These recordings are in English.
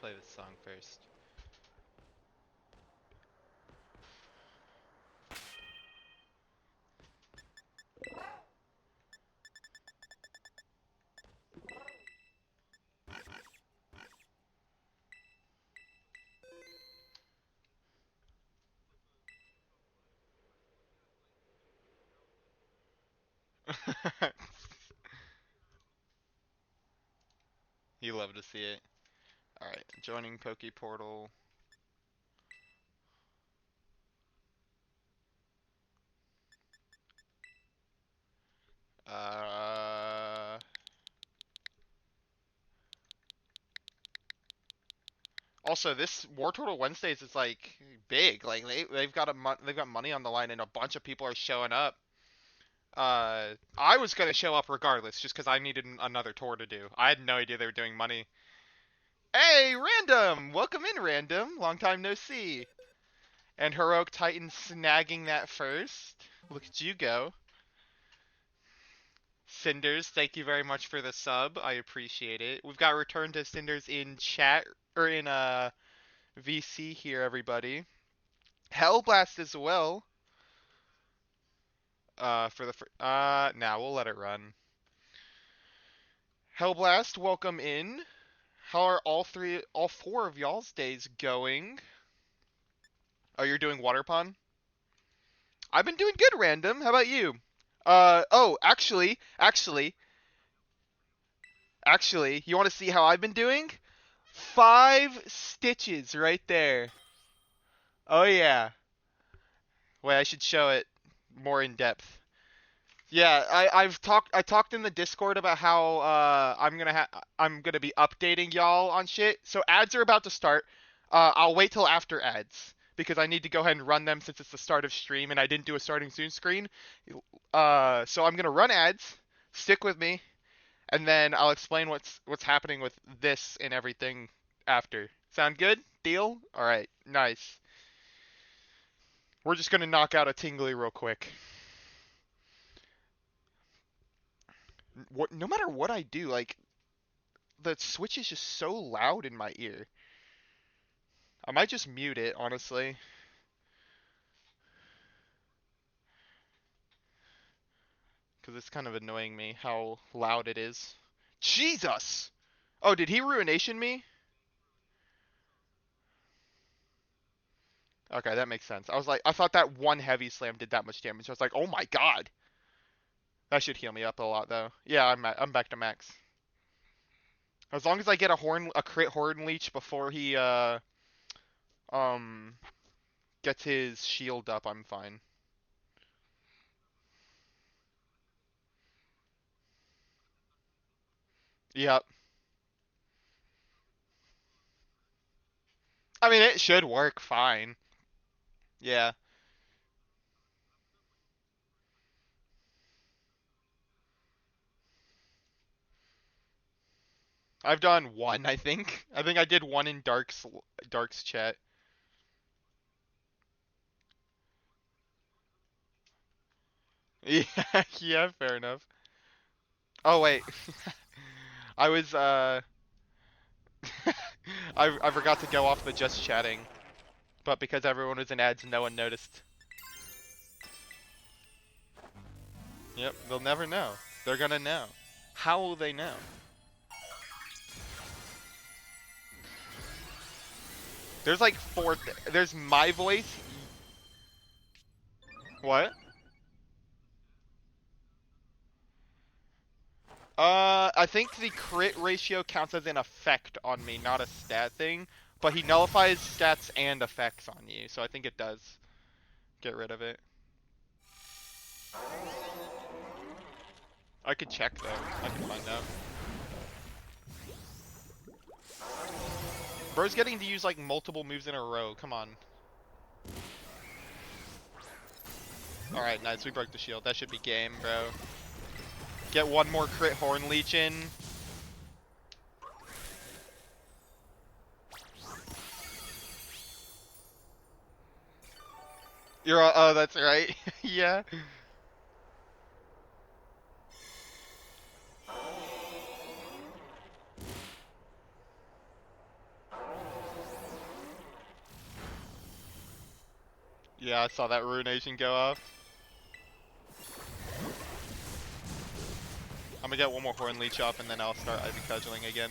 play this song first. You love to see it. Alright, joining Pokeportal. Uh, Also, this WARTORTLE Wednesdays is like big. Like they've got they've got money on the line, and a bunch of people are showing up. I was gonna show up regardless, just because I needed another tour to do. I had no idea they were doing money. Hey, Random! Welcome in, Random. Long time no see. And Heroic Titan snagging that first. Look at you go. Cinders, thank you very much for the sub. I appreciate it. We've got Return to Cinders in chat, or in VC here, everybody. Hellblast as well. Nah, we'll let it run. Hellblast, welcome in. How are all four of y'all's days going? Oh, you're doing water pond? I've been doing good, Random. How about you? Actually, you want to see how I've been doing? 5 stitches right there. Oh yeah. Wait, I should show it more in depth. Yeah, I talked in the Discord about how I'm gonna be updating y'all on shit. So ads are about to start. I'll wait till after ads because I need to go ahead and run them since it's the start of stream and I didn't do a starting soon screen. So I'm gonna run ads. Stick with me, and then I'll explain what's happening with this and everything after. Sound good? Deal? All right, nice. We're just gonna knock out a tingly real quick. No matter what I do, like the Switch is just so loud in my ear. I might just mute it, honestly. Because it's kind of annoying me how loud it is. Jesus! Oh, did he Ruination me? Okay, that makes sense. I thought that one heavy slam did that much damage. I was like, oh my god. That should heal me up a lot, though. Yeah, I'm back to max. As long as I get a crit Horn Leech before he, um, gets his shield up, I'm fine. Yep. I mean, it should work fine. Yeah. I've done one, I think. I think I did one in Dark's chat. Yeah, yeah, fair enough. Oh wait. I was I forgot to go off the just chatting. But because everyone was in ads, no one noticed. Yep, they'll never know. They're gonna know. How will they know? There's like there's my voice. What? I think the crit ratio counts as an effect on me, not a stat thing. But he nullifies stats and effects on you, so I think it does get rid of it. I could check though. I can find out. Bro's getting to use like multiple moves in a row. Come on. Alright, nice. We broke the shield. That should be game, bro. Get one more crit Horn Leech in. Oh, that's right. Yeah. Yeah, I saw that ruination go off. I'm gonna get one more Horn Leech off and then I'll start Ivy Cudgeling again.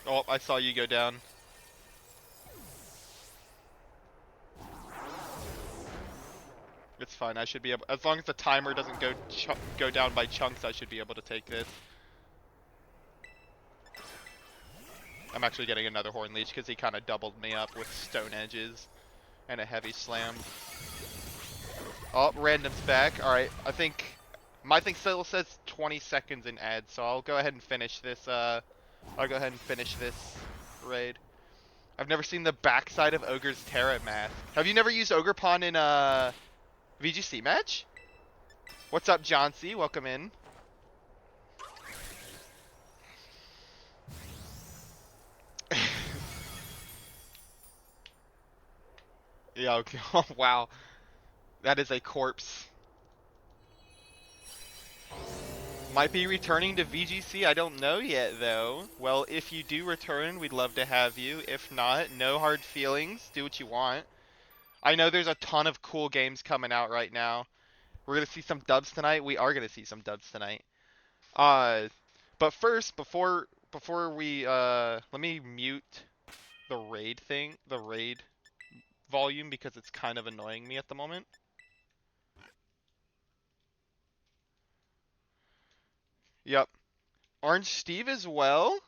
Oh, I saw you go down. It's fine, I should be able, as long as the timer doesn't go down by chunks, I should be able to take this. I'm actually getting another Horn Leech because he kind of doubled me up with Stone Edges and a Heavy Slam. Oh, random's back. Alright, I think my thing still says 20 seconds in ad, so I'll go ahead and finish this, raid. I've never seen the backside of Ogre's Terra mask. Have you never used Ogre Pawn in a VGC match? What's up, John C? Welcome in. Yeah, okay. Oh, wow. That is a corpse. Might be returning to VGC, I don't know yet though. Well, if you do return, we'd love to have you. If not, no hard feelings, do what you want. I know there's a ton of cool games coming out right now. We're gonna see some dubs tonight. We are gonna see some dubs tonight. But first, before we let me mute the raid volume because it's kind of annoying me at the moment. Yep. Orange Steve as well.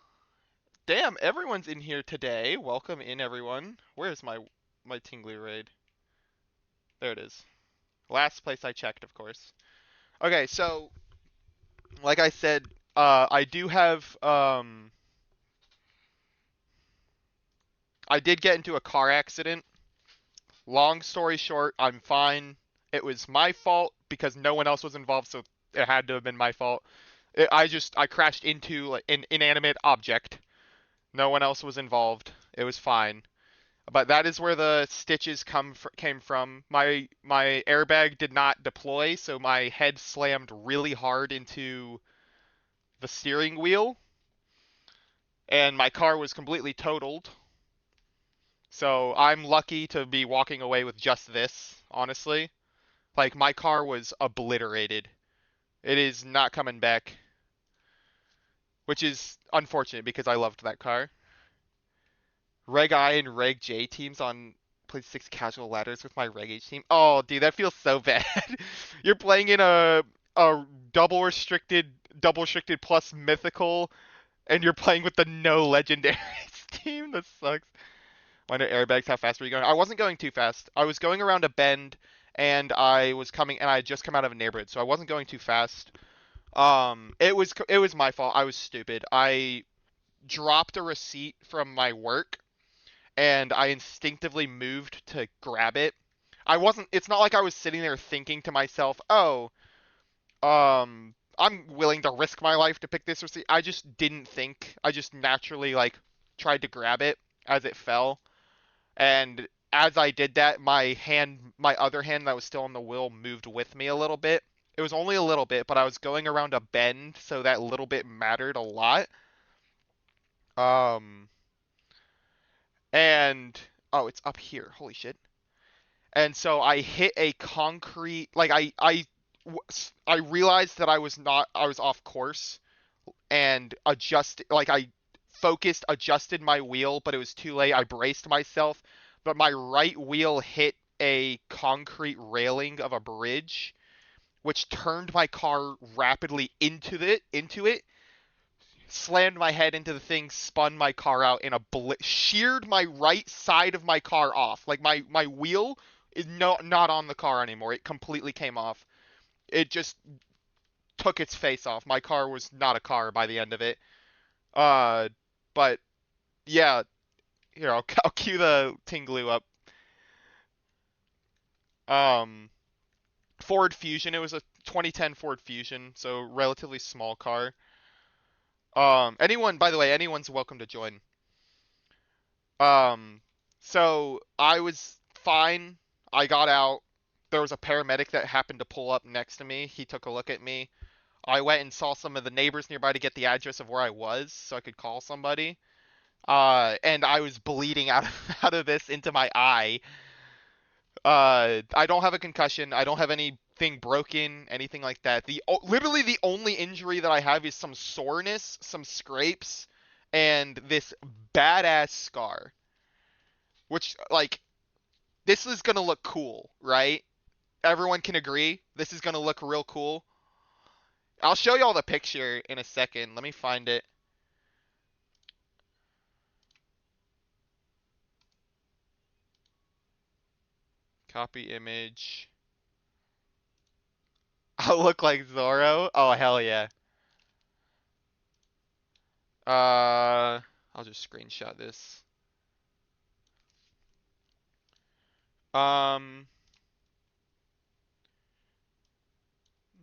Damn, everyone's in here today. Welcome in, everyone. Where's my tingly raid? There it is. Last place I checked, of course. Okay, so like I said, I do have I did get into a car accident. Long story short, I'm fine. It was my fault because no one else was involved, so it had to have been my fault. I crashed into like, an inanimate object. No one else was involved. It was fine. But that is where the stitches came from. My airbag did not deploy, so my head slammed really hard into the steering wheel, and my car was completely totaled. So I'm lucky to be walking away with just this, honestly. Like, my car was obliterated. It is not coming back, which is unfortunate because I loved that car. Reg I and Reg J teams on play 6 casual ladders with my Reg H team. Oh, dude, that feels so bad. You're playing in a double restricted plus mythical, and you're playing with the no legendaries team. That sucks. Wonder airbags. How fast were you going? I wasn't going too fast. I was going around a bend, and I had just come out of a neighborhood, so I wasn't going too fast. It was my fault. I was stupid. I dropped a receipt from my work and I instinctively moved to grab it. It's not like I was sitting there thinking to myself, "Oh, I'm willing to risk my life to pick this receipt." I just didn't think. I just naturally like tried to grab it as it fell. And as I did that, my other hand that was still on the wheel moved with me a little bit. It was only a little bit, but I was going around a bend, so that little bit mattered a lot. Um, and oh, it's up here. Holy shit. And so I hit a concrete, like I realized that I was off course and I focused, adjusted my wheel, but it was too late. I braced myself, but my right wheel hit a concrete railing of a bridge, which turned my car rapidly into it, slammed my head into the thing, spun my car out in sheared my right side of my car off. Like my wheel is not on the car anymore. It completely came off. It just took its face off. My car was not a car by the end of it. Uh, but yeah, here I'll cue the Tinglu up. Um, Ford Fusion. It was a 2010 Ford Fusion, so relatively small car. Anyone, by the way, anyone's welcome to join. Um, so I was fine. I got out. There was a paramedic that happened to pull up next to me. He took a look at me. I went and saw some of the neighbors nearby to get the address of where I was so I could call somebody. And I was bleeding out out of this into my eye. I don't have a concussion. I don't have anything broken, anything like that. Literally the only injury that I have is some soreness, some scrapes, and this badass scar. Which, like, this is gonna look cool, right? Everyone can agree this is gonna look real cool. I'll show y'all the picture in a second. Let me find it. Copy image. I'll look like Zorro. Oh hell yeah. I'll just screenshot this. Um,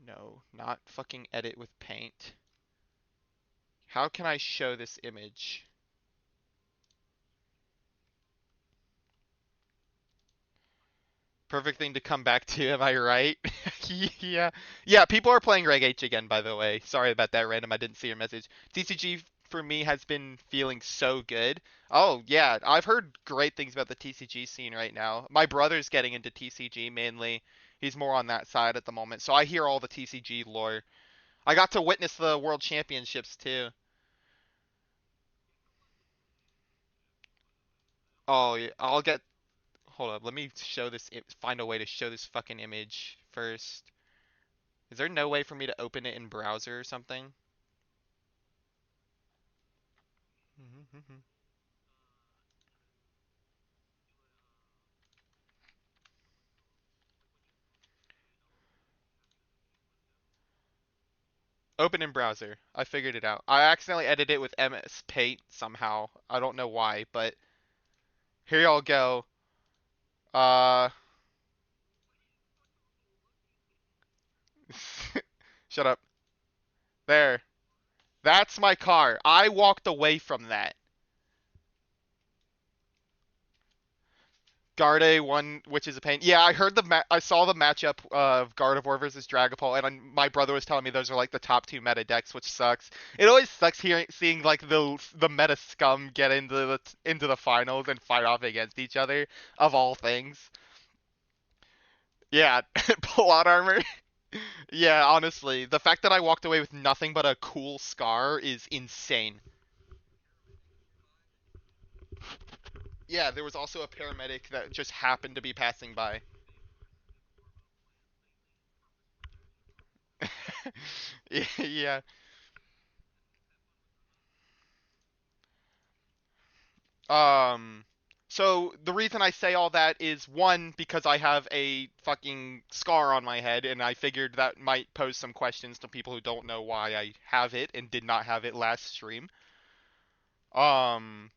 no, not fucking edit with paint. How can I show this image? Perfect thing to come back to, am I right? Yeah. Yeah, people are playing Reg H again, by the way. Sorry about that, random. I didn't see your message. TCG for me has been feeling so good. Oh, yeah. I've heard great things about the TCG scene right now. My brother's getting into TCG mainly. He's more on that side at the moment. So I hear all the TCG lore. I got to witness the World Championships too. Oh, yeah. I'll get. Hold up. Let me show this. Find a way to show this fucking image first. Is there no way for me to open it in browser or something? Open in browser. I figured it out. I accidentally edited it with MS Paint somehow. I don't know why, but here y'all go. Uh, shut up. There. That's my car. I walked away from that. Garde won, which is a pain. Yeah, I heard I saw the matchup of Gardevoir versus Dragapult, and my brother was telling me those are like the top two meta decks, which sucks. It always sucks seeing like the meta scum get into the finals and fight off against each other, of all things. Yeah, plot armor. Yeah, honestly, the fact that I walked away with nothing but a cool scar is insane. Yeah, there was also a paramedic that just happened to be passing by. Yeah. Um, so the reason I say all that is one, because I have a fucking scar on my head, and I figured that might pose some questions to people who don't know why I have it and did not have it last stream. Um,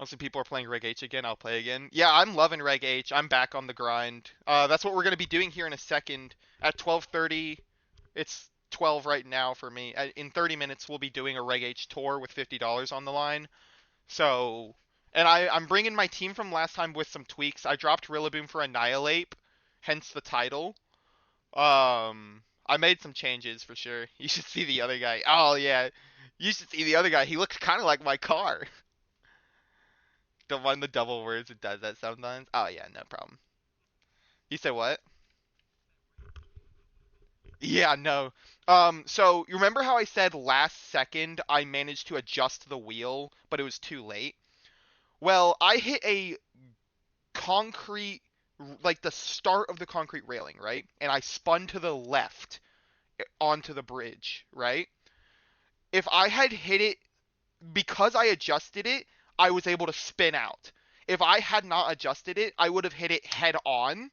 Unless people are playing Reg H again, I'll play again. Yeah, I'm loving Reg H. I'm back on the grind. That's what we're gonna be doing here in a second at 12:30. It's 12 right now for me. In 30 minutes, we'll be doing a Reg H tour with $50 on the line. So, and I'm bringing my team from last time with some tweaks. I dropped Rillaboom for Annihilape, hence the title. I made some changes for sure. You should see the other guy. Oh yeah, you should see the other guy. He looks kind of like my car. The one the double words it does that sometimes. Oh yeah, no problem. You said what? Yeah, no. So you remember how I said last second I managed to adjust the wheel, but it was too late? Well, I hit a concrete, like the start of the concrete railing, right? And I spun to the left onto the bridge, right? If I had hit it, because I adjusted it, I was able to spin out. If I had not adjusted it, I would have hit it head on,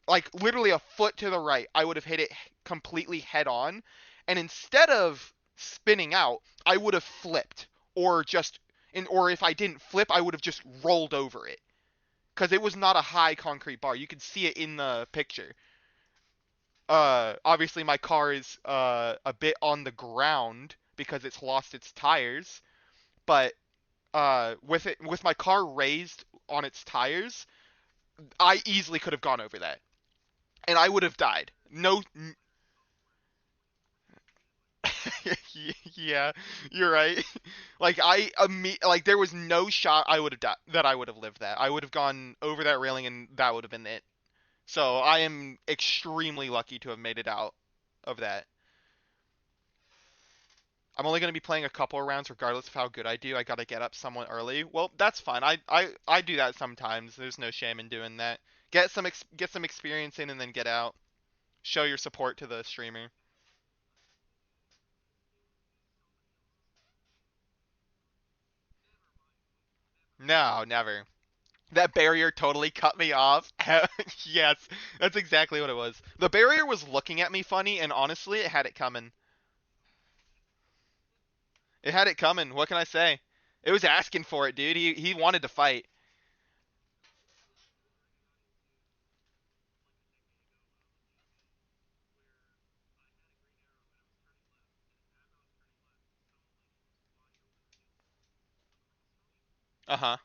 like literally a foot to the right. I would have hit it completely head on. And instead of spinning out, I would have flipped or just, or if I didn't flip, I would have just rolled over it because it was not a high concrete bar. You could see it in the picture. Obviously my car is a bit on the ground because it's lost its tires, but with my car raised on its tires, I easily could have gone over that, and I would have died. No, Yeah, you're right. Like like there was no shot I would have that I would have lived that. I would have gone over that railing and that would have been it. So I am extremely lucky to have made it out of that. I'm only going to be playing a couple of rounds regardless of how good I do. I got to get up somewhat early. Well, that's fine. I do that sometimes. There's no shame in doing that. Get some experience in and then get out. Show your support to the streamer. No, never. That barrier totally cut me off. Yes, that's exactly what it was. The barrier was looking at me funny, and honestly, it had it coming. It had it coming. What can I say? It was asking for it, dude. He wanted to fight. Uh huh.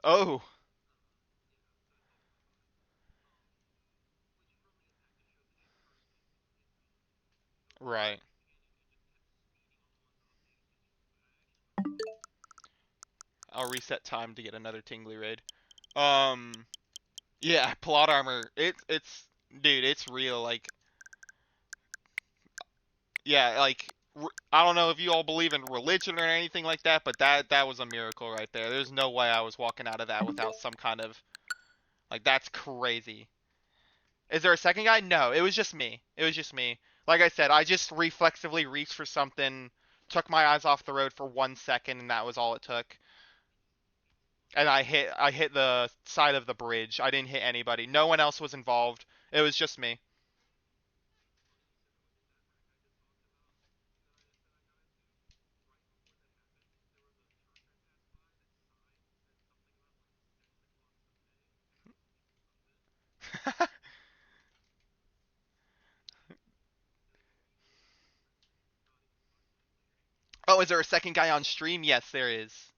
Oh, right. I'll reset time to get another tingly raid. Um, yeah, plot armor. It's dude, it's real. Like, yeah, like I don't know if you all believe in religion or anything like that, but that was a miracle right there. There's no way I was walking out of that without some kind of like that's crazy. Is there a second guy? No, it was just me. It was just me. Like I said, I just reflexively reached for something, took my eyes off the road for 1 second, and that was all it took. And I hit the side of the bridge. I didn't hit anybody. No one else was involved. It was just me. Oh, is there a second guy on stream? Yes, there is.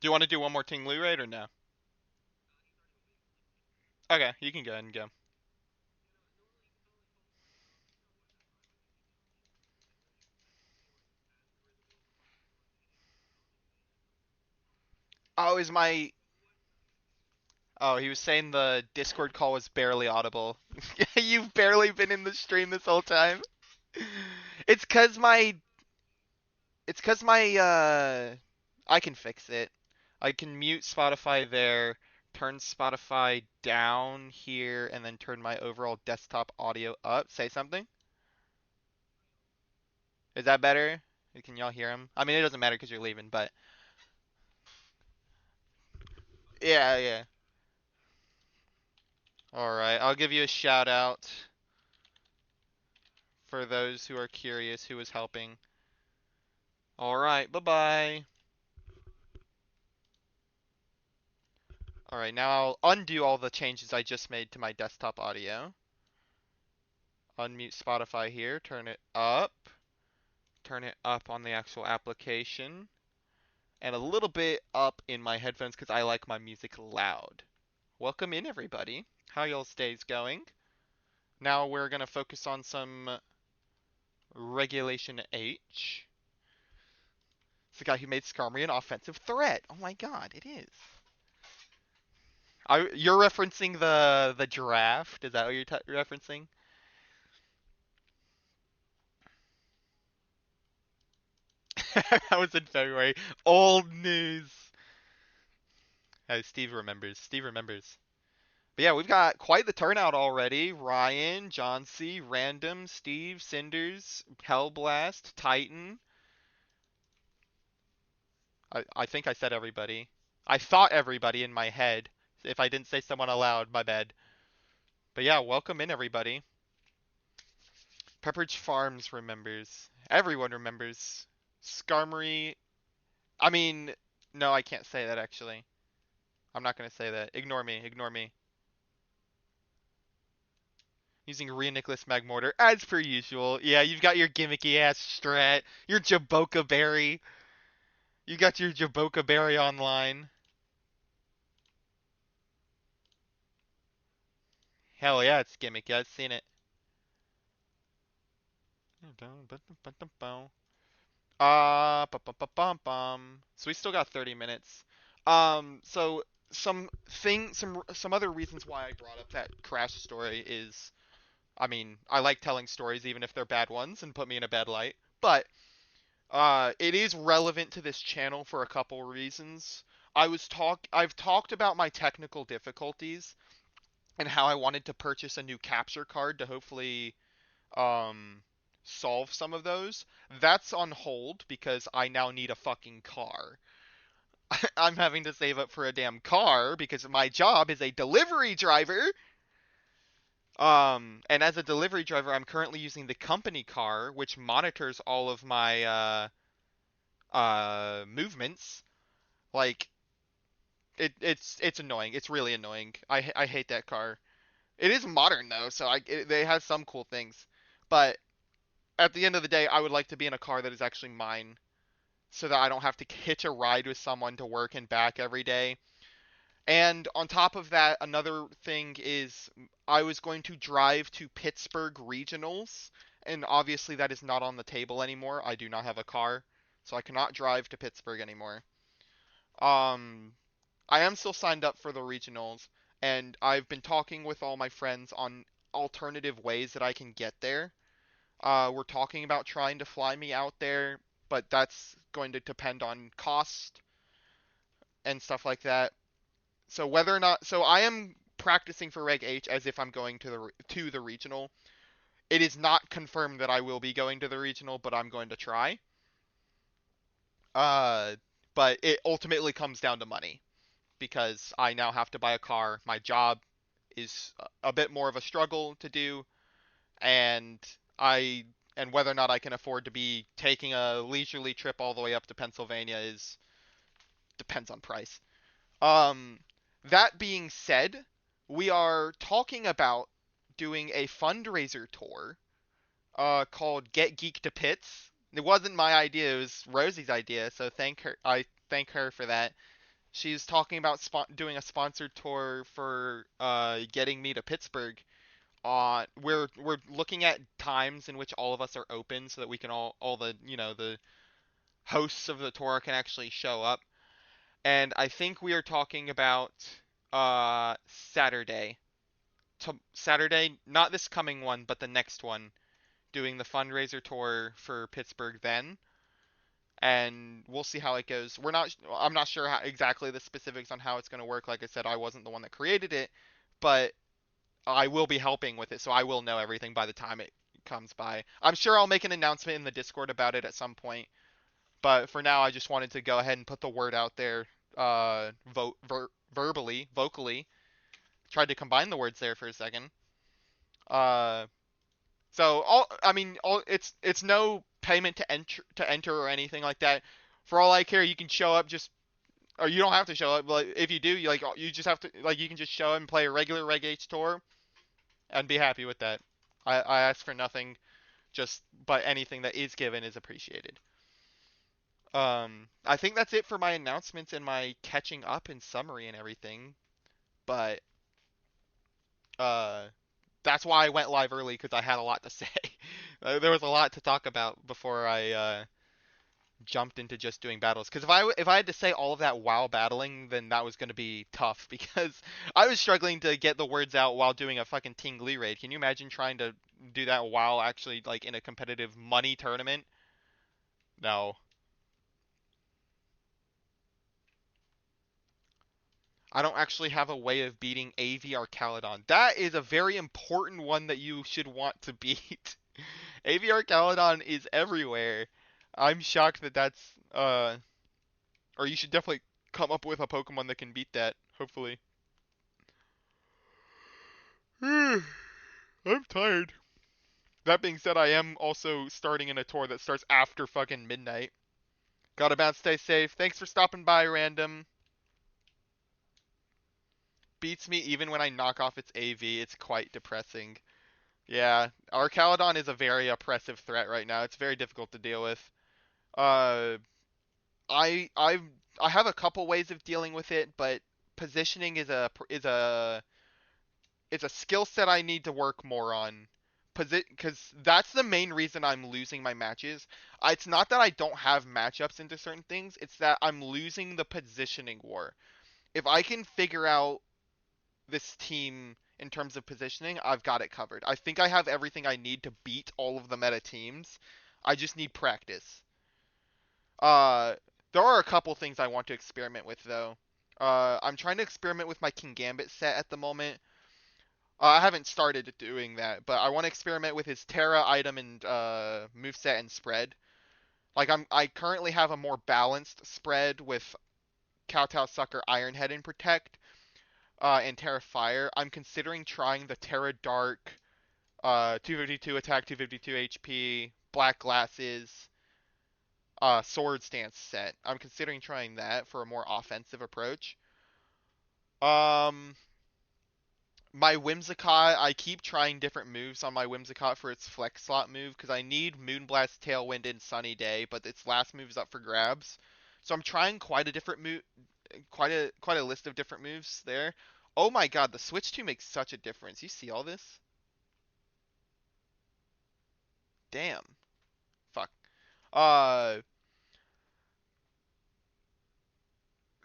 Do you want to do one more Ting Lu raid or no? Okay, you can go ahead and go. Oh, is my Oh, he was saying the Discord call was barely audible. You've barely been in the stream this whole time. It's cause my it's cause my I can fix it. I can mute Spotify there, turn Spotify down here, and then turn my overall desktop audio up. Say something. Is that better? Can y'all hear him? I mean, it doesn't matter because you're leaving, but yeah, yeah. All right, I'll give you a shout out for those who are curious who was helping. All right, bye bye. All right, now I'll undo all the changes I just made to my desktop audio. Unmute Spotify here, turn it up on the actual application, and a little bit up in my headphones because I like my music loud. Welcome in, everybody. How y'all's days going? Now we're gonna focus on some Regulation H. It's the guy who made Skarmory an offensive threat. Oh my god, it is. You're referencing the draft? Is that what you're referencing? That was in February. Old news. Steve remembers. Steve remembers. But yeah, we've got quite the turnout already. Ryan, John C, Random, Steve, Cinders, Hellblast, Titan. I think I said everybody. I thought everybody in my head. If I didn't say someone aloud, my bad. But yeah, welcome in everybody. Pepperidge Farms remembers. Everyone remembers. Skarmory. I mean, no, I can't say that actually. I'm not gonna say that. Ignore me. Ignore me. Using Rhea Magmortar as per usual. Yeah, you've got your gimmicky ass strat. Your Jaboka Berry. You got your Jaboka Berry online. Hell yeah, it's gimmicky. I've seen it. So we still got 30 minutes. So some other reasons why I brought up that Crash story is, I mean, I like telling stories even if they're bad ones and put me in a bad light. But it is relevant to this channel for a couple reasons. I've talked about my technical difficulties and how I wanted to purchase a new capture card to hopefully um solve some of those. That's on hold because I now need a fucking car. I'm having to save up for a damn car because my job is a delivery driver. And as a delivery driver, I'm currently using the company car, which monitors all of my movements. Like it's annoying. It's really annoying. I hate that car. It is modern though, so they have some cool things. But at the end of the day, I would like to be in a car that is actually mine, so that I don't have to hitch a ride with someone to work and back every day. And on top of that, another thing is I was going to drive to Pittsburgh regionals, and obviously that is not on the table anymore. I do not have a car, so I cannot drive to Pittsburgh anymore. Um, I am still signed up for the regionals, and I've been talking with all my friends on alternative ways that I can get there. We're talking about trying to fly me out there, but that's going to depend on cost and stuff like that. So whether or not, so I am practicing for Reg H as if I'm going to the regional. It is not confirmed that I will be going to the regional, but I'm going to try. Uh, but it ultimately comes down to money because I now have to buy a car. My job is a bit more of a struggle to do, and I and whether or not I can afford to be taking a leisurely trip all the way up to Pennsylvania is depends on price. Um, that being said, we are talking about doing a fundraiser tour called Get Geek to Pits. It wasn't my idea, it was Rosie's idea, so I thank her for that. She's talking about doing a sponsored tour for getting me to Pittsburgh. We're looking at times in which all of us are open so that we can all the the hosts of the tour can actually show up. And I think we are talking about Saturday. Saturday, not this coming one, but the next one, doing the fundraiser tour for Pittsburgh then. And we'll see how it goes. I'm not sure exactly the specifics on how it's going to work. Like I said, I wasn't the one that created it, but I will be helping with it, so I will know everything by the time it comes by. I'm sure I'll make an announcement in the Discord about it at some point, but for now, I just wanted to go ahead and put the word out there, vocally. Tried to combine the words there for a second. Uh, I mean, it's no payment to enter or anything like that. For all I care, you can show up or you don't have to show up. But if you do, you just have to you can just show up and play a regular Reg H tour and be happy with that. I ask for nothing, but anything that is given is appreciated. I think that's it for my announcements and my catching up and summary and everything. But uh, that's why I went live early because I had a lot to say. There was a lot to talk about before I jumped into just doing battles. Because if I had to say all of that while battling, then that was going to be tough. Because I was struggling to get the words out while doing a fucking Ting Lee raid. Can you imagine trying to do that while actually in a competitive money tournament? No. I don't actually have a way of beating AV Arcalodon. That is a very important one that you should want to beat. AV Arcalodon is everywhere. I'm shocked that or you should definitely come up with a Pokemon that can beat that, hopefully. I'm tired. That being said, I am also starting in a tour that starts after fucking midnight. Gotta bounce, stay safe. Thanks for stopping by, random. Beats me even when I knock off its AV. It's quite depressing. Yeah, our Caledon is a very oppressive threat right now. It's very difficult to deal with. Uh, I I I have a couple ways of dealing with it, but positioning is a skill set I need to work more on. Because that's the main reason I'm losing my matches. It's not that I don't have matchups into certain things, it's that I'm losing the positioning war. If I can figure out this team in terms of positioning, I've got it covered. I think I have everything I need to beat all of the meta teams. I just need practice. Uh, there are a couple things I want to experiment with though. I'm trying to experiment with my King Gambit set at the moment. I haven't started doing that, but I want to experiment with his Terra item and moveset and spread. Like I currently have a more balanced spread with Kowtow Sucker, Iron Head, and Protect, and Terra Fire. I'm considering trying the Terra Dark, 252 attack, 252 HP, Black Glasses, Sword Stance set. I'm considering trying that for a more offensive approach. Um, my Whimsicott, I keep trying different moves on my Whimsicott for its flex slot move because I need Moonblast, Tailwind, and Sunny Day, but its last move is up for grabs. So I'm trying quite a different move, quite a list of different moves there. Oh my god, the switch to makes such a difference. You see all this? Damn. Fuck. Uh,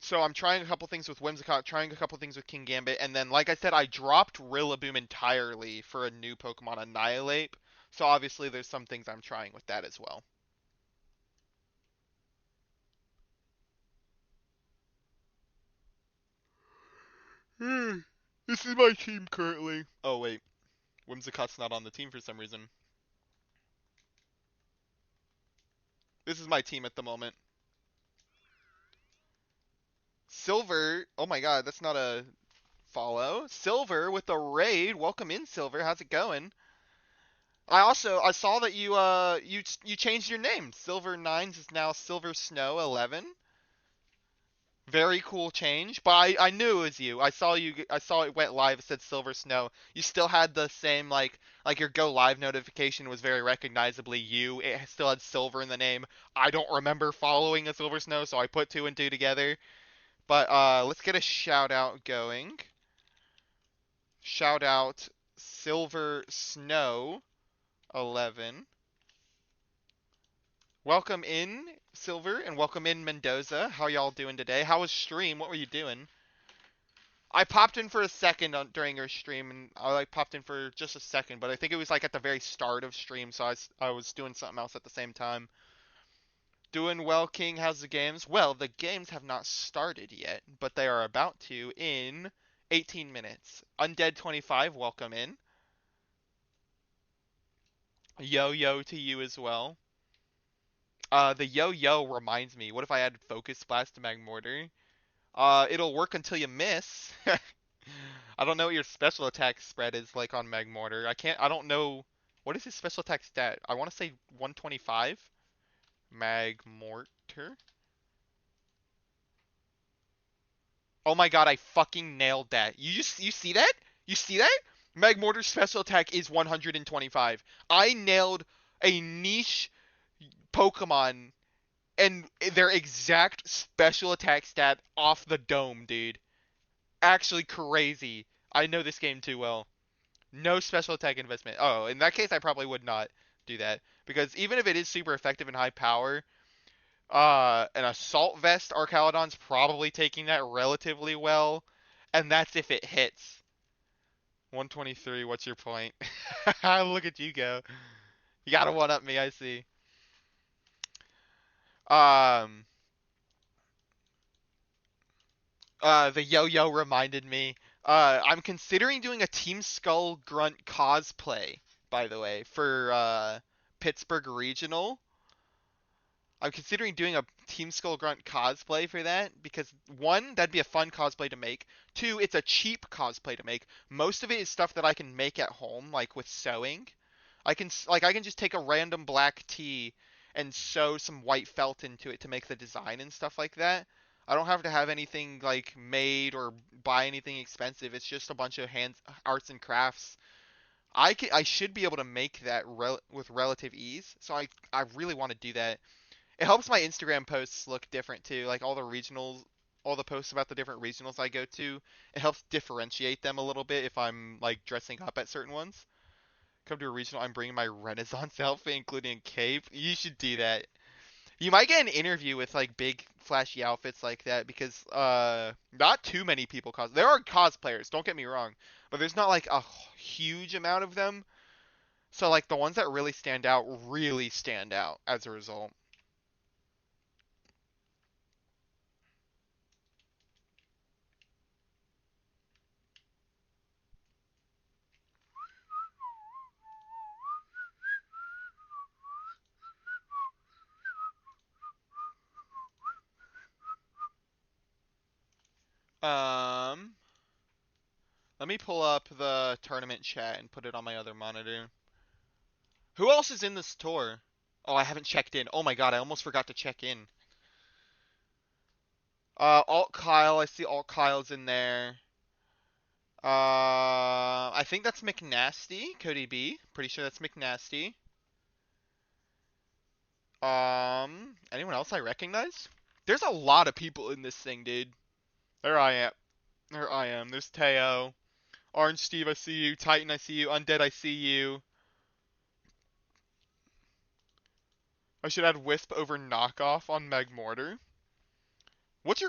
so I'm trying a couple things with Whimsicott, trying a couple things with King Gambit, and then, like I said, I dropped Rillaboom entirely for a new Pokemon, Annihilape. So obviously there's some things I'm trying with that as well. This is my team currently. Oh wait, Whimsicott's not on the team for some reason. This is my team at the moment. Silver, oh my god, that's not a follow. Silver with the raid. Welcome in, Silver. How's it going? I saw that you changed your name. Silver Nines is now Silver Snow 11. Very cool change, but I knew it was you. I saw it went live. It said Silver Snow. You still had the same like your go live notification was very recognizably you. It still had Silver in the name. I don't remember following a Silver Snow, so I put two and two together. But let's get a shout out going. Shout out Silver Snow 11. Welcome in, Silver, and welcome in, Mendoza. How y'all doing today? How was stream? What were you doing? I popped in for a second during your stream, and I like popped in for just a second, but I think it was like at the very start of stream, so I was doing something else at the same time. Doing well, King. How's the games? Well, the games have not started yet, but they are about to in 18 minutes. Undead 25, welcome in. Yo-yo to you as well. The yo-yo reminds me, what if I added Focus Blast to Magmortar? It'll work until you miss. I don't know what your special attack spread is like on Magmortar. I don't know. What is his special attack stat? I want to say 125. Magmortar. Oh my god, I fucking nailed that. You see that? You see that? Magmortar's special attack is 125. I nailed a niche Pokemon and their exact special attack stat off the dome, dude. Actually crazy. I know this game too well. No special attack investment. Oh, in that case, I probably would not do that. Because even if it is super effective and high power, an Assault Vest Archaludon's probably taking that relatively well. And that's if it hits. 123, what's your point? Look at you go. You gotta one-up me, I see. Um, the yo-yo reminded me. I'm considering doing a Team Skull Grunt cosplay, by the way, for Pittsburgh Regional. I'm considering doing a Team Skull Grunt cosplay for that because one, that'd be a fun cosplay to make. Two, it's a cheap cosplay to make. Most of it is stuff that I can make at home, like with sewing. I can just take a random black tee and sew some white felt into it to make the design and stuff like that. I don't have to have anything like made or buy anything expensive. It's just a bunch of hands arts and crafts. I should be able to make that with relative ease. So I really want to do that. It helps my Instagram posts look different too. Like all the regionals, all the posts about the different regionals I go to, it helps differentiate them a little bit if I'm like dressing up at certain ones. Come to a regional, I'm bringing my Renaissance outfit, including a cape. You should do that. You might get an interview with like big flashy outfits like that because not too many people There are cosplayers, don't get me wrong, but there's not like a huge amount of them. So like the ones that really stand out as a result. Um, Let me pull up the tournament chat and put it on my other monitor. Who else is in this tour? Oh, I haven't checked in. Oh my god, I almost forgot to check in. Alt Kyle, I see Alt Kyle's in there. I think that's McNasty, Cody B. Pretty sure that's McNasty. Anyone else I recognize? There's a lot of people in this thing, dude. There I am. There I am. There's Teo. Orange Steve, I see you. Titan, I see you. Undead, I see you. I should add Wisp over Knockoff on Magmortar. What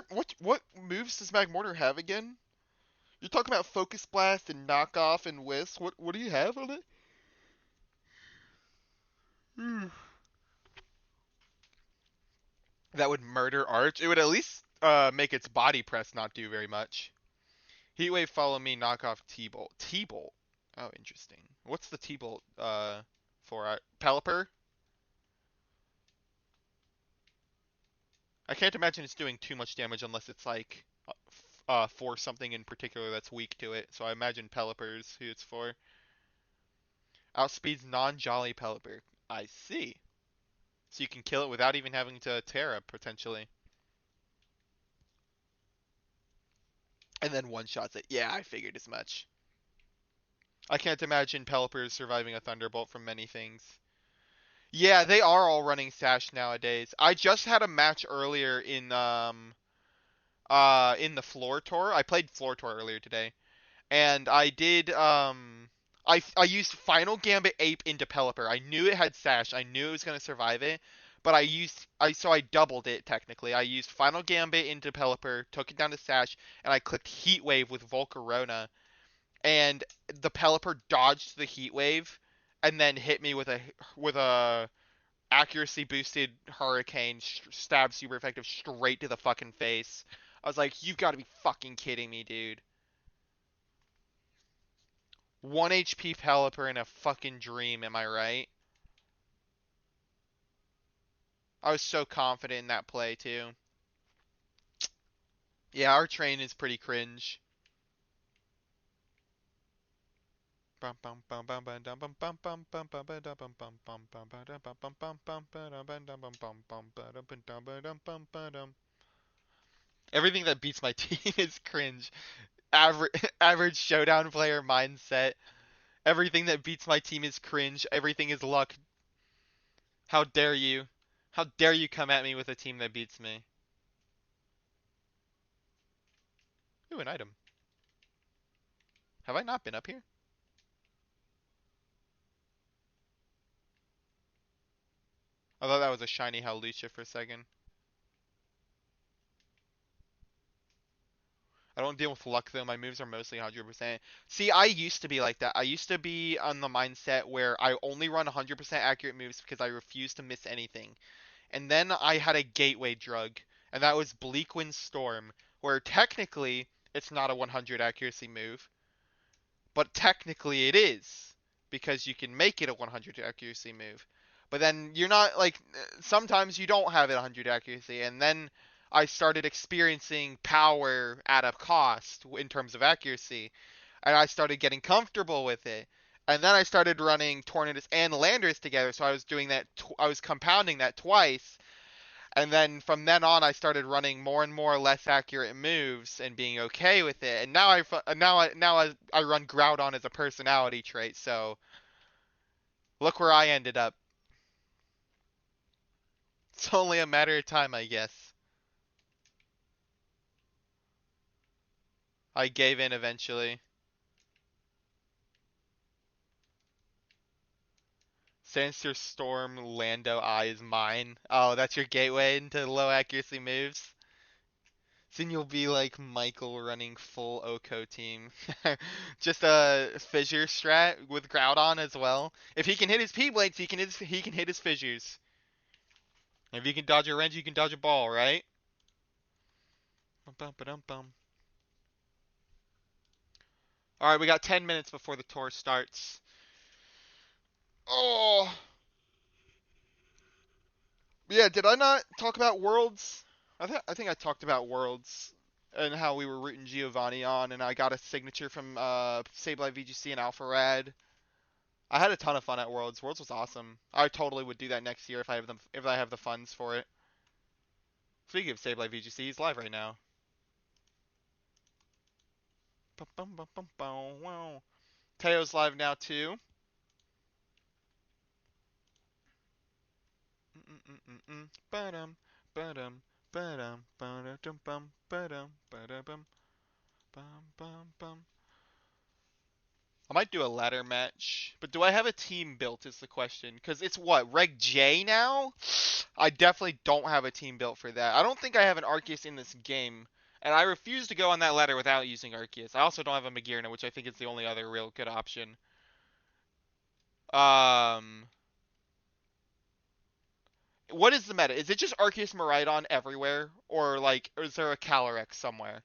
moves does Magmortar have again? You're talking about Focus Blast and Knockoff and Wisp. What do you have on it? Hmm. That would murder Arch. It would at least make its body press not do very much. Heatwave, follow me, knock off T-Bolt. T-Bolt? Oh, interesting. What's the T-Bolt for? Pelipper? I can't imagine it's doing too much damage unless it's like for something in particular that's weak to it. So I imagine Pelipper's who it's for. Outspeeds non-Jolly Pelipper. I see. So you can kill it without even having to Terra, potentially. And then one-shots it. Yeah, I figured as much. I can't imagine Pelipper surviving a Thunderbolt from many things. Yeah, they are all running Sash nowadays. I just had a match earlier in the floor tour. I played floor tour earlier today. And I did I used Final Gambit Ape into Pelipper. I knew it had Sash. I knew it was gonna survive it. But I doubled it technically. I used Final Gambit into Pelipper, took it down to Sash, and I clicked Heat Wave with Volcarona. And the Pelipper dodged the Heat Wave and then hit me with a accuracy boosted Hurricane stab super effective straight to the fucking face. I was like, you've got to be fucking kidding me, dude. 1 HP Pelipper in a fucking dream, am I right? I was so confident in that play, too. Yeah, our train is pretty cringe. Everything that beats my team is cringe. Average showdown player mindset. Everything that beats my team is cringe. Everything is luck. How dare you? How dare you come at me with a team that beats me? Ooh, an item. Have I not been up here? I thought that was a shiny Hawlucha for a second. I don't deal with luck though. My moves are mostly 100%. See, I used to be like that. I used to be on the mindset where I only run 100% accurate moves because I refuse to miss anything. And then I had a gateway drug, and that was Bleakwind Storm, where technically it's not a 100 accuracy move, but technically it is because you can make it a 100 accuracy move. But then you're not like sometimes you don't have it 100 accuracy, and then I started experiencing power at a cost in terms of accuracy, and I started getting comfortable with it. And then I started running Tornadus and Landorus together, so I was doing that. I was compounding that twice, and then from then on, I started running more and more less accurate moves and being okay with it. And now I run Groudon as a personality trait. So look where I ended up. It's only a matter of time, I guess. I gave in eventually. Sinister Storm, Lando, Eye is mine. Oh, that's your gateway into low accuracy moves? Then you'll be like Michael running full Oko team. Just a fissure strat with Groudon as well. If he can hit his P-Blades, he can hit his fissures. If you can dodge a wrench, you can dodge a ball, right? Alright, we got 10 minutes before the tour starts. Oh! Yeah, did I not talk about Worlds? I think I talked about Worlds and how we were rooting Giovanni on, and I got a signature from Sableye VGC and Alpha Rad. I had a ton of fun at Worlds. Worlds was awesome. I totally would do that next year if I have the funds for it. Speaking of Sableye VGC, he's live right now. Teo's live now too. Ba-dum, ba-dum, ba-dum, ba-dum, bum, ba-dum, ba-dum, bum, bum, bum. I might do a ladder match, but do I have a team built is the question. Because it's what, Reg J now? I definitely don't have a team built for that. I don't think I have an Arceus in this game, and I refuse to go on that ladder without using Arceus. I also don't have a Magearna, which I think is the only other real good option. Um, what is the meta? Is it just Arceus Miraidon everywhere, or like, or is there a Calyrex somewhere?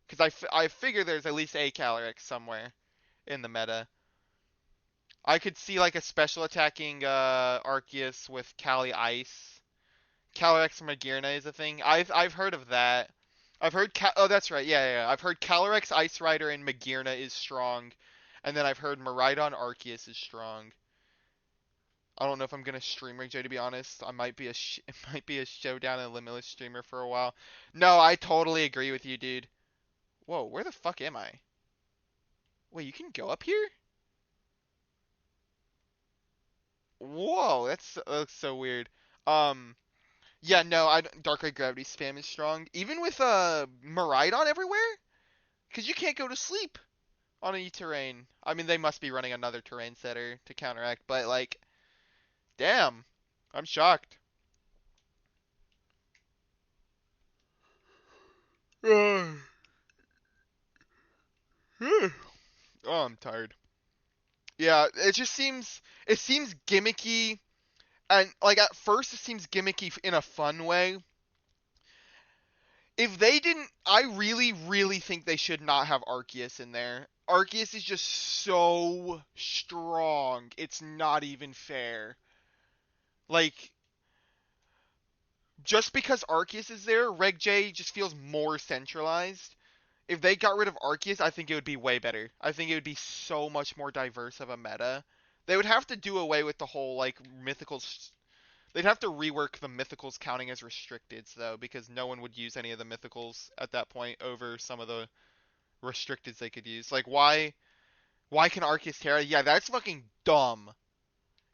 Because I figure there's at least a Calyrex somewhere in the meta. I could see like a special attacking Arceus with Cali Ice. Calyrex Magearna is a thing. I've heard of that. I've heard oh that's right, yeah. I've heard Calyrex Ice Rider and Magearna is strong, and then I've heard Miraidon Arceus is strong. I don't know if I'm gonna stream Rig J to be honest. I might be it might be a showdown and limitless streamer for a while. No, I totally agree with you, dude. Whoa, where the fuck am I? Wait, you can go up here? Whoa, that looks so weird. Um, yeah, no, Dark Ray Gravity spam is strong. Even with Miraidon everywhere? Because you can't go to sleep on a terrain. I mean, they must be running another terrain setter to counteract, but like, damn, I'm shocked. Oh, I'm tired. Yeah, it seems gimmicky, and like at first it seems gimmicky in a fun way. If they didn't, I really, really think they should not have Arceus in there. Arceus is just so strong. It's not even fair. Like, just because Arceus is there, Reg J just feels more centralized. If they got rid of Arceus, I think it would be way better. I think it would be so much more diverse of a meta. They would have to do away with the whole, like, mythicals. They'd have to rework the mythicals counting as restricteds, though, because no one would use any of the mythicals at that point over some of the restricteds they could use. Like, why can Arceus Terra? Yeah, that's fucking dumb.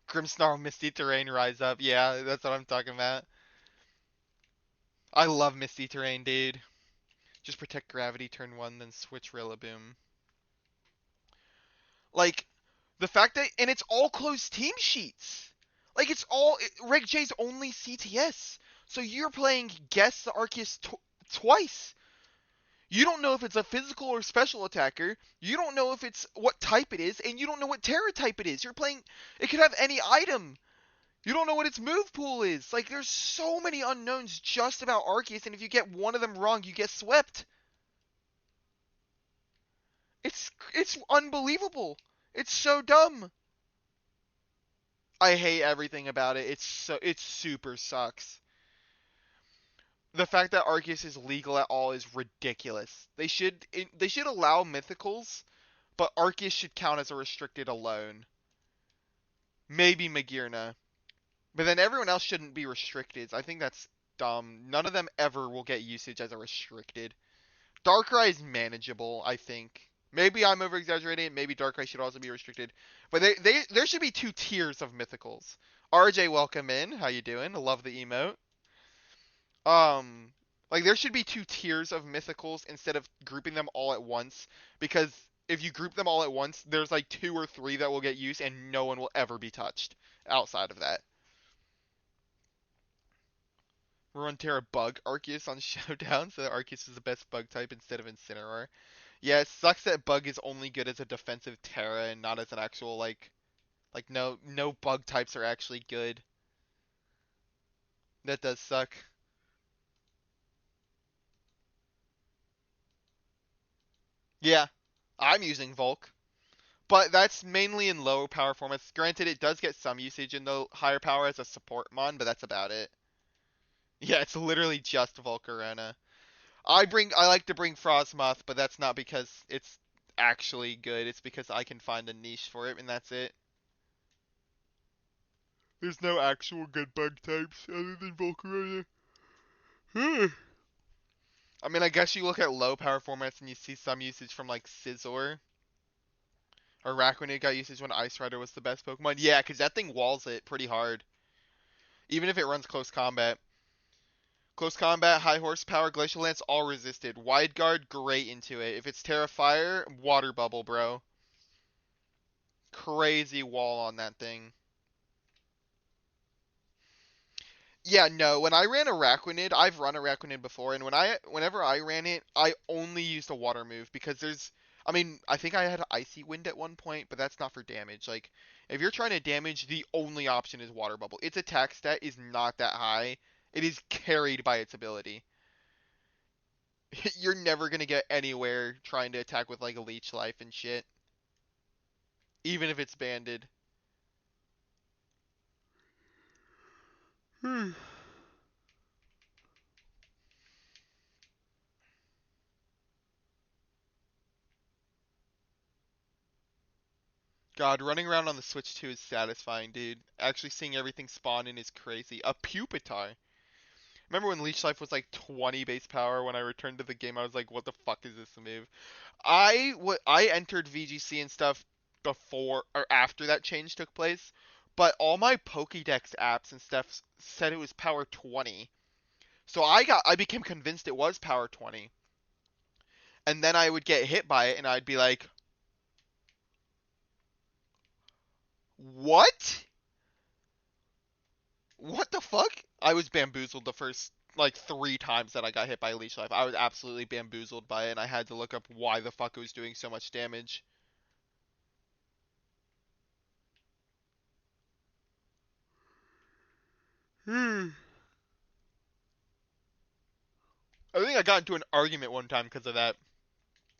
Grimmsnarl, Misty Terrain, Rise Up. Yeah, that's what I'm talking about. I love Misty Terrain, dude. Just protect Gravity turn 1, then switch Rillaboom. Like, the fact that... And it's all closed team sheets. Like, it's all... Reg J's only CTS. So you're playing Guess the Arceus twice. You don't know if it's a physical or special attacker. You don't know if it's what type it is, and you don't know what Terra type it is. You're playing... It could have any item. You don't know what its move pool is. Like, there's so many unknowns just about Arceus, and if you get one of them wrong, you get swept. It's unbelievable. It's so dumb. I hate everything about it. It super sucks. The fact that Arceus is legal at all is ridiculous. They should allow mythicals, But Arceus should count as a restricted alone. Maybe Magearna. But then everyone else shouldn't be restricted. I think that's dumb. None of them ever will get usage as a restricted. Darkrai is manageable, I think. Maybe I'm over-exaggerating. Maybe Darkrai should also be restricted. But there should be 2 tiers of mythicals. RJ, welcome in. How you doing? I love the emote. Um, like there should be 2 tiers of mythicals instead of grouping them all at once. Because if you group them all at once, there's like 2 or 3 that will get used and no one will ever be touched outside of that. Runeterra bug Arceus on Showdown, so that Arceus is the best bug type instead of Incineroar. Yeah, it sucks that bug is only good as a defensive Terra and not as an actual like no bug types are actually good. That does suck. Yeah, I'm using Volk, but that's mainly in low power formats. Granted, it does get some usage in the higher power as a support mon, but that's about it. Yeah, it's literally just Volcarona. I like to bring Frostmoth, but that's not because it's actually good. It's because I can find a niche for it, and that's it. There's no actual good bug types other than Volcarona. I mean, I guess you look at low power formats and you see some usage from like Scizor. Or Araquanid got usage when Ice Rider was the best Pokemon. Yeah, because that thing walls it pretty hard. Even if it runs close combat. Close combat, high horsepower, Glacial Lance, all resisted. Wide Guard, great into it. If it's Terra Fire, Water Bubble, bro. Crazy wall on that thing. Yeah, no. When I ran Araquanid, I've run Araquanid before, and whenever I ran it, I only used a water move because I mean, I think I had Icy Wind at one point, but that's not for damage. Like, if you're trying to damage, the only option is Water Bubble. Its attack stat is not that high. It is carried by its ability. You're never gonna get anywhere trying to attack with like a Leech Life and shit, even if it's banded. God, running around on the Switch 2 is satisfying, dude. Actually seeing everything spawn in is crazy. A Pupitar. Remember when Leech Life was like 20 base power? When I returned to the game, I was like, what the fuck is this move? I entered VGC and stuff before or after that change took place, but all my Pokédex apps and stuff said it was power 20. So I became convinced it was power 20. And then I would get hit by it and I'd be like, "What? What the fuck?" I was bamboozled the first like 3 times that I got hit by Leech Life. I was absolutely bamboozled by it, and I had to look up why the fuck it was doing so much damage. I think I got into an argument one time because of that.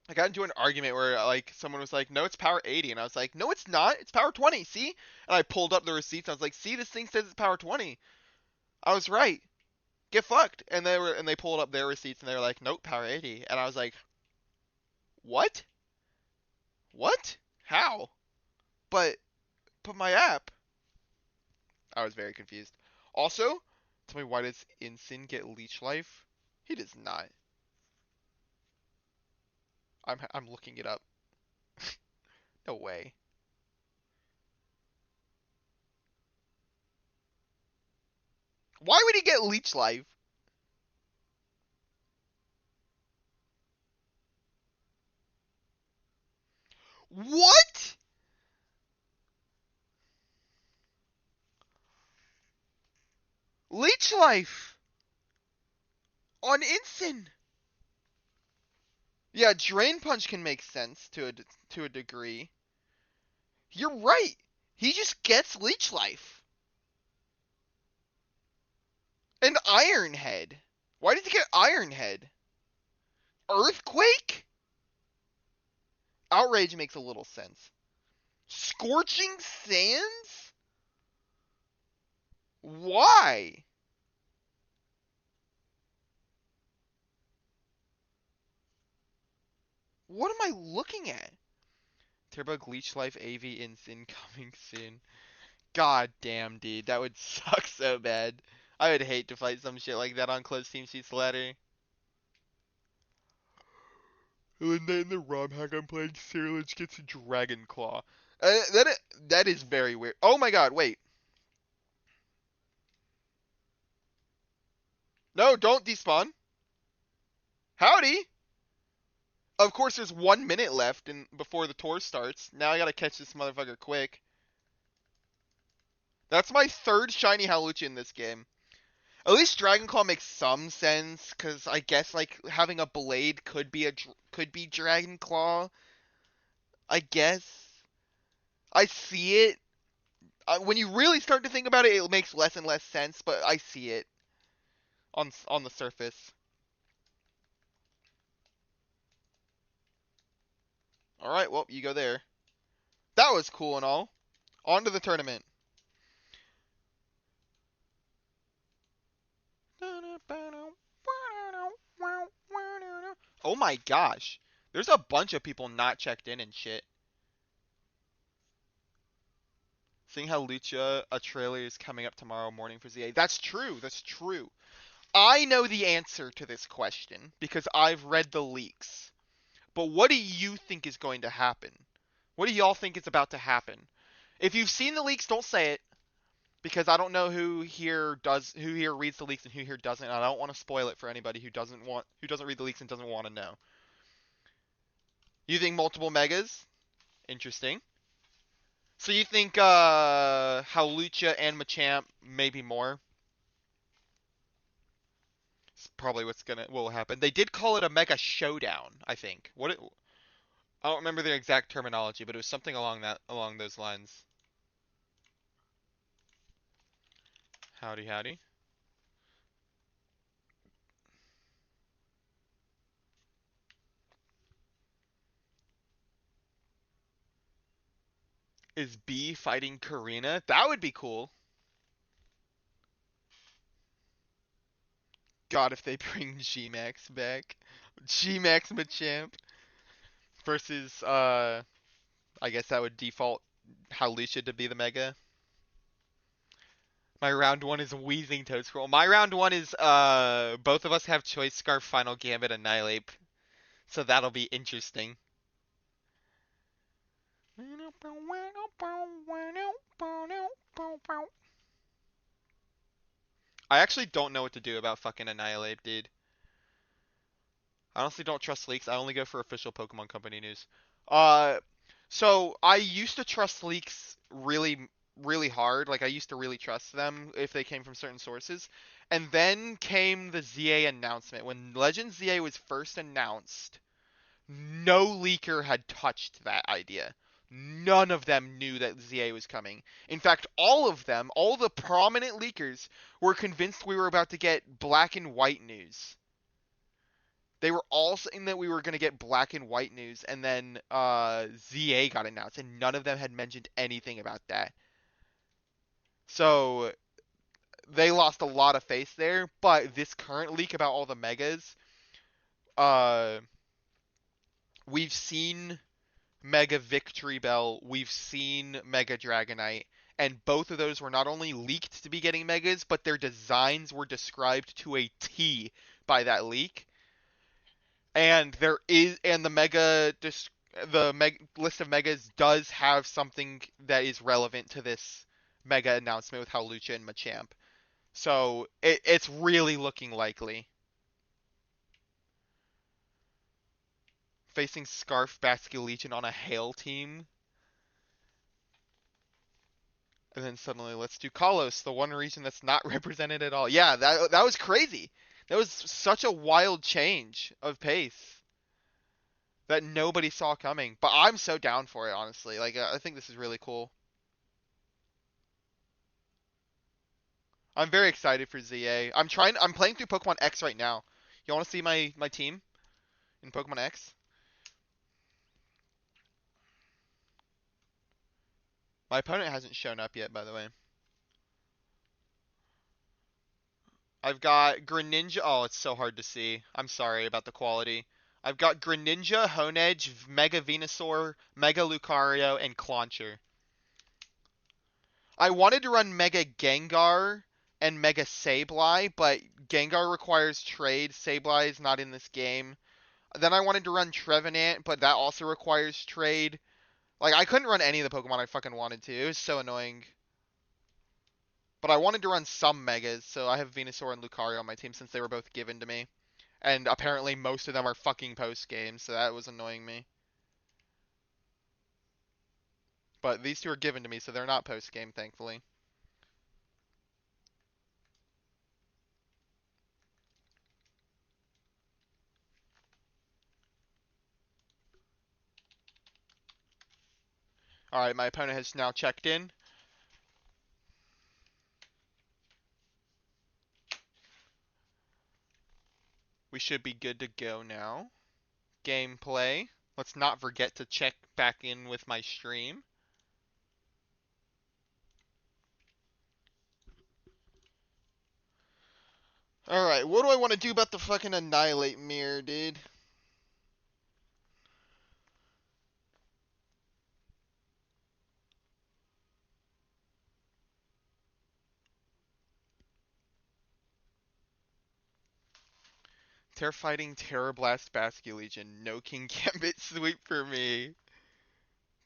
I got into an argument where like someone was like, "No, it's power 80," and I was like, "No, it's not. It's power 20. See?" And I pulled up the receipts. And I was like, "See, this thing says it's power 20. I was right. Get fucked." And they pulled up their receipts and they were like, "Nope, power 80." And I was like, "What? What? How?" But my app. I was very confused. Also, tell me, why does Incin get leech life? He does not. I'm looking it up. No way. Why would he get leech life? What? Leech life on Incin. Yeah, drain punch can make sense to a degree. You're right. He just gets leech life. And Iron Head. Why did he get Iron Head? Earthquake? Outrage makes a little sense. Scorching Sands? Why? What am I looking at? Turbo Leech Life AV incoming soon. God damn, dude. That would suck so bad. I would hate to fight some shit like that on Close Team Seats ladder. And then in the ROM hack I'm playing, Sirlich gets a Dragon Claw. That is very weird. Oh my god, wait. No, don't despawn. Howdy! Of course, there's 1 minute left before the tour starts. Now I gotta catch this motherfucker quick. That's my third shiny Hawlucha in this game. At least Dragon Claw makes some sense, because I guess like having a blade could be Dragon Claw. I guess. I see it. When you really start to think about it, it makes less and less sense, but I see it on the surface. Alright, well, you go there. That was cool and all. On to the tournament. Oh my gosh. There's a bunch of people not checked in and shit. Seeing how Lucha, a trailer is coming up tomorrow morning for ZA. That's true. That's true. I know the answer to this question because I've read the leaks. But what do you think is going to happen? What do y'all think is about to happen? If you've seen the leaks, don't say it. Because I don't know who here reads the leaks and who here doesn't. And I don't want to spoil it for anybody who doesn't read the leaks and doesn't want to know. You think multiple megas? Interesting. So you think Hawlucha and Machamp, maybe more? It's probably will happen. They did call it a Mega Showdown, I think. I don't remember the exact terminology, but it was something along those lines. Howdy, howdy. Is B fighting Karina? That would be cool. God, if they bring G-Max back. G-Max Machamp. Versus, I guess that would default Hawlucha to be the Mega. My round one is Wheezing Toadscroll. My round one is, both of us have Choice Scarf, Final Gambit, Annihilape. So that'll be interesting. I actually don't know what to do about fucking Annihilape, dude. I honestly don't trust leaks. I only go for official Pokemon Company news. Uh, so I used to trust leaks really, really hard. Like I used to really trust them if they came from certain sources. And then came the ZA announcement. When Legend ZA was first announced, no leaker had touched that idea. None of them knew that ZA was coming. In fact, all of them, all the prominent leakers, were convinced we were about to get black and white news. They were all saying that we were going to get black and white news, and then ZA got announced, and none of them had mentioned anything about that. So they lost a lot of faith there, but this current leak about all the megas, uh, we've seen Mega Victory Bell, we've seen Mega Dragonite, and both of those were not only leaked to be getting megas, but their designs were described to a T by that leak. And the list of megas does have something that is relevant to this mega announcement with Hawlucha and Machamp. So it's really looking likely. Facing Scarf Basculegion on a Hail team. And then suddenly let's do Kalos, the one region that's not represented at all. Yeah, that was crazy. That was such a wild change of pace that nobody saw coming. But I'm so down for it, honestly. Like, I think this is really cool. I'm very excited for ZA. I'm playing through Pokemon X right now. You want to see my team in Pokemon X? My opponent hasn't shown up yet, by the way. I've got Greninja. Oh, it's so hard to see. I'm sorry about the quality. I've got Greninja, Honedge, Mega Venusaur, Mega Lucario, and Clauncher. I wanted to run Mega Gengar and Mega Sableye, but Gengar requires trade. Sableye is not in this game. Then I wanted to run Trevenant, but that also requires trade. Like, I couldn't run any of the Pokemon I fucking wanted to. It was so annoying. But I wanted to run some Megas, so I have Venusaur and Lucario on my team since they were both given to me. And apparently most of them are fucking post-game, so that was annoying me. But these two are given to me, so they're not post-game, thankfully. Alright, my opponent has now checked in. We should be good to go now. Gameplay. Let's not forget to check back in with my stream. Alright, what do I want to do about the fucking Annihilape mirror, dude? Terra fighting Terra Blast Basculegion. No King Gambit sweep for me.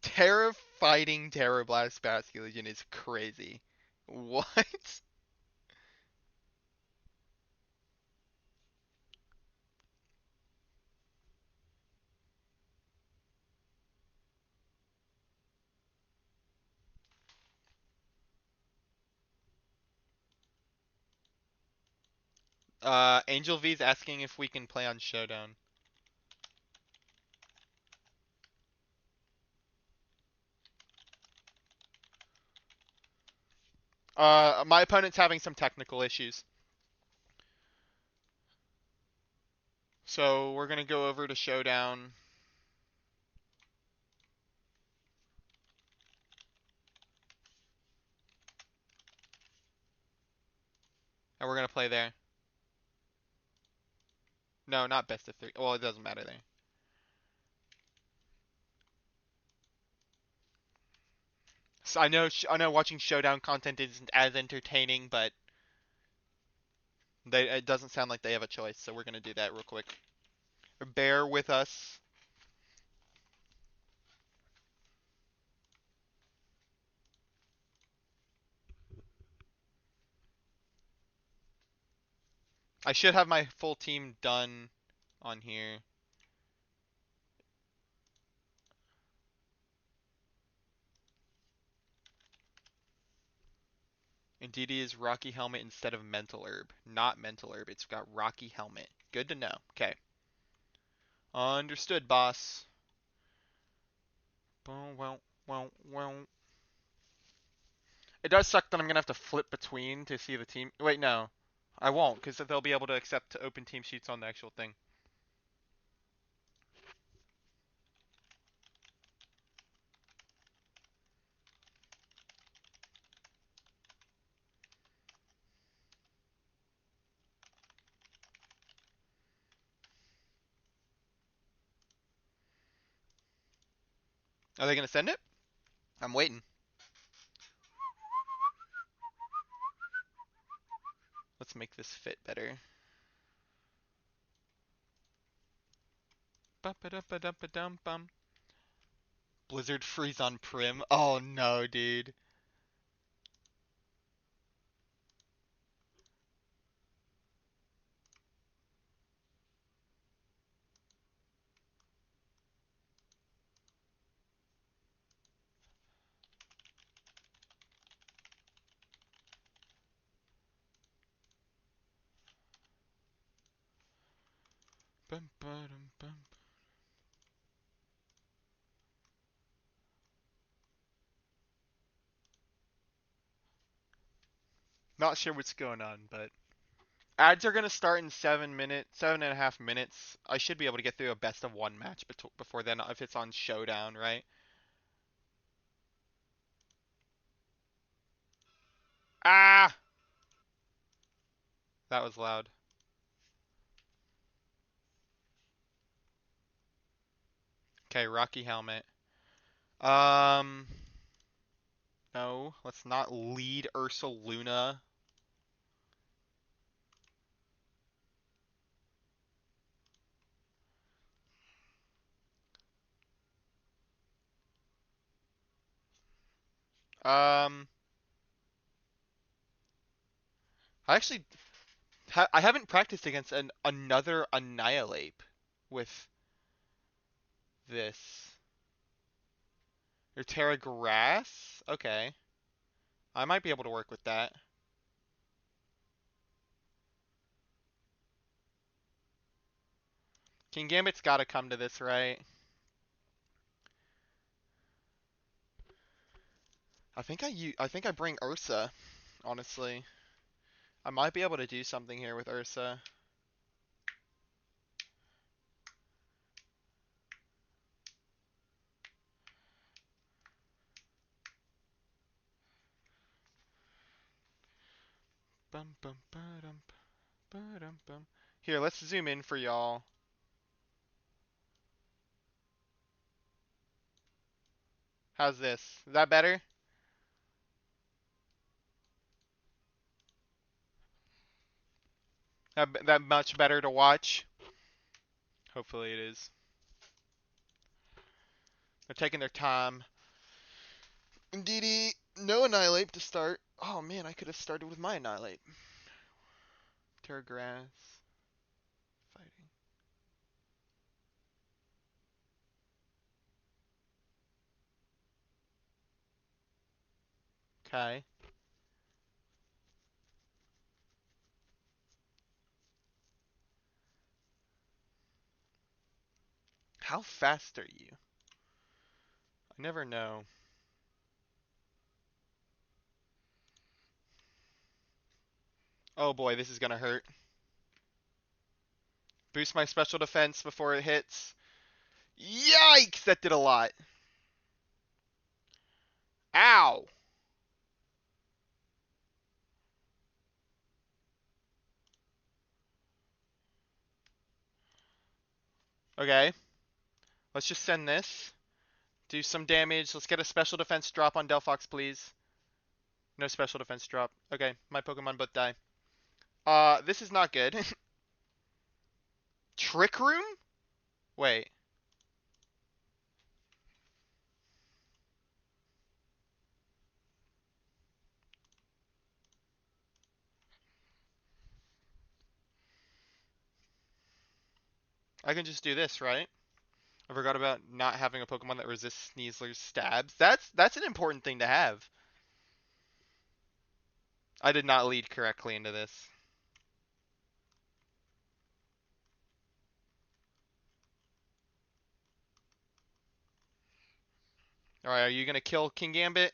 Terra fighting Terra Blast Basculegion is crazy. What? Angel V's asking if we can play on Showdown. My opponent's having some technical issues. So we're gonna go over to Showdown. And we're gonna play there. No, not best of 3. Well, it doesn't matter there. So I know watching Showdown content isn't as entertaining, but it doesn't sound like they have a choice, so we're gonna do that real quick. Bear with us. I should have my full team done on here. Indeed, is Rocky Helmet instead of Mental Herb. Not Mental Herb, it's got Rocky Helmet. Good to know. Okay. Understood, boss. It does suck that I'm gonna have to flip between to see the team. Wait, no. I won't, because they'll be able to accept open team sheets on the actual thing. Are they gonna send it? I'm waiting. Let's make this fit better. Ba-ba-da-ba-da-ba-dum-bum. Blizzard freeze on Prim. Oh no, dude. Bum-ba-dum-bum. Not sure what's going on, but ads are gonna start in 7 minutes, 7.5 minutes. I should be able to get through a best of one match before then if it's on Showdown, right? Ah! That was loud. Okay, Rocky Helmet. Um, no, let's not lead Ursaluna. Um, I actually I haven't practiced against another Annihilape with this. Your Terra Grass? Okay. I might be able to work with that. King Gambit's gotta come to this, right? I think I bring Ursa, honestly. I might be able to do something here with Ursa. Bum bum ba-dum, ba-dum, bum. Here, let's zoom in for y'all. How's this? Is that better? That much better to watch? Hopefully it is. They're taking their time. Indeedy, no Annihilape to start. Oh man, I could have started with my Annihilape. Terragrass. Fighting. Okay. How fast are you? I never know. Oh boy, this is gonna hurt. Boost my special defense before it hits. Yikes! That did a lot. Ow! Okay. Let's just send this. Do some damage. Let's get a special defense drop on Delphox, please. No special defense drop. Okay, my Pokemon both die. This is not good. Trick Room? Wait. I can just do this, right? I forgot about not having a Pokemon that resists Sneasler's stabs. That's an important thing to have. I did not lead correctly into this. Alright, are you gonna kill King Gambit?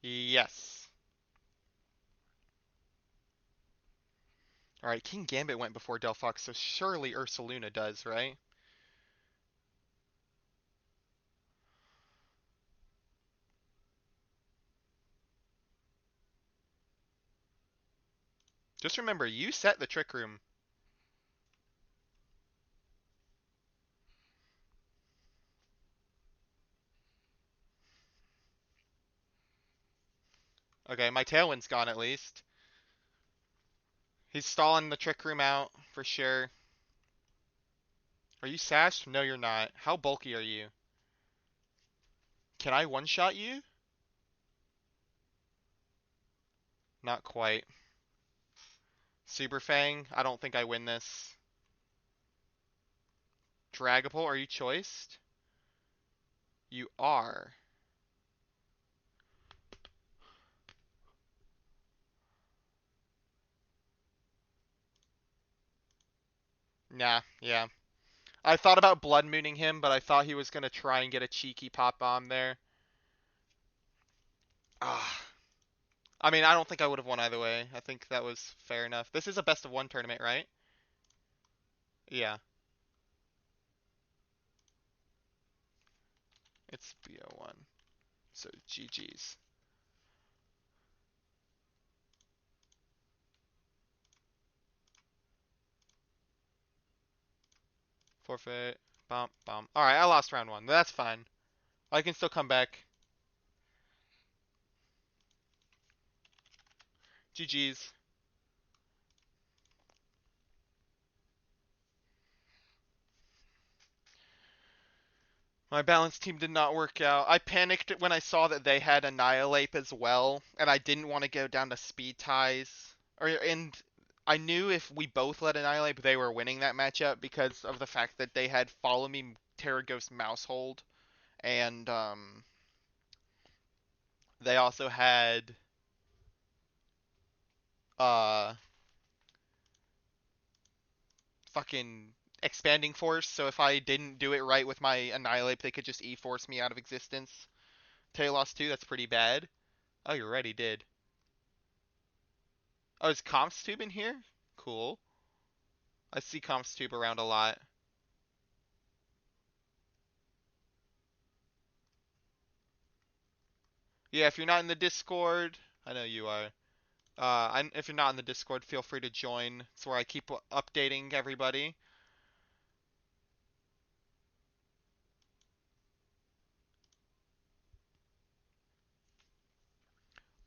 Yes. Alright, King Gambit went before Delphox, so surely Ursaluna does, right? Just remember, you set the Trick Room. Okay, my Tailwind's gone at least. He's stalling the Trick Room out, for sure. Are you sashed? No, you're not. How bulky are you? Can I one-shot you? Not quite. Superfang? I don't think I win this. Dragapult, are you choiced? You are. Nah, yeah. I thought about Blood Mooning him, but I thought he was gonna try and get a cheeky pop bomb there. Ah. I mean, I don't think I would have won either way. I think that was fair enough. This is a best of one tournament, right? Yeah. It's BO1. So GG's. Forfeit. Bump, bump. Alright, I lost round 1. That's fine. I can still come back. GG's. My balance team did not work out. I panicked when I saw that they had Annihilape as well, and I didn't want to go down to speed ties. And I knew if we both let Annihilape, they were winning that matchup because of the fact that they had Follow Me, Terra Ghost, Mousehold, and they also had uh fucking Expanding Force. So if I didn't do it right with my Annihilape, they could just E-Force me out of existence. Talos 2, that's pretty bad. Oh, you already did. Oh, is Comps Tube in here? Cool. I see Comps Tube around a lot. Yeah, if you're not in the Discord, I know you are. If you're not in the Discord, feel free to join. It's where I keep updating everybody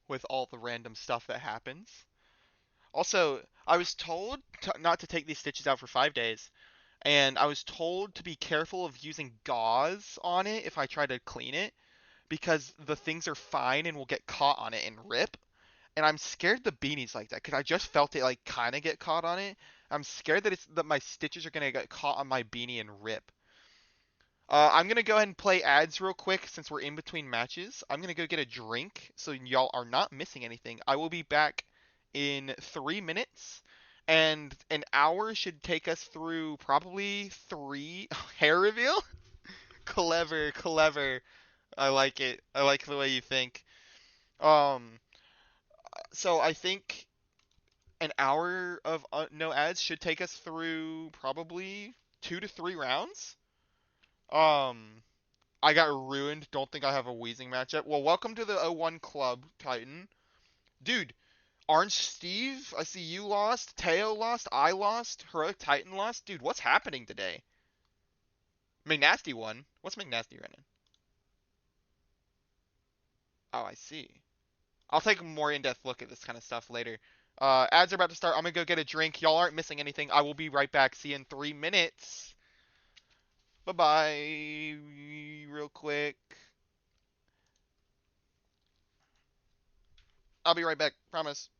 with all the random stuff that happens. Also, I was told not to take these stitches out for 5 days, and I was told to be careful of using gauze on it if I try to clean it, because the things are fine and will get caught on it and rip. And I'm scared the beanie's like that because I just felt it like kind of get caught on it. I'm scared that my stitches are gonna get caught on my beanie and rip. I'm gonna go ahead and play ads real quick since we're in between matches. I'm gonna go get a drink so y'all are not missing anything. I will be back in 3 minutes, and an hour should take us through probably three hair reveal. Clever, clever. I like it. I like the way you think. Um, so I think an hour of no ads should take us through probably 2 to 3 rounds. Um, I got ruined. Don't think I have a wheezing matchup. Well, welcome to the O1 Club, Titan. Dude, Orange Steve, I see you lost. Teo lost. I lost. Heroic Titan lost. Dude, what's happening today? McNasty won. What's McNasty running? Oh, I see. I'll take a more in-depth look at this kind of stuff later. Ads are about to start. I'm gonna go get a drink. Y'all aren't missing anything. I will be right back. See you in 3 minutes. Bye-bye. Real quick. I'll be right back. Promise.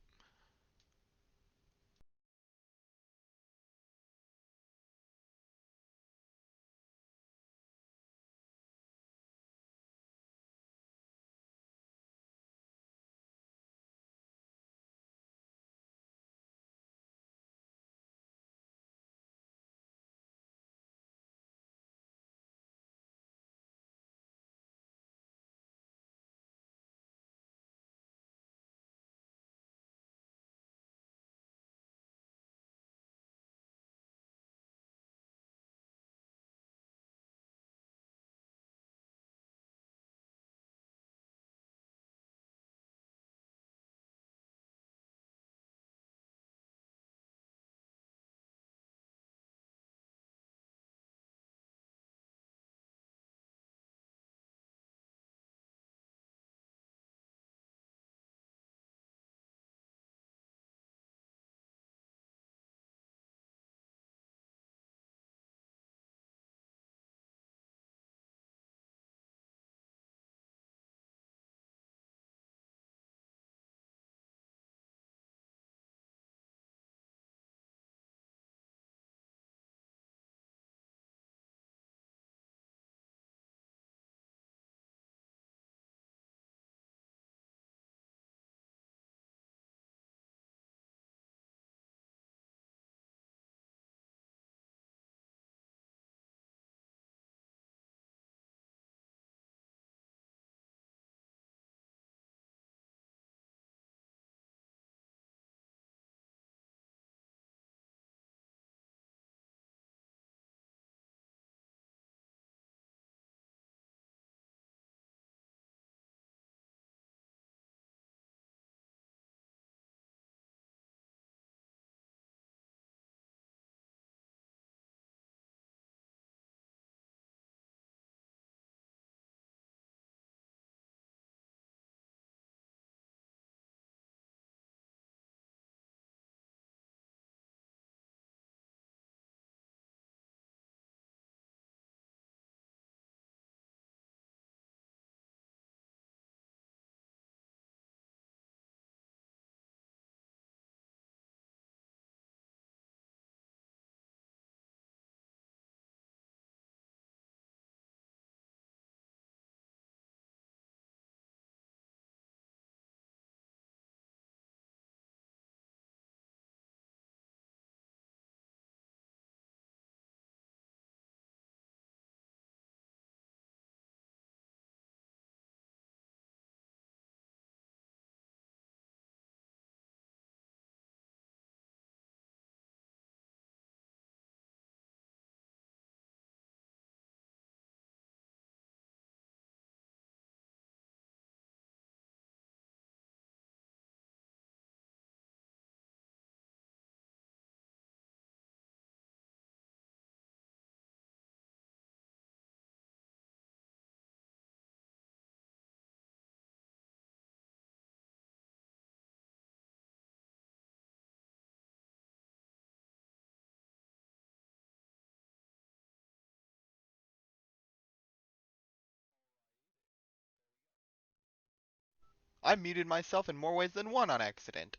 I muted myself in more ways than one on accident.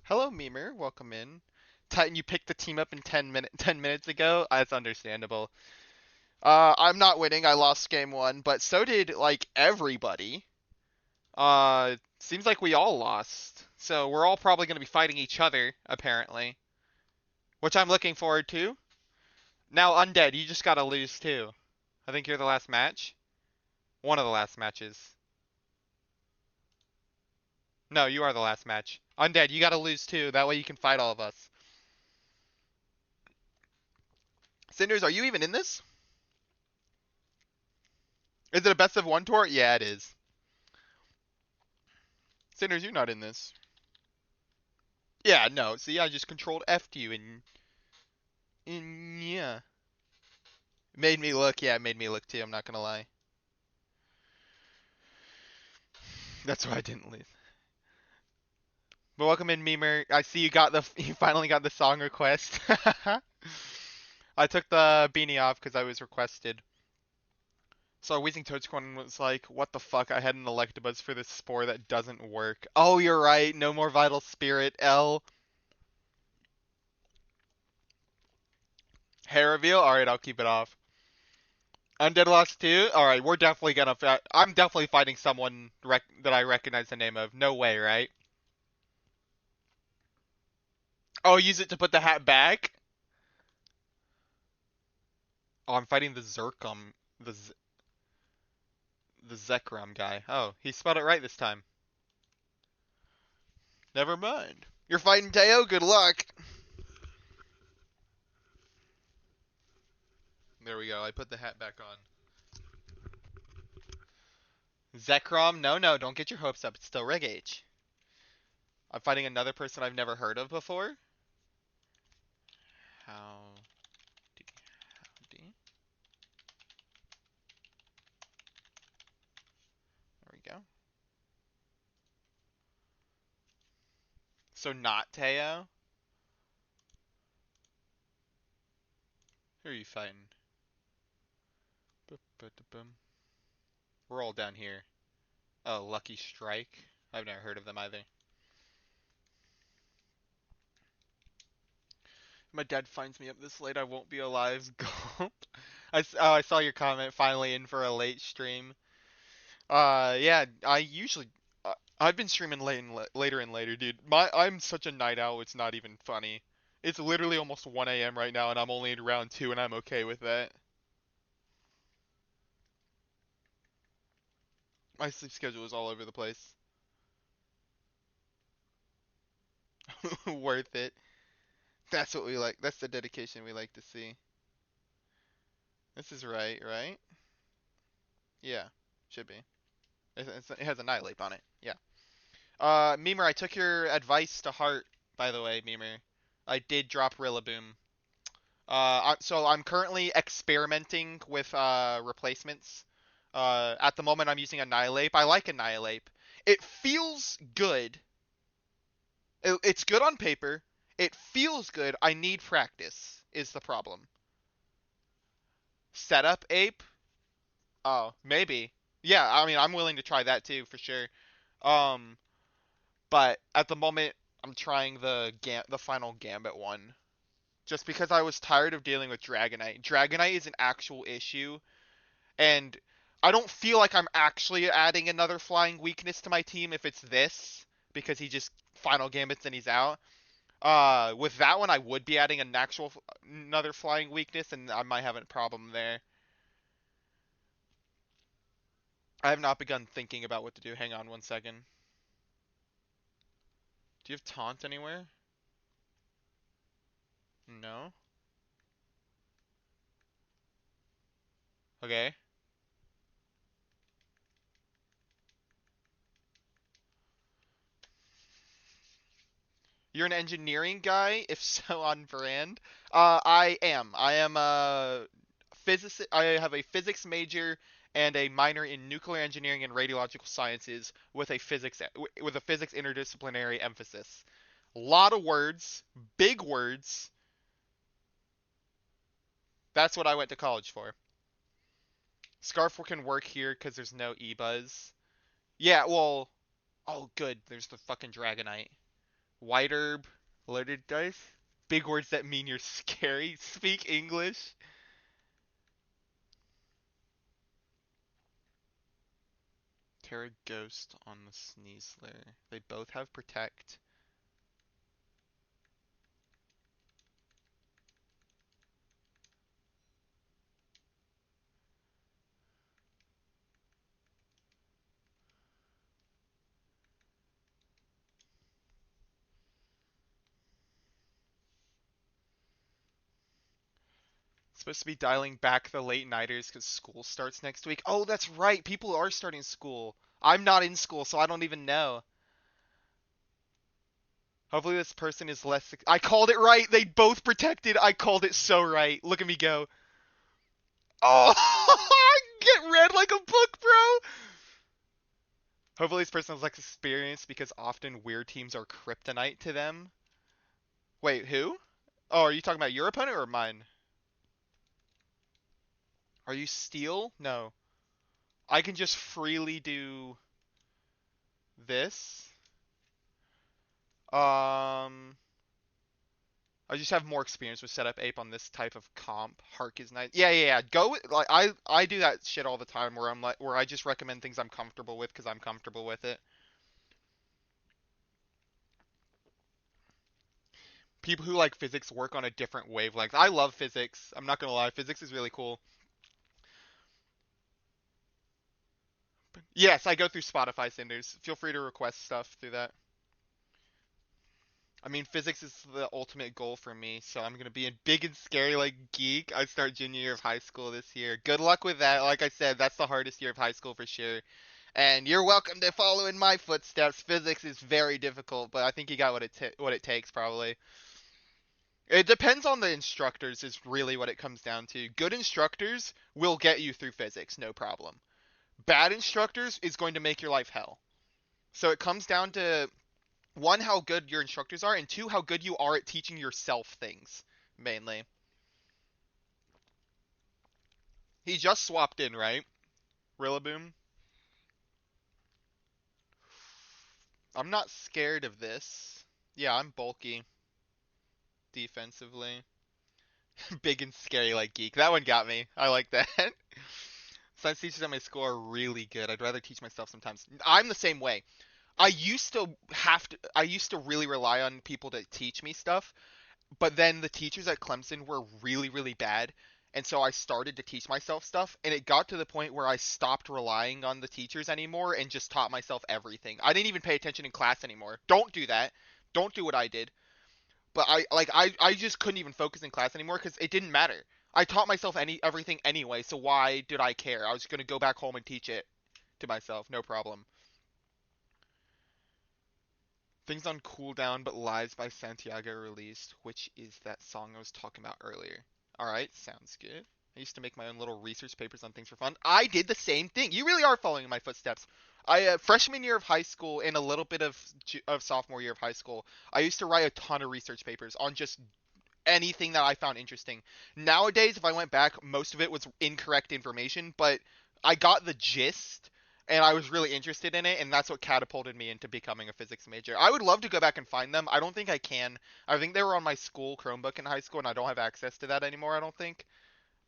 Hello, Memer. Welcome in. Titan, you picked the team up in 10 minutes ago. That's understandable. I'm not winning. I lost game one, but so did like everybody. Seems like we all lost. So we're all probably going to be fighting each other, apparently, which I'm looking forward to. Now, Undead, you just gotta lose too. I think you're the last match. One of the last matches. No, you are the last match. Undead, you gotta lose too. That way you can fight all of us. Cinders, are you even in this? Is it a best of one tour? Yeah, it is. Cinders, you're not in this. Yeah, no. See, I just controlled F'd you and yeah. Made me look. Yeah, it made me look too. I'm not gonna lie. That's why I didn't leave. But welcome in, Memer. I see you got the you finally got the song request. I took the beanie off because I was requested. So Wheezing Toadcorn was like, what the fuck, I had an Electabuzz for this spore that doesn't work. Oh, you're right, no more Vital Spirit, L. Hair reveal? Alright, I'll keep it off. Undead Lost 2? Alright, we're definitely gonna I'm definitely fighting someone that I recognize the name of. No way, right? Oh, use it to put the hat back? Oh, I'm fighting the Zerkum. The Zekrom guy. Oh, he spelled it right this time. Never mind. You're fighting Teo? Good luck. There we go. I put the hat back on. Zekrom? No, no, don't get your hopes up. It's still Reg Age. I'm fighting another person I've never heard of before. Howdy. There we go. So not Teo? Who are you fighting? We're all down here. Oh, Lucky Strike. I've never heard of them either. My dad finds me up this late, I won't be alive. Gulp. I saw your comment, finally in for a late stream. Yeah, I usually... I've been streaming later and later, dude. I'm such a night owl, it's not even funny. It's literally almost 1 a.m. right now, and I'm only in round 2, and I'm okay with that. My sleep schedule is all over the place. Worth it. That's what we like. That's the dedication we like to see. This is right, right? Yeah, should be. It has Annihilape on it. Yeah. Memer, I took your advice to heart, by the way, Memer. I did drop Rillaboom. So I'm currently experimenting with replacements. At the moment, I'm using Annihilape. I like Annihilape. It feels good. It's good on paper. It feels good. I need practice, is the problem. Setup ape? Oh, maybe. Yeah, I mean, I'm willing to try that too, for sure. Um, but at the moment, I'm trying the final Gambit one. Just because I was tired of dealing with Dragonite. Dragonite is an actual issue, and I don't feel like I'm actually adding another flying weakness to my team if it's this, because he just final Gambits and he's out. With that one, I would be adding another flying weakness, and I might have a problem there. I have not begun thinking about what to do. Hang on 1 second. Do you have taunt anywhere? No. Okay. You're an engineering guy? If so, on brand. I am. I am a physicist. I have a physics major and a minor in nuclear engineering and radiological sciences with a physics interdisciplinary emphasis. A lot of words, big words. That's what I went to college for. Scarf can work here because there's no E-Buzz. Yeah, well, Oh, good. There's the fucking Dragonite. White herb, loaded dice. Big words that mean you're scary. Speak English. Terra Ghost on the Sneasler. They both have Protect. Supposed to be dialing back the late nighters because school starts next week. Oh, that's right. People are starting school. I'm not in school, so I don't even know. Hopefully this person is less. I called it right. They both protected. I called it so right. Look at me go. Oh, get read like a book, bro. Hopefully this person has like experience because often weird teams are kryptonite to them. Wait, who? Oh, are you talking about your opponent or mine? Are you steel? No. I can just freely do this. Um, I just have more experience with setup ape on this type of comp. Hark is nice. Yeah. Go with, like I do that shit all the time where I'm like where I just recommend things I'm comfortable with because I'm comfortable with it. People who like physics work on a different wavelength. I love physics. I'm not gonna lie, physics is really cool. Yes, I go through Spotify senders. Feel free to request stuff through that. I mean, physics is the ultimate goal for me, so I'm gonna be a big and scary like geek. I start junior year of high school this year. Good luck with that. Like I said, that's the hardest year of high school for sure. And you're welcome to follow in my footsteps. Physics is very difficult, but I think you got what it takes probably. It depends on the instructors is really what it comes down to. Good instructors will get you through physics, no problem. Bad instructors is going to make your life hell. So it comes down to one, how good your instructors are, and two, how good you are at teaching yourself things, mainly. He just swapped in, right? Rillaboom? I'm not scared of this. Yeah, I'm bulky defensively. Big and scary like geek. That one got me. I like that. Science teachers at my school are really good. I'd rather teach myself sometimes. I'm the same way. I used to really rely on people to teach me stuff, but then the teachers at Clemson were really, really bad. And so I started to teach myself stuff, and it got to the point where I stopped relying on the teachers anymore and just taught myself everything. I didn't even pay attention in class anymore. Don't do that. Don't do what I did. But I just couldn't even focus in class anymore because it didn't matter. I taught myself everything anyway, so why did I care? I was gonna go back home and teach it to myself, no problem. Things on cooldown, but Lives by Santiago released, which is that song I was talking about earlier. Alright, sounds good. I used to make my own little research papers on things for fun. I did the same thing. You really are following in my footsteps. Freshman year of high school and a little bit of sophomore year of high school, I used to write a ton of research papers on just anything that I found interesting. Nowadays, if I went back, most of it was incorrect information, but I got the gist and I was really interested in it, and that's what catapulted me into becoming a physics major. I would love to go back and find them. I don't think I can. I think they were on my school Chromebook in high school, and I don't have access to that anymore, I don't think.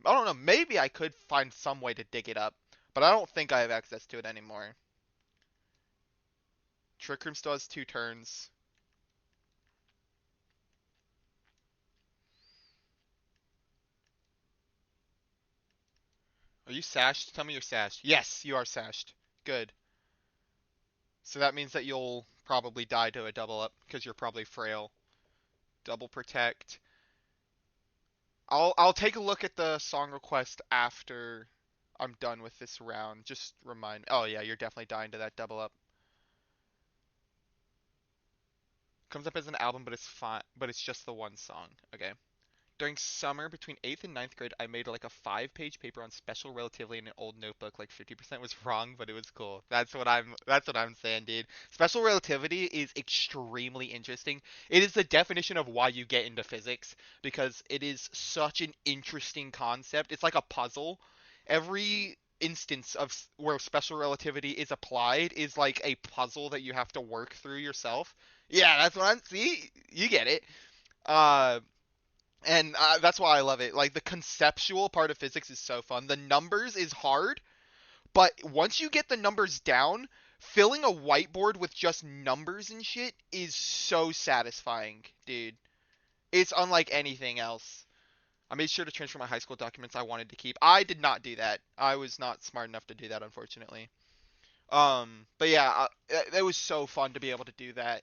I don't know. Maybe I could find some way to dig it up, but I don't think I have access to it anymore. Trick Room still has 2 turns. Are you sashed? Tell me you're sashed. Yes, you are sashed. Good. So that means that you'll probably die to a double up because you're probably frail. Double protect. I'll take a look at the song request after I'm done with this round. Just remind. Oh yeah, you're definitely dying to that double up. Comes up as an album, but it's fine. But it's just the one song. Okay. During summer between 8th and ninth grade, I made like a 5-page paper on special relativity in an old notebook. Like 50% was wrong, but it was cool. That's what I'm saying, dude. Special relativity is extremely interesting. It is the definition of why you get into physics because it is such an interesting concept. It's like a puzzle. Every instance of where special relativity is applied is like a puzzle that you have to work through yourself. Yeah, that's what I'm. See, you get it. Uh, and that's why I love it. Like the conceptual part of physics is so fun. The numbers is hard, but once you get the numbers down, filling a whiteboard with just numbers and shit is so satisfying, dude. It's unlike anything else. I made sure to transfer my high school documents I wanted to keep. I did not do that. I was not smart enough to do that, unfortunately. But yeah, it was so fun to be able to do that.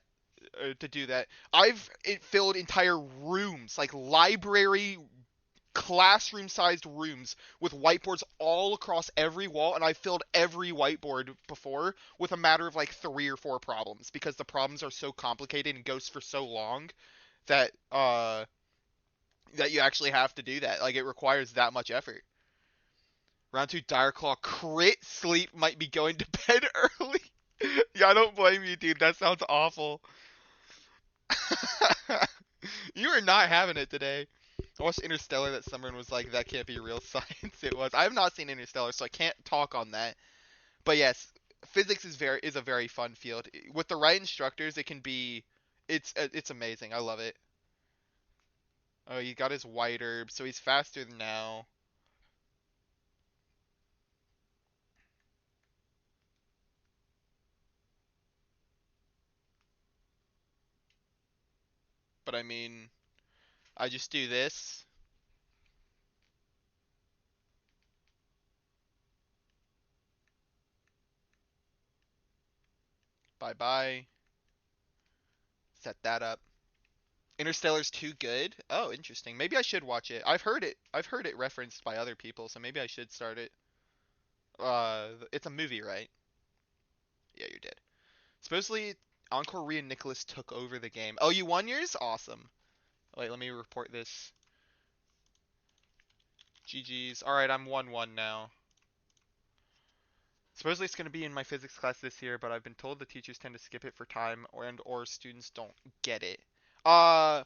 I've it filled entire rooms, like library, classroom-sized rooms, with whiteboards all across every wall, and I filled every whiteboard before with a matter of like 3 or 4 problems because the problems are so complicated and goes for so long that that you actually have to do that. Like it requires that much effort. Round 2 Claw crit sleep might be going to bed early. Yeah, I don't blame you, dude. That sounds awful. You are not having it today. I watched Interstellar that summer and was like, that can't be real science. It was. I have not seen Interstellar, so I can't talk on that. But yes, physics is a very fun field. With the right instructors, it can be. It's amazing. I love it. Oh, he got his white herb, so he's faster than now. But I mean, I just do this. Bye bye. Set that up. Interstellar's too good? Oh, interesting. Maybe I should watch it. I've heard it referenced by other people, so maybe I should start it. It's a movie, right? Yeah, you did. Supposedly, Encore Re and Nicholas took over the game. Oh, you won yours? Awesome. Wait, let me report this. GG's. Alright, I'm 1-1 now. Supposedly it's going to be in my physics class this year, but I've been told the teachers tend to skip it for time or students don't get it. Uh,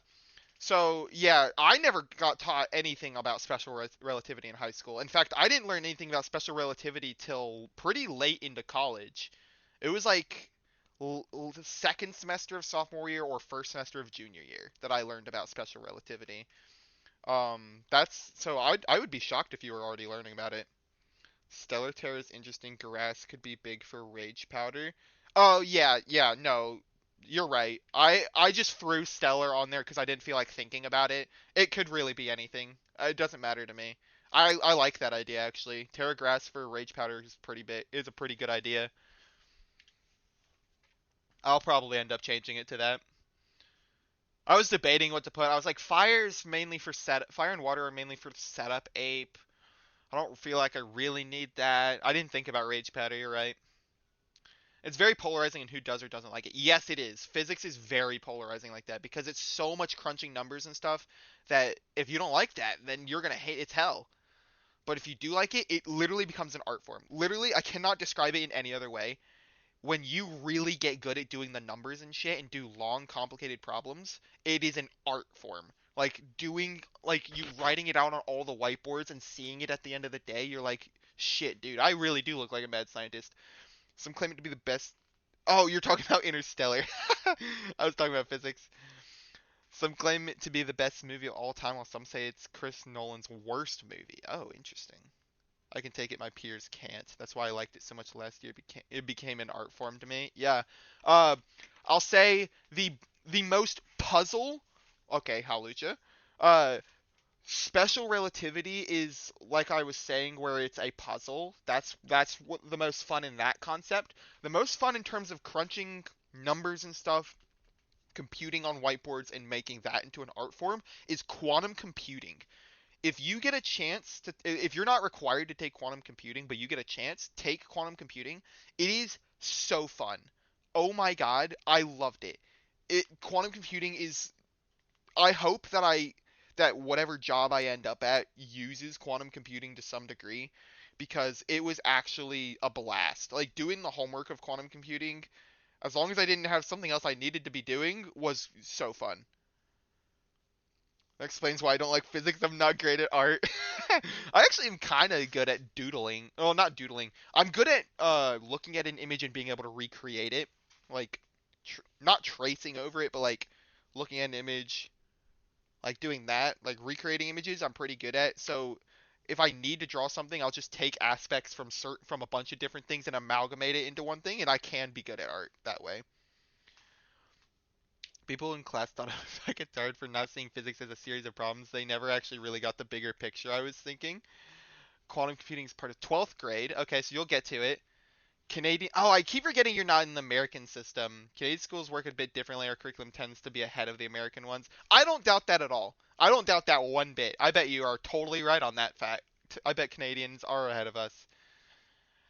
So yeah, I never got taught anything about special relativity in high school. In fact, I didn't learn anything about special relativity till pretty late into college. It was like the second semester of sophomore year or first semester of junior year that I learned about special relativity. That's so I would be shocked if you were already learning about it. Stellar Terror is interesting. Grass could be big for Rage Powder. Oh yeah, yeah, no, you're right. I just threw Stellar on there because I didn't feel like thinking about it. It could really be anything. It doesn't matter to me. I like that idea actually. Terra Grass for Rage Powder is a pretty good idea. I'll probably end up changing it to that. I was debating what to put. I was like, fire and water are mainly for setup ape. I don't feel like I really need that. I didn't think about Rage Powder. You're right. It's very polarizing in who does or doesn't like it. Yes, it is. Physics is very polarizing like that because it's so much crunching numbers and stuff that if you don't like that, then you're gonna hate it's hell. But if you do like it, it literally becomes an art form. Literally, I cannot describe it in any other way. When you really get good at doing the numbers and shit and do long, complicated problems, it is an art form. Like you writing it out on all the whiteboards and seeing it at the end of the day, you're like, shit, dude, I really do look like a mad scientist. Some claim it to be the best. Oh, you're talking about Interstellar. I was talking about physics. Some claim it to be the best movie of all time, while some say it's Chris Nolan's worst movie. Oh, interesting. I can take it, my peers can't. That's why I liked it so much last year. It became an art form to me. Yeah. Uh, I'll say the most puzzle. Okay, Halucha. Uh, Special relativity is like I was saying, where it's a puzzle. That's what the most fun in that concept. The most fun in terms of crunching numbers and stuff, computing on whiteboards and making that into an art form is quantum computing. If you get a chance to, if you're not required to take quantum computing, but you get a chance, take quantum computing. It is so fun. Oh my god, I loved it. Quantum computing is I hope that whatever job I end up at uses quantum computing to some degree because it was actually a blast. Like doing the homework of quantum computing, as long as I didn't have something else I needed to be doing, was so fun. That explains why I don't like physics. I'm not great at art. I actually am kind of good at doodling. Oh, not doodling. I'm good at looking at an image and being able to recreate it. Like, not tracing over it, but like looking at an image, like doing that, like recreating images. I'm pretty good at. So if I need to draw something, I'll just take aspects from a bunch of different things and amalgamate it into one thing, and I can be good at art that way. People in class thought I was fucking tired for not seeing physics as a series of problems. They never actually really got the bigger picture I was thinking. Quantum computing is part of 12th grade. Okay, so you'll get to it. Canadian. Oh, I keep forgetting you're not in the American system. Canadian schools work a bit differently. Our curriculum tends to be ahead of the American ones. I don't doubt that at all. I don't doubt that one bit. I bet you are totally right on that fact. I bet Canadians are ahead of us.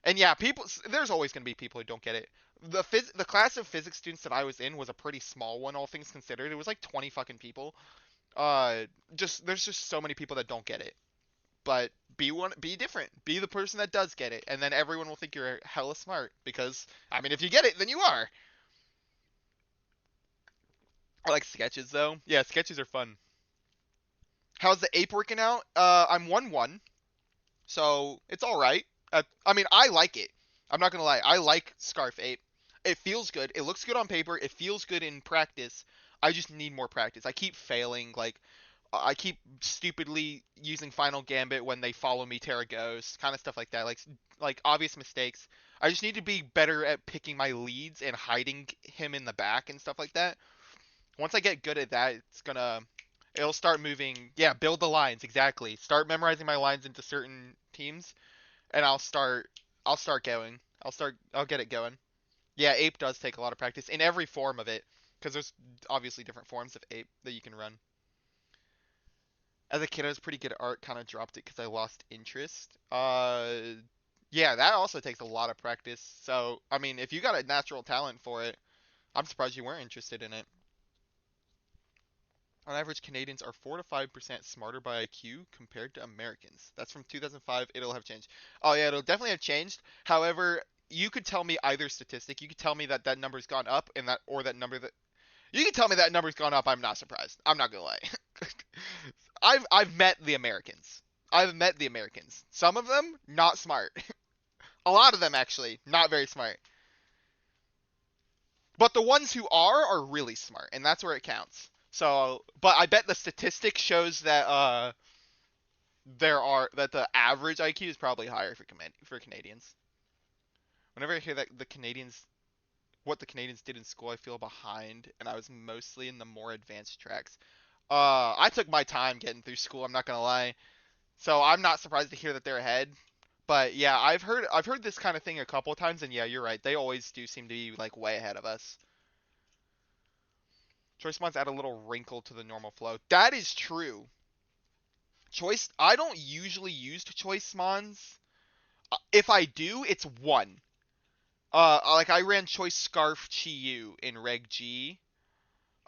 And yeah, people. There's always going to be people who don't get it. The class of physics students that I was in was a pretty small one, all things considered. It was like 20 fucking people. Just there's just so many people that don't get it. But be different. Be the person that does get it, and then everyone will think you're hella smart. Because I mean, if you get it, then you are. I like sketches though. Yeah, sketches are fun. How's the ape working out? I'm 1-1, so it's all right. I mean, I like it. I'm not gonna lie. I like Scarf Ape. It feels good. It looks good on paper. It feels good in practice. I just need more practice. I keep failing. Like I keep stupidly using Final Gambit when they follow me Terra Ghost, kind of stuff like that. Like obvious mistakes. I just need to be better at picking my leads and hiding him in the back and stuff like that. Once I get good at that, it'll start moving. Yeah, build the lines exactly. Start memorizing my lines into certain teams, and I'll start going. I'll get it going. Yeah, Ape does take a lot of practice in every form of it, because there's obviously different forms of Ape that you can run. As a kid, I was pretty good at art. Kind of dropped it because I lost interest. Yeah, that also takes a lot of practice. So, I mean, if you got a natural talent for it, I'm surprised you weren't interested in it. On average, Canadians are 4 to 5% smarter by IQ compared to Americans. That's from 2005. It'll have changed. Oh yeah, it'll definitely have changed. However, you could tell me either statistic. You could tell me that that number's gone up, and that or that number that you can tell me that number's gone up. I'm not surprised. I'm not gonna lie. I've met the Americans. I've met the Americans. Some of them not smart. A lot of them actually not very smart. But the ones who are really smart, and that's where it counts. So, but I bet the statistic shows that the average IQ is probably higher for Canadians. Whenever I hear that what the Canadians did in school, I feel behind, and I was mostly in the more advanced tracks. I took my time getting through school. I'm not gonna lie, so I'm not surprised to hear that they're ahead. But yeah, I've heard this kind of thing a couple of times, and yeah, you're right. They always do seem to be like way ahead of us. Choice mods add a little wrinkle to the normal flow. That is true. I don't usually use choice mons. If I do, it's one. Like I ran choice Scarf Chiyu in Reg G.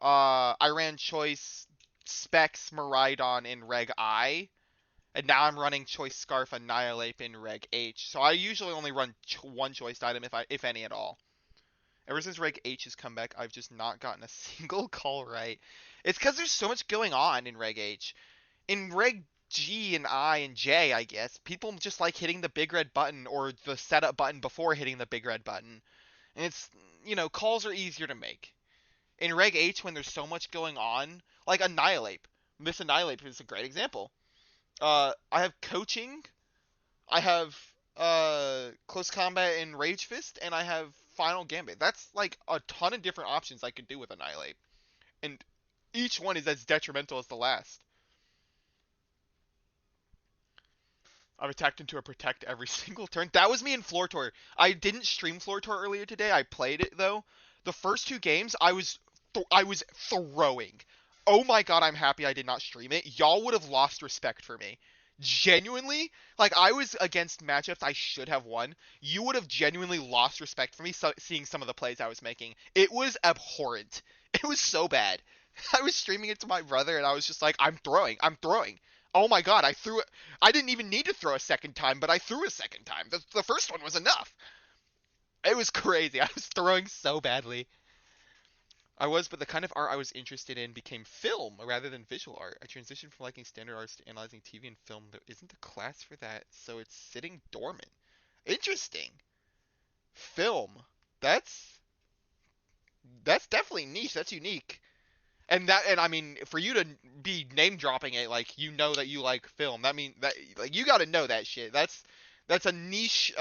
I ran choice Specs Miraidon in Reg I. And now I'm running choice Scarf Annihilape in Reg H. So I usually only run one choice item if any at all. Ever since Reg H's comeback, I've just not gotten a single call right. It's because there's so much going on in Reg H. In Reg G and I and J, I guess, people just like hitting the big red button or the setup button before hitting the big red button. And calls are easier to make. In Reg H, when there's so much going on, like Annihilape. This Annihilape is a great example. I have coaching, I have close combat in Rage Fist, and I have Final Gambit. That's like a ton of different options I could do with Annihilate, and each one is as detrimental as the last. I've attacked into a protect every single turn. That was me in Floor Tour. I didn't stream Floor Tour earlier today. I played it though. The first two games, I was throwing. Oh my god, I'm happy I did not stream it. Y'all would have lost respect for me. Genuinely, like I was against matchups I should have won. You would have genuinely lost respect for me seeing some of the plays I was making. It was abhorrent. It was so bad. I was streaming it to my brother and I was just like, I'm throwing. I'm throwing. Oh my god, I threw it. I didn't even need to throw a second time, but I threw a second time. The first one was enough. It was crazy. I was throwing so badly. I was, but the kind of art I was interested in became film rather than visual art. I transitioned from liking standard arts to analyzing TV and film. There isn't a class for that, so it's sitting dormant. Interesting. Film. That's that's definitely niche. That's unique. And I mean, for you to be name dropping it, like you know that you like film. That mean that like you got to know that shit. That's a niche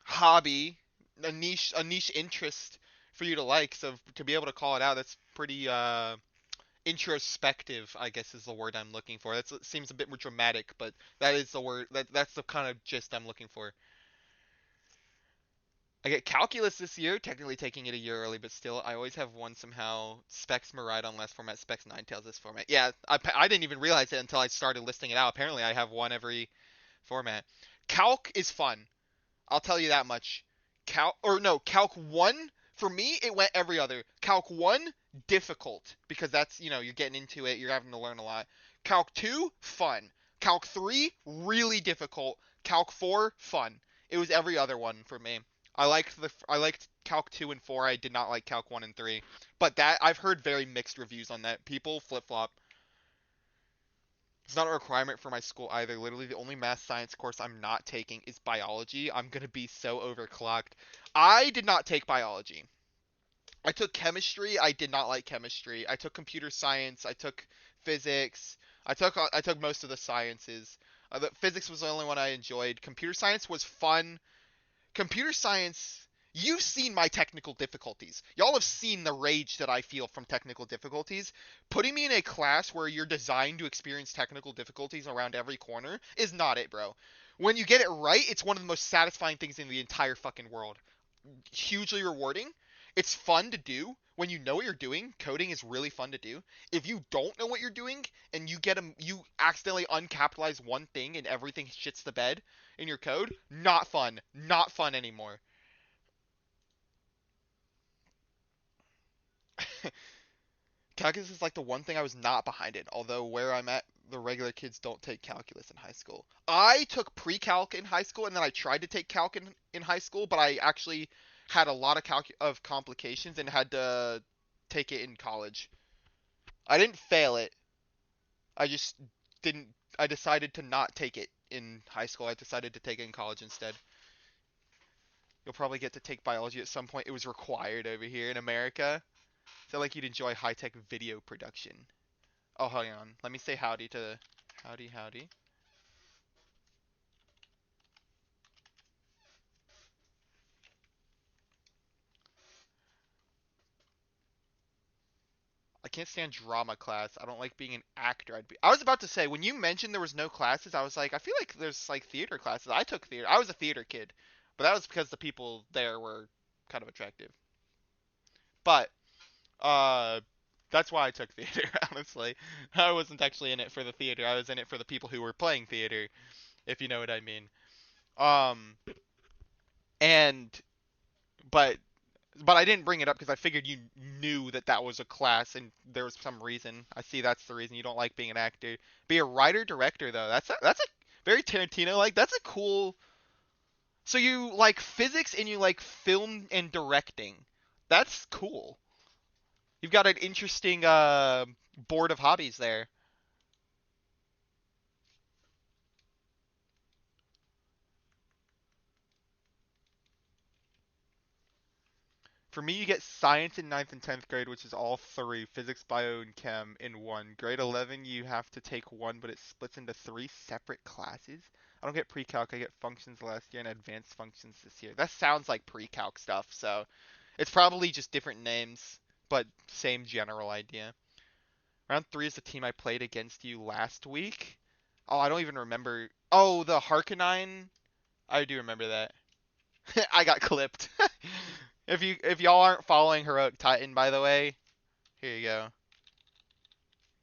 hobby, a niche interest for you to like. So to be able to call it out, that's pretty introspective, I guess is the word I'm looking for. That seems a bit more dramatic, but that is the word. That's the kind of gist I'm looking for. I get calculus this year, technically taking it a year early, but still, I always have one somehow. Specs Maridon last format, Specs Ninetales this format. Yeah, I didn't even realize it until I started listing it out. Apparently, I have one every format. Calc is fun. I'll tell you that much. Calc 1, for me, it went every other. Calc 1, difficult, because that's, you're getting into it, you're having to learn a lot. Calc 2, fun. Calc 3, really difficult. Calc 4, fun. It was every other one for me. I liked Calc 2 and 4. I did not like Calc 1 and 3. But that I've heard very mixed reviews on that. People flip-flop. It's not a requirement for my school either. Literally, the only math science course I'm not taking is biology. I'm gonna be so overclocked. I did not take biology. I took chemistry. I did not like chemistry. I took computer science. I took physics. I took most of the sciences. Physics was the only one I enjoyed. Computer science was fun. Computer science, you've seen my technical difficulties. Y'all have seen the rage that I feel from technical difficulties. Putting me in a class where you're designed to experience technical difficulties around every corner is not it, bro. When you get it right, it's one of the most satisfying things in the entire fucking world. Hugely rewarding. It's fun to do. When you know what you're doing, coding is really fun to do. If you don't know what you're doing and you accidentally uncapitalize one thing and everything shits the bed in your code, not fun. Not fun anymore. Calculus is like the one thing I was not behind in, although where I'm at, the regular kids don't take calculus in high school. I took pre-calc in high school, and then I tried to take calc in high school, but I actually had a lot of complications and had to take it in college. I didn't fail it. I just didn't. I decided to not take it in high school. I decided to take it in college instead. You'll probably get to take biology at some point. It was required over here in America. Feel like you'd enjoy high-tech video production. Oh, hang on. Let me say howdy to... Howdy, howdy. I can't stand drama class. I don't like being an actor. I was about to say, when you mentioned there was no classes, I was like, I feel like there's like theater classes. I took theater. I was a theater kid. But that was because the people there were kind of attractive. But, uh... That's why I took theater, honestly. I wasn't actually in it for the theater. I was in it for the people who were playing theater, if you know what I mean. Um, and but I didn't bring it up because I figured you knew that that was a class and there was some reason. I see that's the reason you don't like being an actor. Be a writer director though. That's a very Tarantino like. That's a cool. So you like physics and you like film and directing. That's cool. You've got an interesting board of hobbies there. For me, you get science in ninth and 10th grade, which is all three, physics, bio, and chem in one. Grade 11, you have to take one, but it splits into three separate classes. I don't get pre-calc, I get functions last year and advanced functions this year. That sounds like pre-calc stuff, so it's probably just different names, but same general idea. Round 3 is the team I played against you last week. Oh, I don't even remember. Oh, the Harkonine? I do remember that. I got clipped. If y'all aren't following Heroic Titan, by the way, here you go.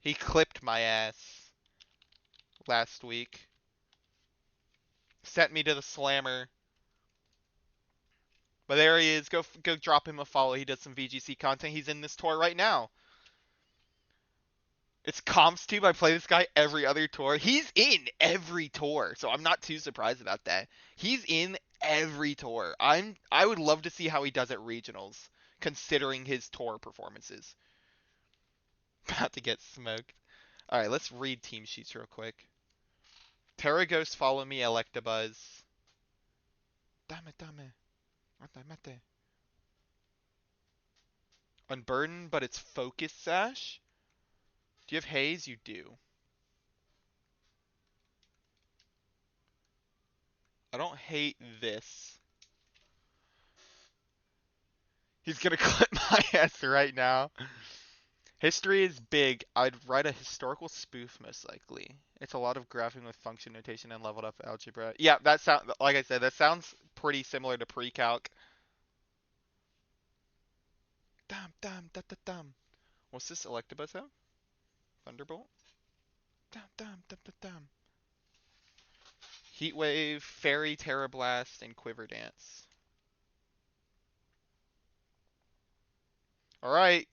He clipped my ass last week. Sent me to the slammer. But there he is. Go drop him a follow. He does some VGC content. He's in this tour right now. It's Comps Tube. I play this guy every other tour. He's in every tour, so I'm not too surprised about that. He's in every tour. I would love to see how he does at regionals, considering his tour performances. About to get smoked. All right, let's read team sheets real quick. Terra Ghost, follow me, Electabuzz. Dame. Mate. Unburden, but it's Focus Sash. Do you have Haze? You do. I don't hate this. He's gonna clip my ass right now. History is big. I'd write a historical spoof most likely. It's a lot of graphing with function notation and leveled up algebra. Yeah, that sound like I said, that sounds pretty similar to pre-calc. Dam. What's this Electabuzz have? Thunderbolt? Dam. Heat Wave, Fairy, Terra Blast, and Quiver Dance. Alright,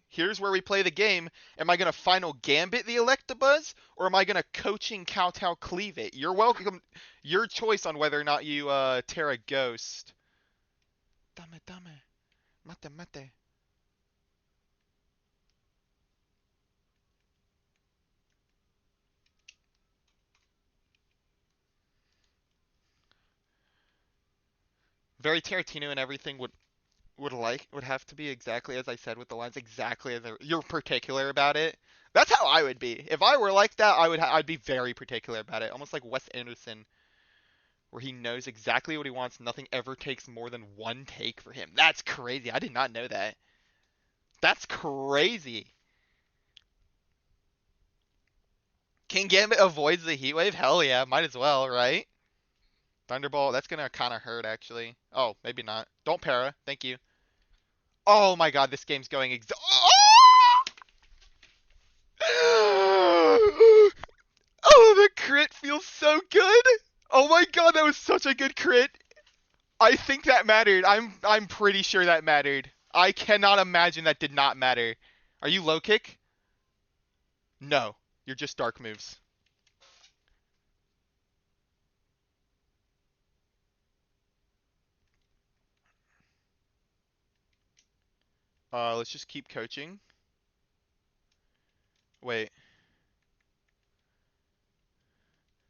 here's where we play the game. Am I going to Final Gambit the Electabuzz, or am I going to Coaching Kowtow Cleave it? You're welcome. Your choice on whether or not you Terra Ghost. Dame. Mate. Very Tarantino and everything would have to be exactly as I said with the lines, exactly as you're particular about it. That's how I would be. If I were like that, I'd be very particular about it, almost like Wes Anderson, where he knows exactly what he wants. Nothing ever takes more than one take for him. That's crazy. I did not know that. That's crazy. King Gambit avoids the heat wave? Hell yeah, might as well, right? Thunderbolt, that's gonna kind of hurt actually. Oh, maybe not. Don't para. Thank you. Oh my god, this game's going Oh! Oh, the crit feels so good. Oh my god, that was such a good crit. I think that mattered. I'm pretty sure that mattered. I cannot imagine that did not matter. Are you low kick? No, you're just dark moves. Let's just keep coaching. Wait.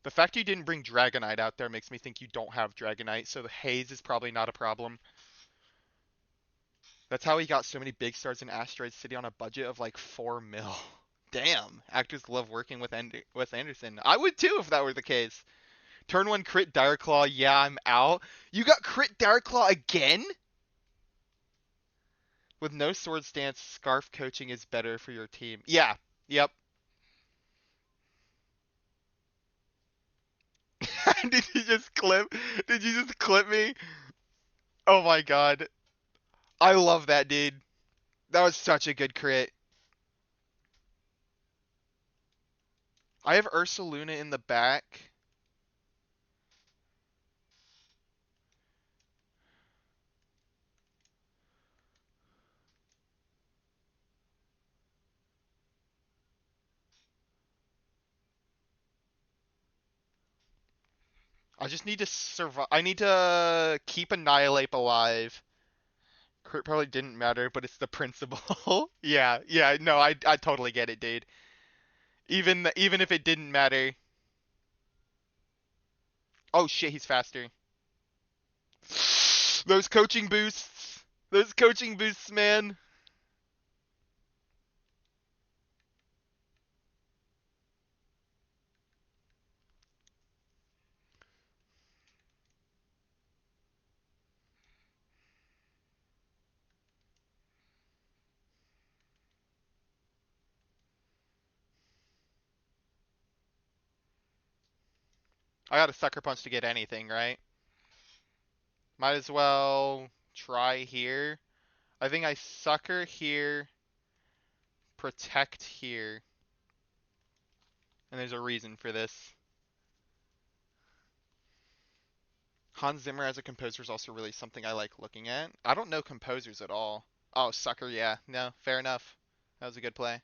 The fact you didn't bring Dragonite out there makes me think you don't have Dragonite, so the Haze is probably not a problem. That's how he got so many big stars in Asteroid City on a budget of like 4 mil. Damn, actors love working with Wes Anderson. I would too if that were the case. Turn 1 crit Dire Claw, yeah, I'm out. You got crit Dire Claw again? With no sword stance, Scarf coaching is better for your team. Yeah, yep. Did you just clip? Did you just clip me? Oh my god. I love that, dude. That was such a good crit. I have Ursaluna in the back. I just need to survive. I need to keep Annihilape alive. Crit probably didn't matter, but it's the principle. Yeah, no, I totally get it, dude. Even if it didn't matter. Oh shit, he's faster. Those coaching boosts. Those coaching boosts, man. I got a sucker punch to get anything, right? Might as well try here. I think I sucker here, protect here. And there's a reason for this. Hans Zimmer as a composer is also really something I like looking at. I don't know composers at all. Oh, sucker, yeah. No, fair enough. That was a good play.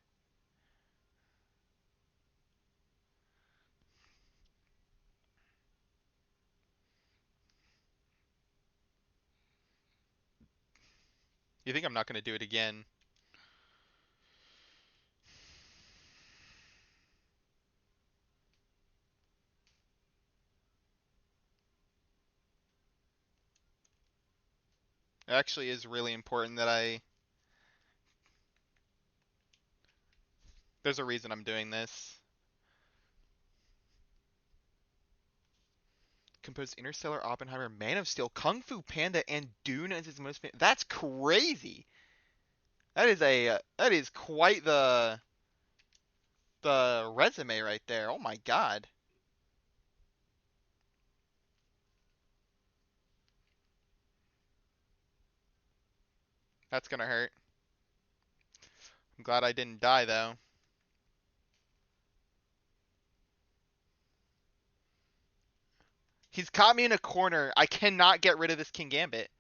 You think I'm not gonna do it again? It actually is really important that I... There's a reason I'm doing this. Composed Interstellar, Oppenheimer, Man of Steel, Kung Fu Panda, and Dune as his most famous. That's crazy. That is quite the resume right there. Oh my god. That's gonna hurt. I'm glad I didn't die though. He's caught me in a corner. I cannot get rid of this King Gambit.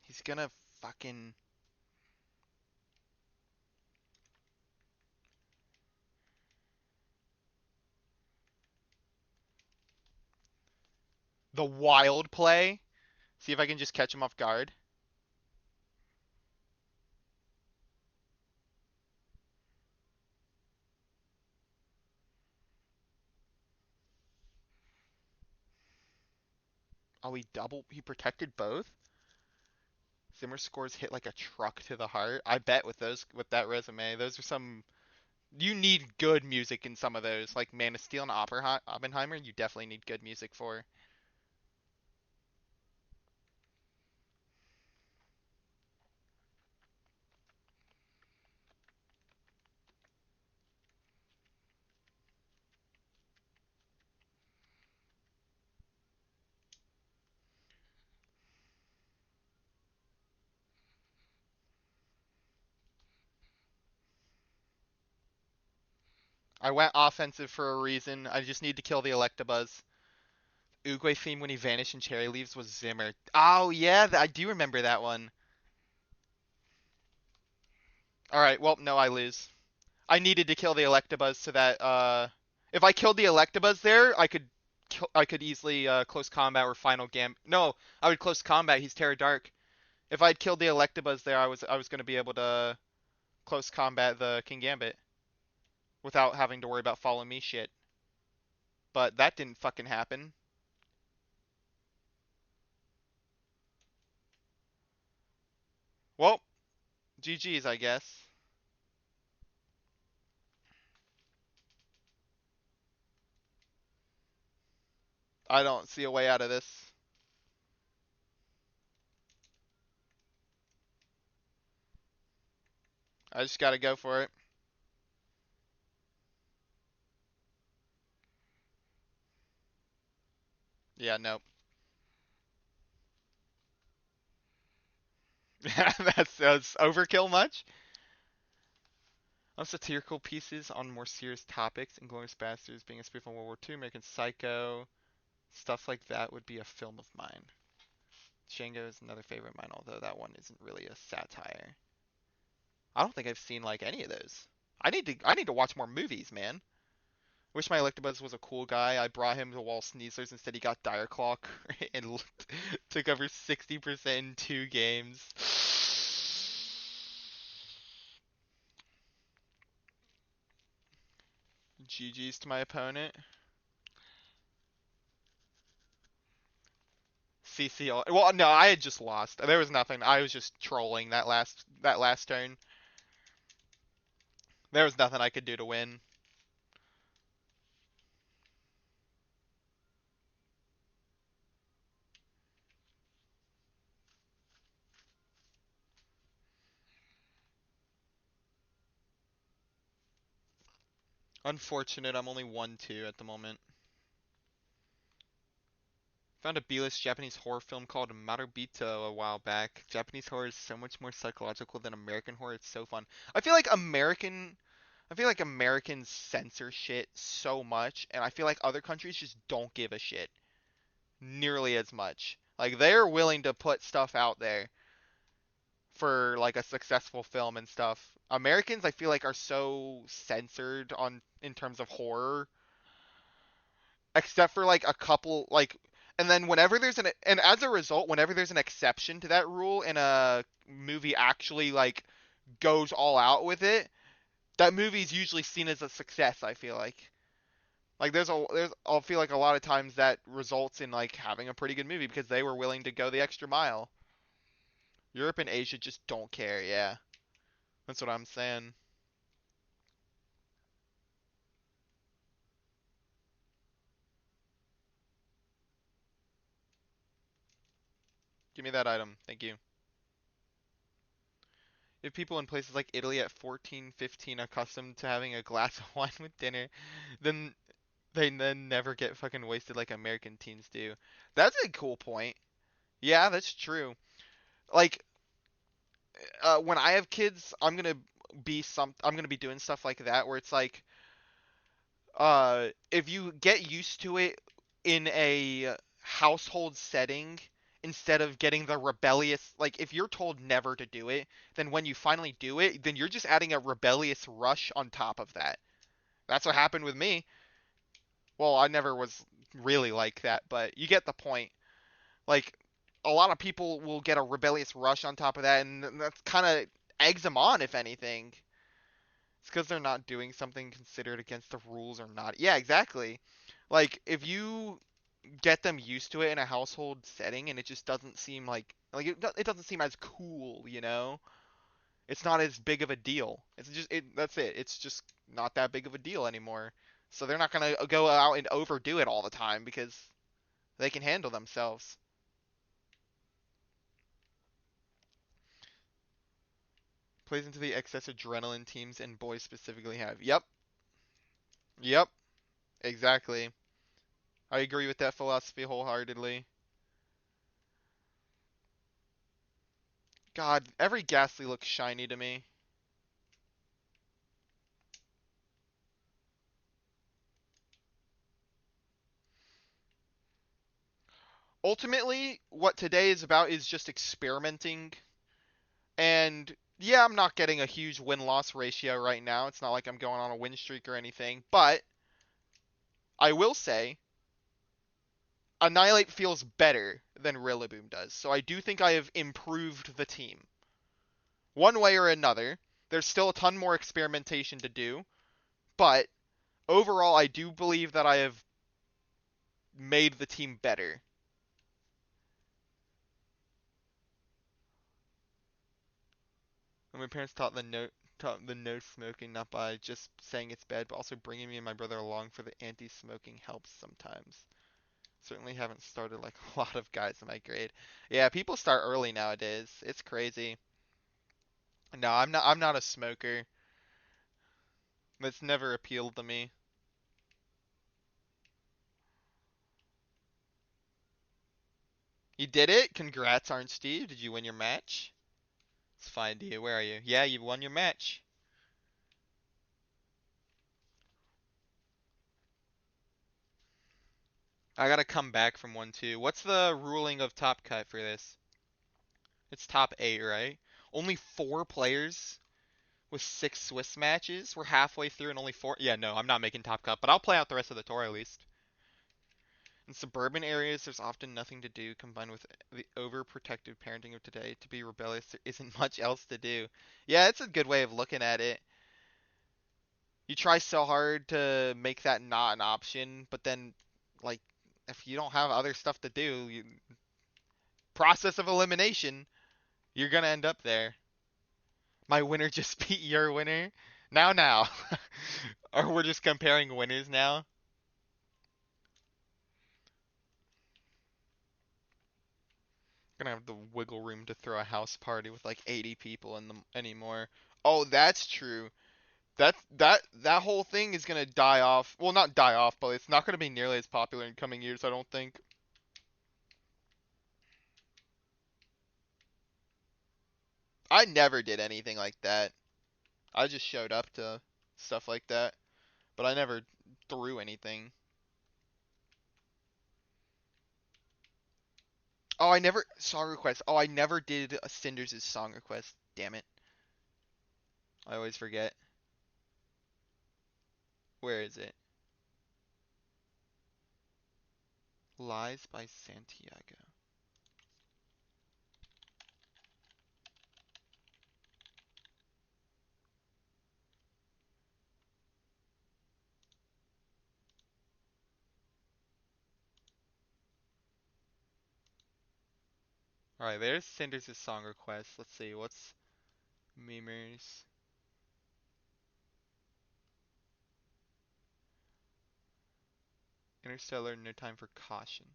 He's gonna fucking... The wild play. See if I can just catch him off guard. Oh, he protected both? Zimmer scores hit like a truck to the heart. I bet with that resume, those are some... You need good music in some of those, like Man of Steel and Oppenheimer. You definitely need good music for. I went offensive for a reason. I just need to kill the Electabuzz. Uguay theme when he vanished in Cherry Leaves was Zimmer. Oh yeah, I do remember that one. All right, well no, I lose. I needed to kill the Electabuzz so that if I killed the Electabuzz there, I could easily close combat or final gam. No, I would close combat. He's Terra Dark. If I'd killed the Electabuzz there, I was gonna be able to close combat the King Gambit without having to worry about follow me shit. But that didn't fucking happen. Well, GG's, I guess. I don't see a way out of this. I just gotta go for it. Yeah, nope. That's overkill much? On satirical pieces on more serious topics, Inglourious Basterds being a spoof on World War II, American Psycho, stuff like that would be a film of mine. Django is another favorite of mine, although that one isn't really a satire. I don't think I've seen like any of those. I need to watch more movies, man. Wish my Electabuzz was a cool guy. I brought him to Wall Sneezers. Instead, he got Dire Claw and took over 60% in 2 games. GG's to my opponent. CC. Well, no, I had just lost. There was nothing. I was just trolling that last turn. There was nothing I could do to win. Unfortunate. I'm only 1-2 at the moment. Found a B-list Japanese horror film called Marubito a while back. Japanese horror is so much more psychological than American horror. It's so fun. I feel like I feel like Americans censor shit so much, and I feel like other countries just don't give a shit nearly as much. Like they're willing to put stuff out there for like a successful film and stuff. Americans, I feel like, are so censored on in terms of horror, except for like a couple like, and then whenever there's an and as a result, whenever there's an exception to that rule and a movie actually like goes all out with it, that movie's usually seen as a success. I feel like. Like I feel like a lot of times that results in like having a pretty good movie because they were willing to go the extra mile. Europe and Asia just don't care. Yeah, that's what I'm saying. Give me that item. Thank you. If people in places like Italy at 14, 15 accustomed to having a glass of wine with dinner, then they then never get fucking wasted like American teens do. That's a cool point. Yeah, that's true. Like, when I have kids, I'm gonna be doing stuff like that where it's like, if you get used to it in a household setting instead of getting the rebellious, like if you're told never to do it, then when you finally do it, then you're just adding a rebellious rush on top of that. That's what happened with me. Well, I never was really like that, but you get the point. Like a lot of people will get a rebellious rush on top of that, and that's kind of eggs them on, if anything. It's because they're not doing something considered against the rules or not. Yeah, exactly. Like if you get them used to it in a household setting and it just doesn't seem like it doesn't seem as cool, you know? It's not as big of a deal. It's just that's it. It's just not that big of a deal anymore. So they're not going to go out and overdo it all the time because they can handle themselves. Plays into the excess adrenaline teams and boys specifically have. Yep. Yep. Exactly. I agree with that philosophy wholeheartedly. God, every Ghastly looks shiny to me. Ultimately, what today is about is just experimenting. And yeah, I'm not getting a huge win-loss ratio right now. It's not like I'm going on a win streak or anything. But I will say, Annihilape feels better than Rillaboom does. So I do think I have improved the team. One way or another. There's still a ton more experimentation to do. But overall, I do believe that I have made the team better. When my parents taught the no smoking, not by just saying it's bad, but also bringing me and my brother along for the anti-smoking helps sometimes. Certainly haven't started like a lot of guys in my grade. Yeah, people start early nowadays. It's crazy. No, I'm not a smoker. That's never appealed to me. You did it? Congrats, Aren't Steve. Did you win your match? It's fine, do you? Where are you? Yeah, you won your match. I gotta come back from 1-2. What's the ruling of top cut for this? It's top 8, right? Only 4 players with 6 Swiss matches? We're halfway through and only 4? Yeah, no, I'm not making top cut, but I'll play out the rest of the tour at least. In suburban areas, there's often nothing to do, combined with the overprotective parenting of today. To be rebellious, there isn't much else to do. Yeah, it's a good way of looking at it. You try so hard to make that not an option, but then, like, if you don't have other stuff to do, process of elimination, you're gonna end up there. My winner just beat your winner. Now. Or we're just comparing winners now. Gonna have the wiggle room to throw a house party with like 80 people in them anymore. Oh, that's true. That whole thing is gonna die off. Well, not die off, but it's not gonna be nearly as popular in coming years, I don't think. I never did anything like that. I just showed up to stuff like that. But I never threw anything. Oh, I never song request. Oh, I never did a Cinders' song request. Damn it. I always forget. Where is it? Lies by Santiago. Alright, there's Cinders' song request. Let's see, what's Memers? Interstellar, No Time for Caution.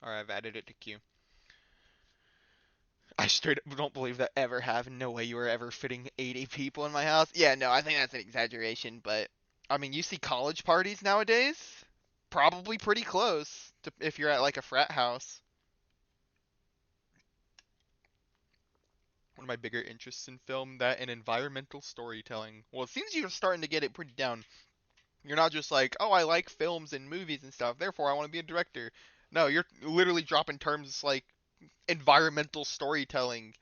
Alright, I've added it to queue. I straight up don't believe that ever happened. No way you were ever fitting 80 people in my house. Yeah, no, I think that's an exaggeration, but I mean, you see college parties nowadays? Probably pretty close to if you're at like a frat house. One of my bigger interests in film, that and environmental storytelling. Well, it seems you're starting to get it pretty down. You're not just like, oh, I like films and movies and stuff, therefore I want to be a director. No, you're literally dropping terms like environmental storytelling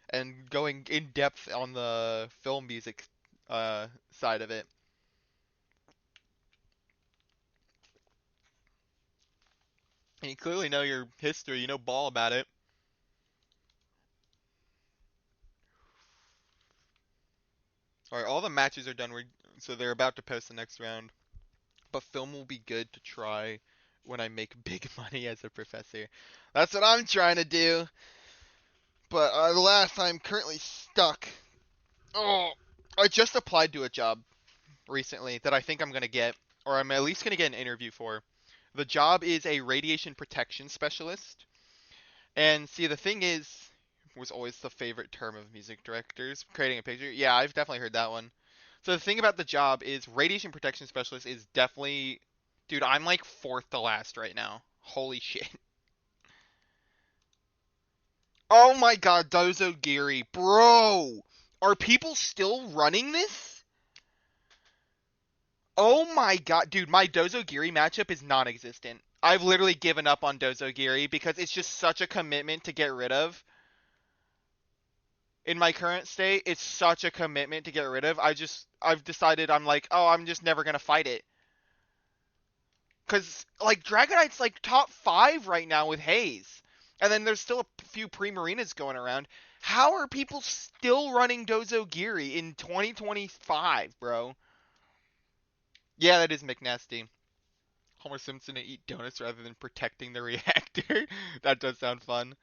and going in depth on the film music side of it. And you clearly know your history, you know ball about it. Alright, all the matches are done, so they're about to post the next round. But film will be good to try when I make big money as a professor. That's what I'm trying to do. But alas, I'm currently stuck. Oh, I just applied to a job recently that I think I'm gonna get, or I'm at least gonna get an interview for. The job is a radiation protection specialist. And see, the thing is, was always the favorite term of music directors, creating a picture. Yeah, I've definitely heard that one. So the thing about the job is radiation protection specialist is definitely, dude, I'm like fourth to last right now. Holy shit. Oh my god, Dozo Giri. Bro! Are people still running this? Oh my god, dude, my Dozo Giri matchup is non-existent. I've literally given up on Dozo Giri because it's just such a commitment to get rid of. In my current state, it's such a commitment to get rid of. I've decided I'm like, oh, I'm just never gonna fight it. Cause like Dragonite's like top 5 right now with Haze. And then there's still a few pre-marinas going around. How are people still running Dozo Giri in 2025, bro? Yeah, that is McNasty. Homer Simpson to eat donuts rather than protecting the reactor. That does sound fun.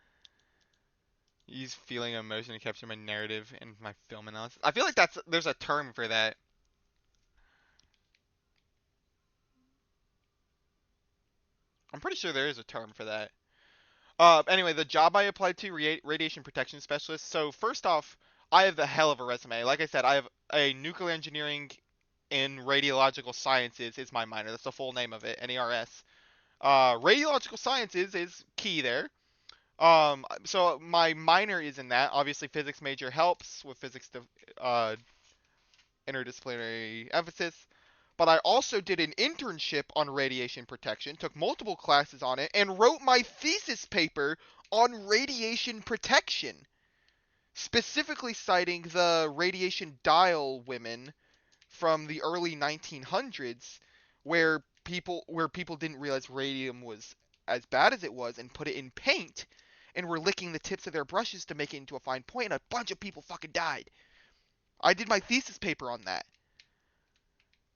Use feeling and emotion to capture my narrative and my film analysis. I feel like there's a term for that. I'm pretty sure there is a term for that. Anyway, the job I applied to, radiation protection specialist. So first off, I have a hell of a resume. Like I said, I have a nuclear engineering in radiological sciences is my minor. That's the full name of it, NERS. Radiological sciences is key there. So my minor is in that. Obviously, physics major helps with physics interdisciplinary emphasis. But I also did an internship on radiation protection, took multiple classes on it, and wrote my thesis paper on radiation protection, specifically citing the radiation dial women from the early 1900s, where people didn't realize radium was as bad as it was and put it in paint and were licking the tips of their brushes to make it into a fine point, and a bunch of people fucking died. I did my thesis paper on that.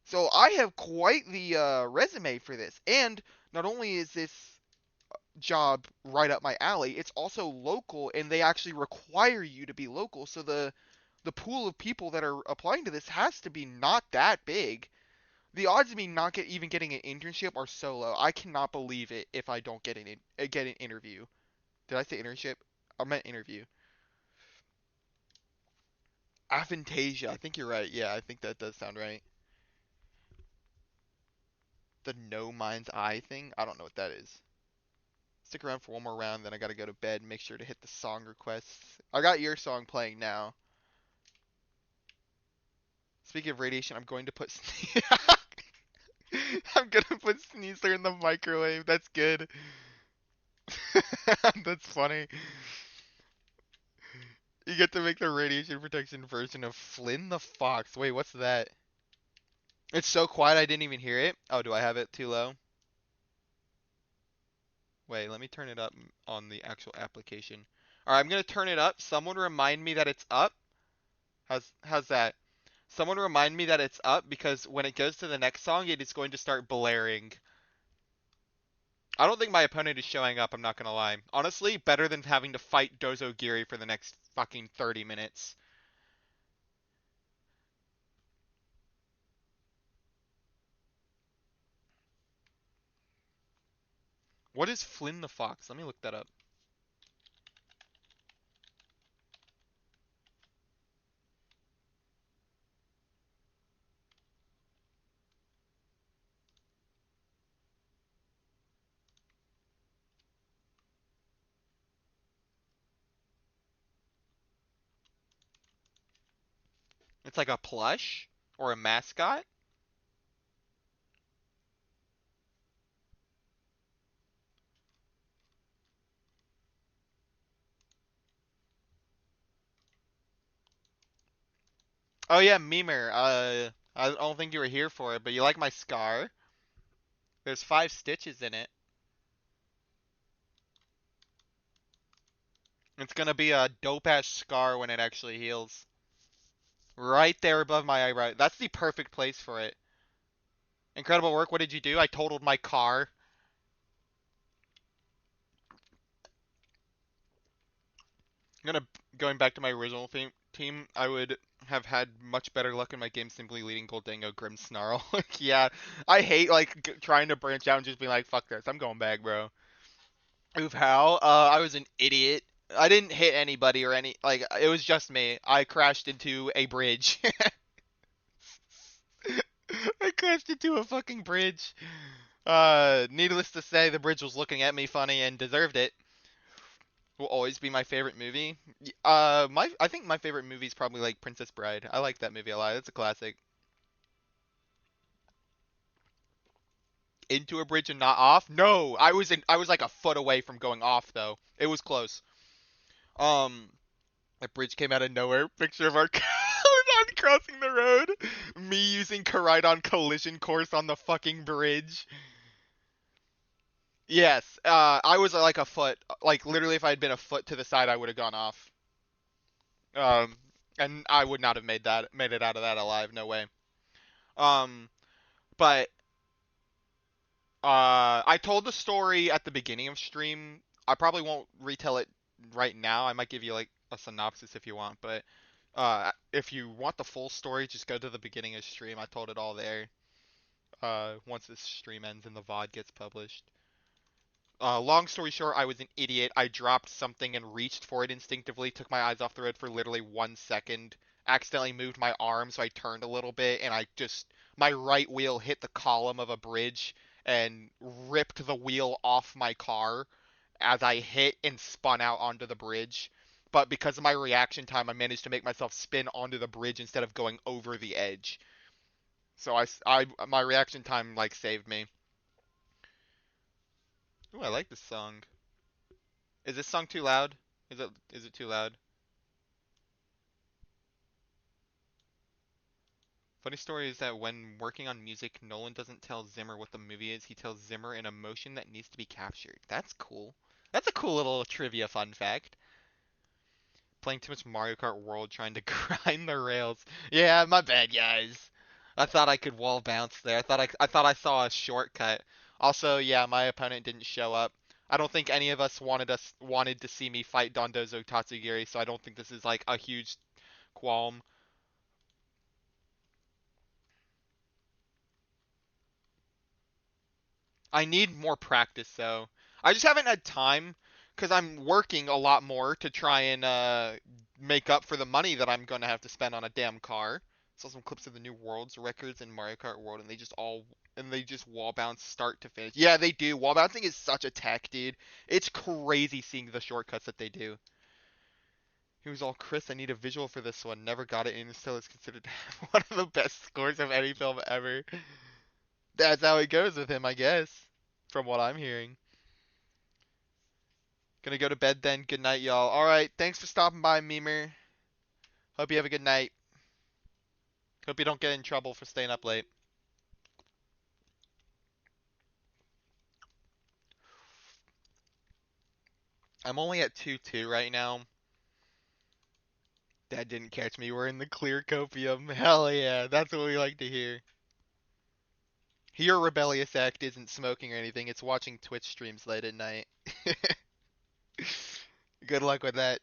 So I have quite the resume for this. And not only is this job right up my alley, it's also local, and they actually require you to be local. So the pool of people that are applying to this has to be not that big. The odds of me not even getting an internship are so low. I cannot believe it if I don't get an interview. Did I say internship? I meant interview. Aphantasia. I think you're right. Yeah, I think that does sound right. The no mind's eye thing? I don't know what that is. Stick around for one more round, then I gotta go to bed. Make sure to hit the song requests. I got your song playing now. Speaking of radiation, I'm going to put I'm gonna put Sneasler in the microwave. That's good. That's funny. You get to make the radiation protection version of Flynn the Fox. Wait, what's that? It's so quiet I didn't even hear it. Oh, do I have it too low? Wait, let me turn it up on the actual application. Alright, I'm gonna turn it up. Someone remind me that it's up. How's that? Someone remind me that it's up because when it goes to the next song, it is going to start blaring. I don't think my opponent is showing up, I'm not gonna lie. Honestly, better than having to fight Dozo Giri for the next fucking 30 minutes. What is Flynn the Fox? Let me look that up. It's like a plush or a mascot? Oh yeah, Memer. I don't think you were here for it, but you like my scar? There's 5 stitches in it. It's gonna be a dope-ass scar when it actually heals. Right there above my eyebrow. That's the perfect place for it. Incredible work. What did you do? I totaled my car. I'm gonna going back to my original team. I would have had much better luck in my game simply leading Goldango Grim Snarl. Yeah, I hate like trying to branch out and just being like, fuck this. I'm going back, bro. Oof, how? I was an idiot. I didn't hit anybody or any like it was just me. I crashed into a bridge. I crashed into a fucking bridge. Needless to say, the bridge was looking at me funny and deserved it. Will always be my favorite movie. I think my favorite movie is probably like Princess Bride. I like that movie a lot. It's a classic. Into a bridge and not off? No, I was like a foot away from going off though. It was close. Um, that bridge came out of nowhere. Picture of our on crossing the road. Me using Koraidon collision course on the fucking bridge. Yes, I was like a foot. Like literally, if I had been a foot to the side, I would have gone off. Um, and I would not have made it out of that alive. No way. Um, but I told the story at the beginning of stream. I probably won't retell it right now. I might give you like a synopsis if you want, but if you want the full story, just go to the beginning of stream. I told it all there. Once this stream ends and the VOD gets published. Long story short, I was an idiot. I dropped something and reached for it instinctively, took my eyes off the road for literally 1 second, accidentally moved my arm, so I turned a little bit, and my right wheel hit the column of a bridge and ripped the wheel off my car as I hit and spun out onto the bridge. But because of my reaction time, I managed to make myself spin onto the bridge instead of going over the edge. So my reaction time like saved me. Ooh, I like this song. Is this song too loud? Is it too loud? Funny story is that when working on music, Nolan doesn't tell Zimmer what the movie is. He tells Zimmer an emotion that needs to be captured. That's cool. That's a cool little trivia fun fact. Playing too much Mario Kart World trying to grind the rails. Yeah, my bad, guys. I thought I could wall bounce there. I thought I saw a shortcut. Also, yeah, my opponent didn't show up. I don't think any of us wanted to see me fight Dondozo Tatsugiri, so I don't think this is like a huge qualm. I need more practice though. I just haven't had time because I'm working a lot more to try and make up for the money that I'm going to have to spend on a damn car. Saw some clips of the new worlds records in Mario Kart World, and they just all and they just wall bounce start to finish. Yeah, they do. Wall bouncing is such a tech, dude. It's crazy seeing the shortcuts that they do. He was all, Chris, I need a visual for this one. Never got it, and still is considered one of the best scores of any film ever. That's how it goes with him, I guess, from what I'm hearing. Gonna go to bed then. Good night, y'all. All right, thanks for stopping by, Memer. Hope you have a good night. Hope you don't get in trouble for staying up late. I'm only at 2-2 right now. That didn't catch me. We're in the clear copium. Hell yeah, that's what we like to hear. Your rebellious act isn't smoking or anything. It's watching Twitch streams late at night. Good luck with that.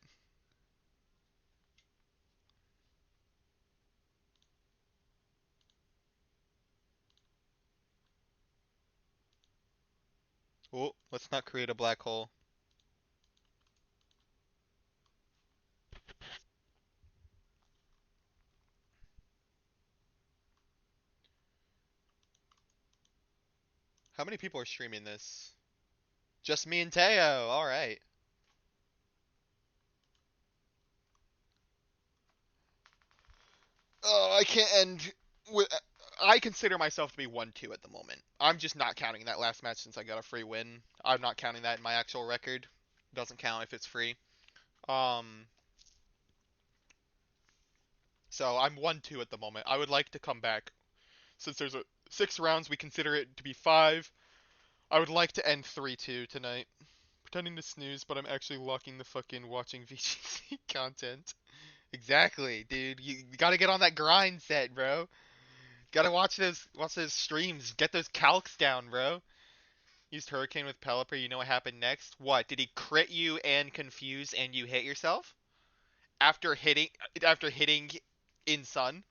Oh, let's not create a black hole. How many people are streaming this? Just me and Teo. All right. Oh, I can't end with. I consider myself to be 1-2 at the moment. I'm just not counting that last match since I got a free win. I'm not counting that in my actual record. Doesn't count if it's free. Um, so I'm 1-2 at the moment. I would like to come back. Since there's a 6 rounds, we consider it to be 5. I would like to end 3-2 tonight. Pretending to snooze, but I'm actually locking the fucking watching VGC content. Exactly, dude. You gotta get on that grind set, bro. Gotta watch those streams. Get those calcs down, bro. Used Hurricane with Pelipper. You know what happened next? What? Did he crit you and confuse and you hit yourself? After hitting in Sun?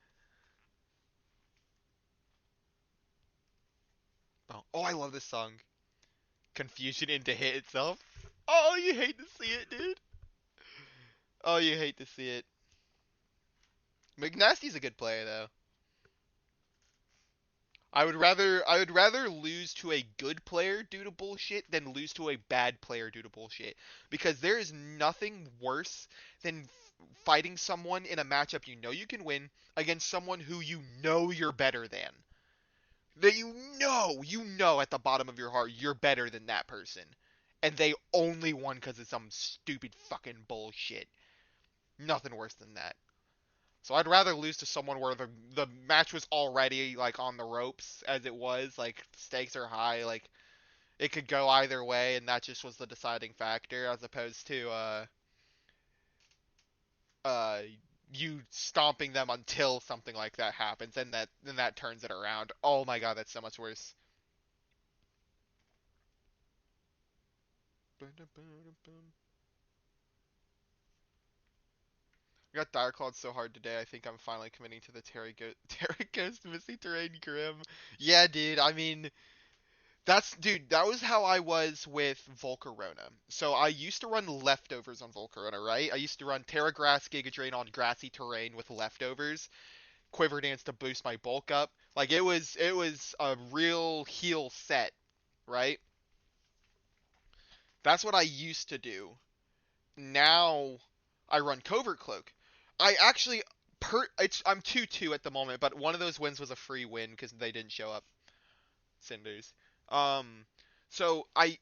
Oh, I love this song. Confusion into hit itself. Oh, you hate to see it, dude. Oh, you hate to see it. McNasty's a good player though. I would rather lose to a good player due to bullshit than lose to a bad player due to bullshit. Because there is nothing worse than fighting someone in a matchup you know you can win against someone who you know you're better than. That you know at the bottom of your heart you're better than that person. And they only won because of some stupid fucking bullshit. Nothing worse than that. So I'd rather lose to someone where the match was already like on the ropes as it was, like stakes are high, like it could go either way and that just was the deciding factor as opposed to uh you stomping them until something like that happens and that turns it around. Oh my god, that's so much worse. I got Dire Clawed so hard today, I think I'm finally committing to the Terry Ghost Missy Terrain Grim. Yeah, dude, I mean, dude, that was how I was with Volcarona. So I used to run leftovers on Volcarona, right? I used to run Terra Grass Giga Drain on grassy terrain with leftovers, Quiver Dance to boost my bulk up. Like it was a real heal set, right? That's what I used to do. Now I run Covert Cloak. I actually I'm 2-2 at the moment, but one of those wins was a free win because they didn't show up. Cinders. Um, so I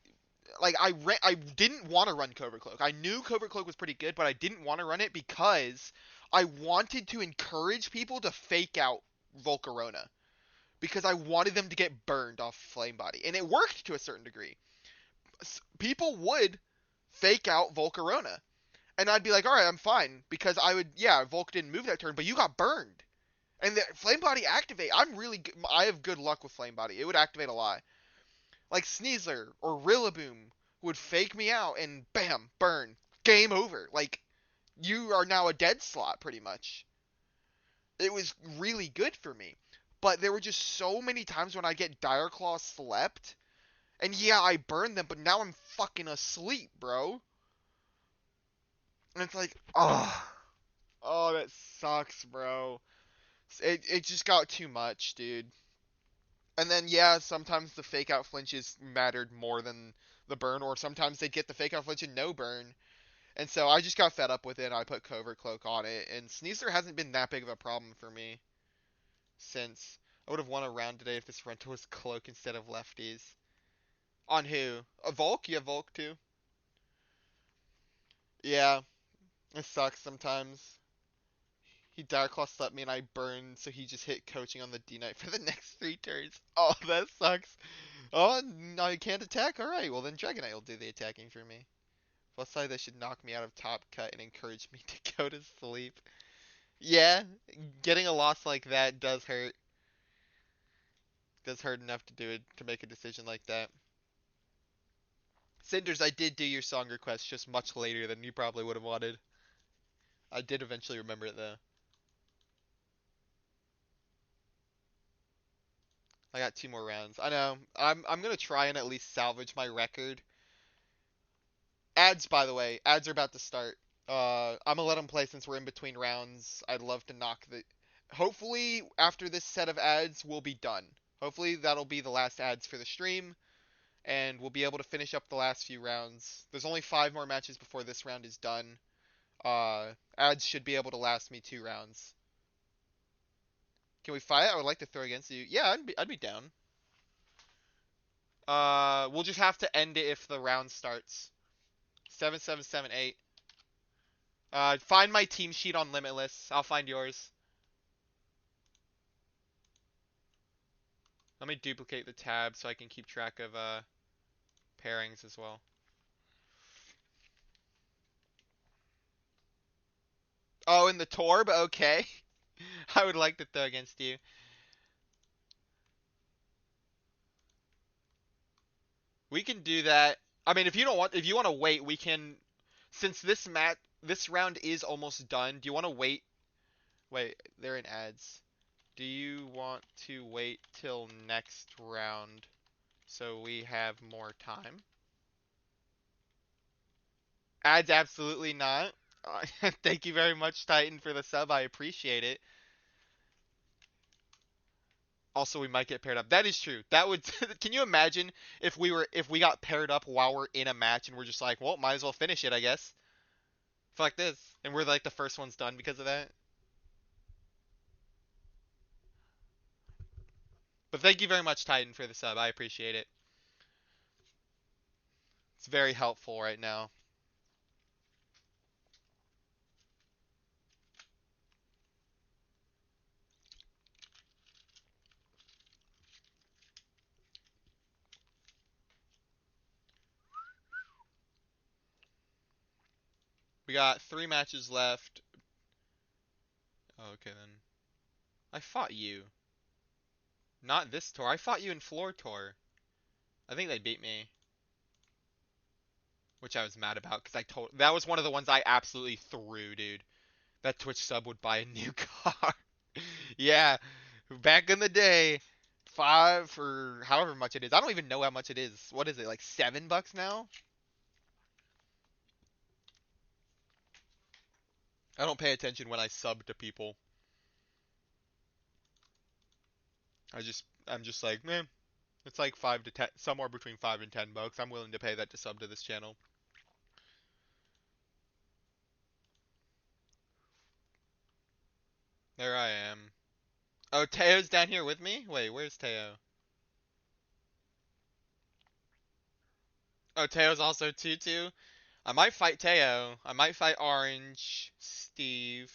didn't want to run Covert Cloak. I knew Covert Cloak was pretty good, but I didn't want to run it because I wanted to encourage people to fake out Volcarona because I wanted them to get burned off Flame Body, and it worked to a certain degree. People would fake out Volcarona, and I'd be like, all right, I'm fine because Volk didn't move that turn, but you got burned. And the Flame Body activate. I have good luck with Flame Body. It would activate a lot. Like Sneasler or Rillaboom would fake me out and bam, burn. Game over. Like, you are now a dead slot, pretty much. It was really good for me. But there were just so many times when I get Dire Claw slept. And yeah, I burned them, but now I'm fucking asleep, bro. And it's like, oh. Oh, that sucks, bro. It just got too much, dude. And then yeah, sometimes the fake out flinches mattered more than the burn, or sometimes they get the fake out flinch and no burn. And so I just got fed up with it and I put Covert Cloak on it. And Sneezer hasn't been that big of a problem for me since. I would have won a round today if this rental was Cloak instead of lefties. On who? A Volk? You have Volk too? Yeah, it sucks sometimes. He Dire Claw slept me and I burned, so he just hit coaching on the D Knight for the next 3 turns. Oh, that sucks. Oh, no, you can't attack? Alright, well then Dragonite will do the attacking for me. Plus side, that should knock me out of top cut and encourage me to go to sleep. Yeah, getting a loss like that does hurt. Does hurt enough to do it, to make a decision like that. Cinders, I did do your song request just much later than you probably would have wanted. I did eventually remember it though. I got 2 more rounds. I know. I'm gonna try and at least salvage my record. Ads, by the way, ads are about to start. I'm gonna let them play since we're in between rounds. I'd love to knock the. Hopefully, after this set of ads, we'll be done. Hopefully, that'll be the last ads for the stream, and we'll be able to finish up the last few rounds. There's only 5 more matches before this round is done. Ads should be able to last me 2 rounds. Can we fight? I would like to throw against you. Yeah, I'd be down. We'll just have to end it if the round starts. 7778. Find my team sheet on Limitless. I'll find yours. Let me duplicate the tab so I can keep track of pairings as well. Oh, in the Torb? Okay. I would like to throw against you. We can do that. I mean, if you don't want, if you want to wait, we can. Since this round is almost done. Do you want to wait? Wait, they're in ads. Do you want to wait till next round so we have more time? Ads, absolutely not. Thank you very much, Titan, for the sub. I appreciate it. Also, we might get paired up. That is true. That would. Can you imagine if we got paired up while we're in a match and we're just like, well, might as well finish it, I guess. Fuck this, and we're like the first ones done because of that. But thank you very much, Titan, for the sub. I appreciate it. It's very helpful right now. We got 3 matches left. Oh, okay then. I fought you. Not this tour. I fought you in floor tour. I think they beat me, which I was mad about because that was one of the ones I absolutely threw, dude. That Twitch sub would buy a new car. Yeah, back in the day, 5 or however much it is. I don't even know how much it is. What is it, like $7 now? I don't pay attention when I sub to people. I'm just like, man, it's like 5 to 10, somewhere between $5 and $10. I'm willing to pay that to sub to this channel. There I am. Oh, Teo's down here with me? Wait, where's Teo? Oh, Teo's also 2-2? I might fight Teo. I might fight Orange, Steve.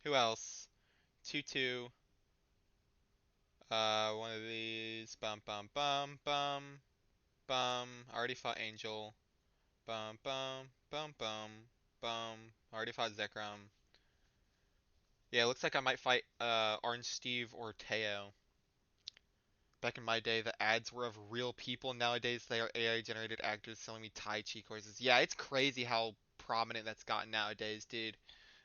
Who else? 2-2. One of these. Bum, bum, bum, bum, bum. I already fought Angel. Bum, bum, bum, bum, bum. I already fought Zekrom. Yeah, it looks like I might fight Orange Steve or Teo. Back in my day, the ads were of real people. Nowadays, they are AI-generated actors selling me Tai Chi courses. Yeah, it's crazy how prominent that's gotten nowadays, dude.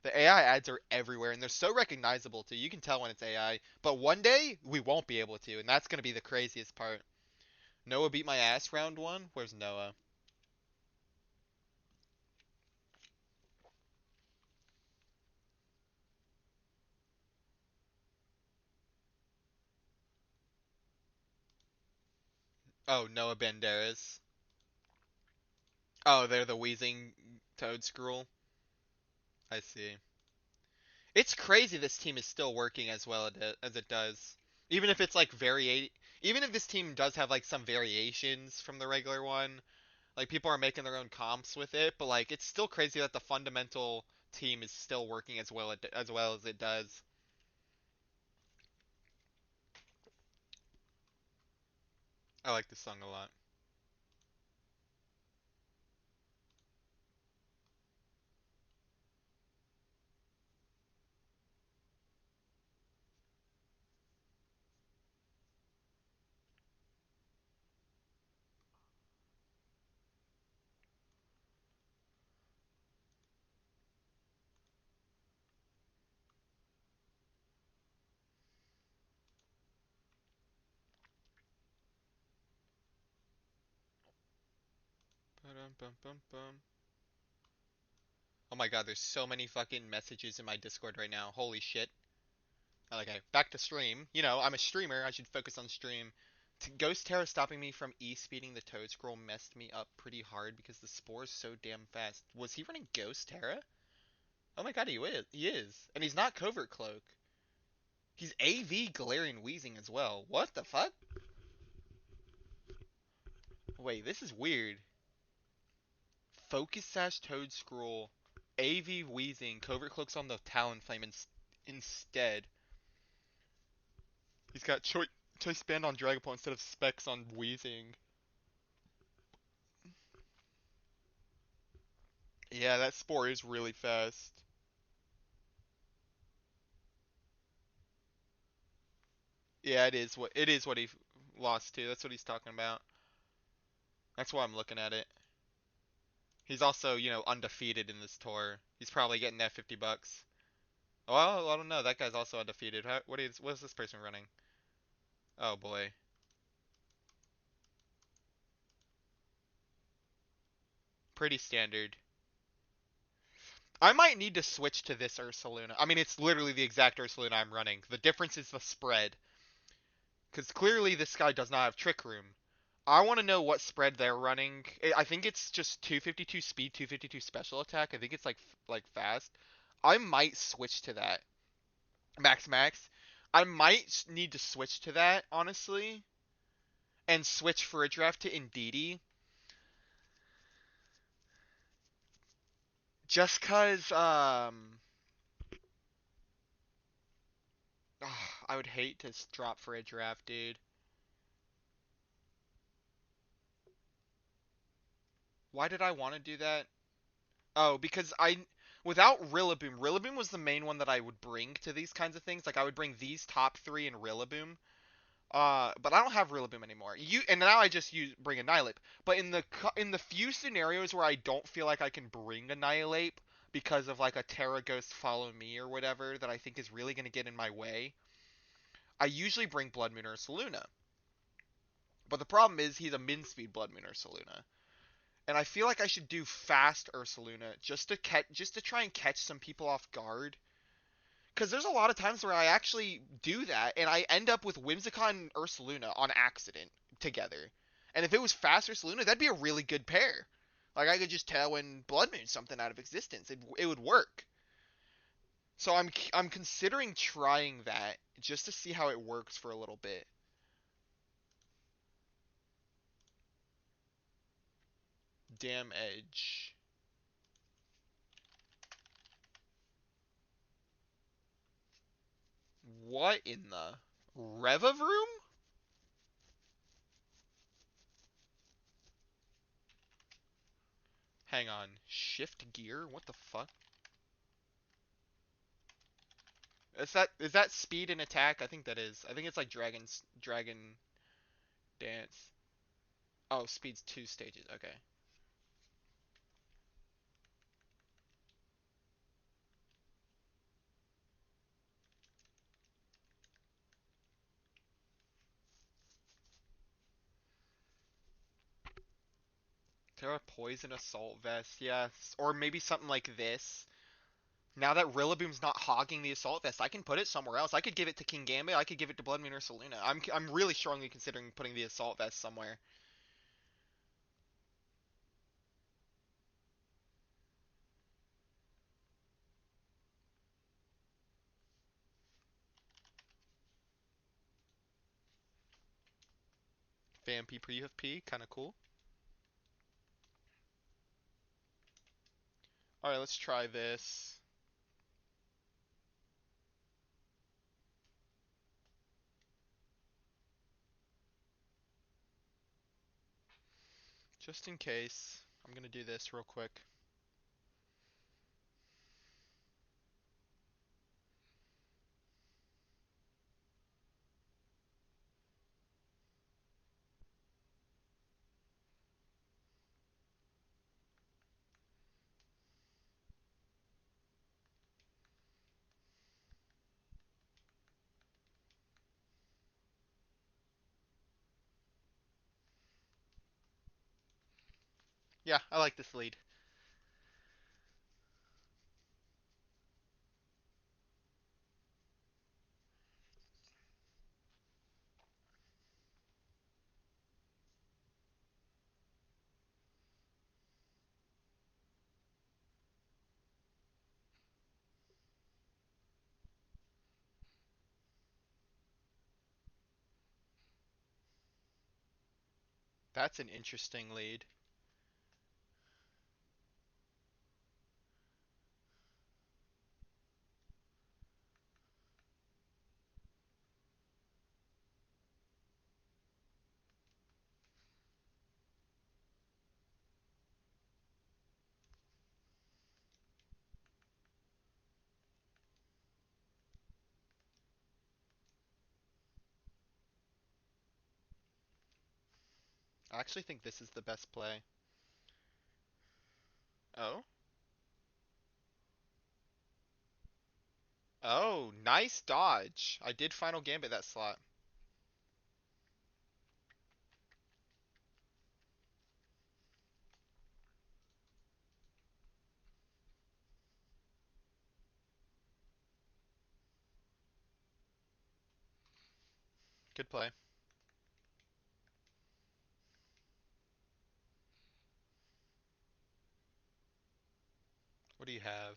The AI ads are everywhere, and they're so recognizable, too. You can tell when it's AI. But one day, we won't be able to, and that's going to be the craziest part. Noah beat my ass round 1? Where's Noah? Oh, Noah Banderas. Oh, they're the wheezing toad scroll. I see. It's crazy this team is still working as well as it does. Even if it's like even if this team does have like some variations from the regular one, like people are making their own comps with it, but like it's still crazy that the fundamental team is still working as well as it does. I like this song a lot. Ba-dum-bum-bum-bum. Oh my god, there's so many fucking messages in my Discord right now. Holy shit. Okay, back to stream. You know, I'm a streamer. I should focus on stream. Ghost Terra stopping me from E-speeding the Toad Scroll messed me up pretty hard because the spore's so damn fast. Was he running Ghost Terra? Oh my god, he is. He is. And he's not Covert Cloak. He's AV Galarian Wheezing as well. What the fuck? Wait, this is weird. Focus Sash Toad Scroll, AV Wheezing, Covert Cloak's on the Talonflame instead. He's got choice band on Dragapult instead of specs on Wheezing. Yeah, that spore is really fast. Yeah, it is what he lost to. That's what he's talking about. That's why I'm looking at it. He's also, undefeated in this tour. He's probably getting that 50 bucks. Well, I don't know. That guy's also undefeated. What is this person running? Oh boy. Pretty standard. I might need to switch to this Ursaluna. I mean, it's literally the exact Ursaluna I'm running. The difference is the spread. Because clearly this guy does not have Trick Room. I want to know what spread they're running. I think it's just 252 speed, 252 special attack. I think it's like fast. I might switch to that. Max max. I might need to switch to that, honestly, and switch for a draft to Indeedee. Just cause I would hate to drop for a draft, dude. Why did I want to do that? Oh, because without Rillaboom was the main one that I would bring to these kinds of things. Like I would bring these top three in Rillaboom. But I don't have Rillaboom anymore. And now I just bring Annihilape. But in the few scenarios where I don't feel like I can bring Annihilape because of like a Terra Ghost follow me or whatever that I think is really gonna get in my way, I usually bring Blood Moon or Saluna. But the problem is he's a min speed Blood Moon or Saluna. And I feel like I should do fast Ursaluna just to try and catch some people off guard. Because there's a lot of times where I actually do that, and I end up with Whimsicott and Ursaluna on accident together. And if it was fast Ursaluna, that'd be a really good pair. Like I could just tell when Blood Moon something out of existence. It would work. So I'm considering trying that just to see how it works for a little bit. Damn Edge. What in the Revavroom? Hang on. Shift gear? What the fuck? Is that speed and attack? I think that is. I think it's like Dragon Dance. Oh, speed's 2 stages. Okay. Terra Poison Assault Vest, yes. Or maybe something like this. Now that Rillaboom's not hogging the Assault Vest, I can put it somewhere else. I could give it to King Gambit. I could give it to Blood Moon or Saluna. I'm really strongly considering putting the Assault Vest somewhere. Vampy pre-P, kind of cool. All right, let's try this. Just in case, I'm gonna do this real quick. Yeah, I like this lead. That's an interesting lead. I actually think this is the best play. Oh? Oh, nice dodge. I did final gambit that slot. Good play. What do you have?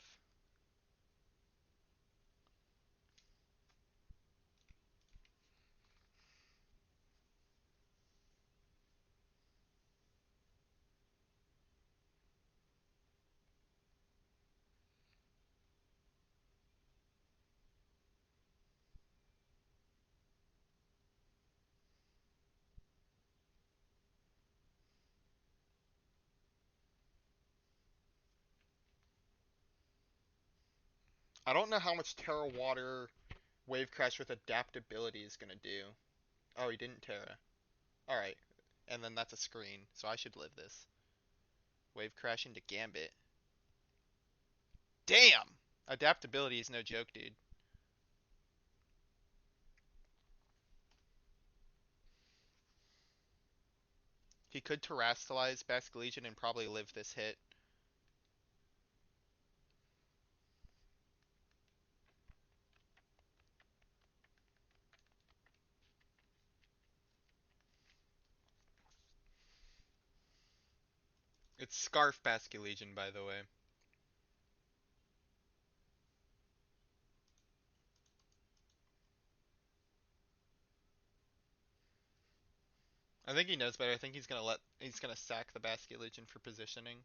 I don't know how much Terra Water Wave Crash with adaptability is gonna do. Oh, he didn't Terra. Alright. And then that's a screen, so I should live this. Wave Crash into Gambit. Damn! Adaptability is no joke, dude. He could Terrastalize Basculegion and probably live this hit. It's Scarf Basculegion, by the way. I think he knows better. I think he's gonna sack the Basculegion for positioning.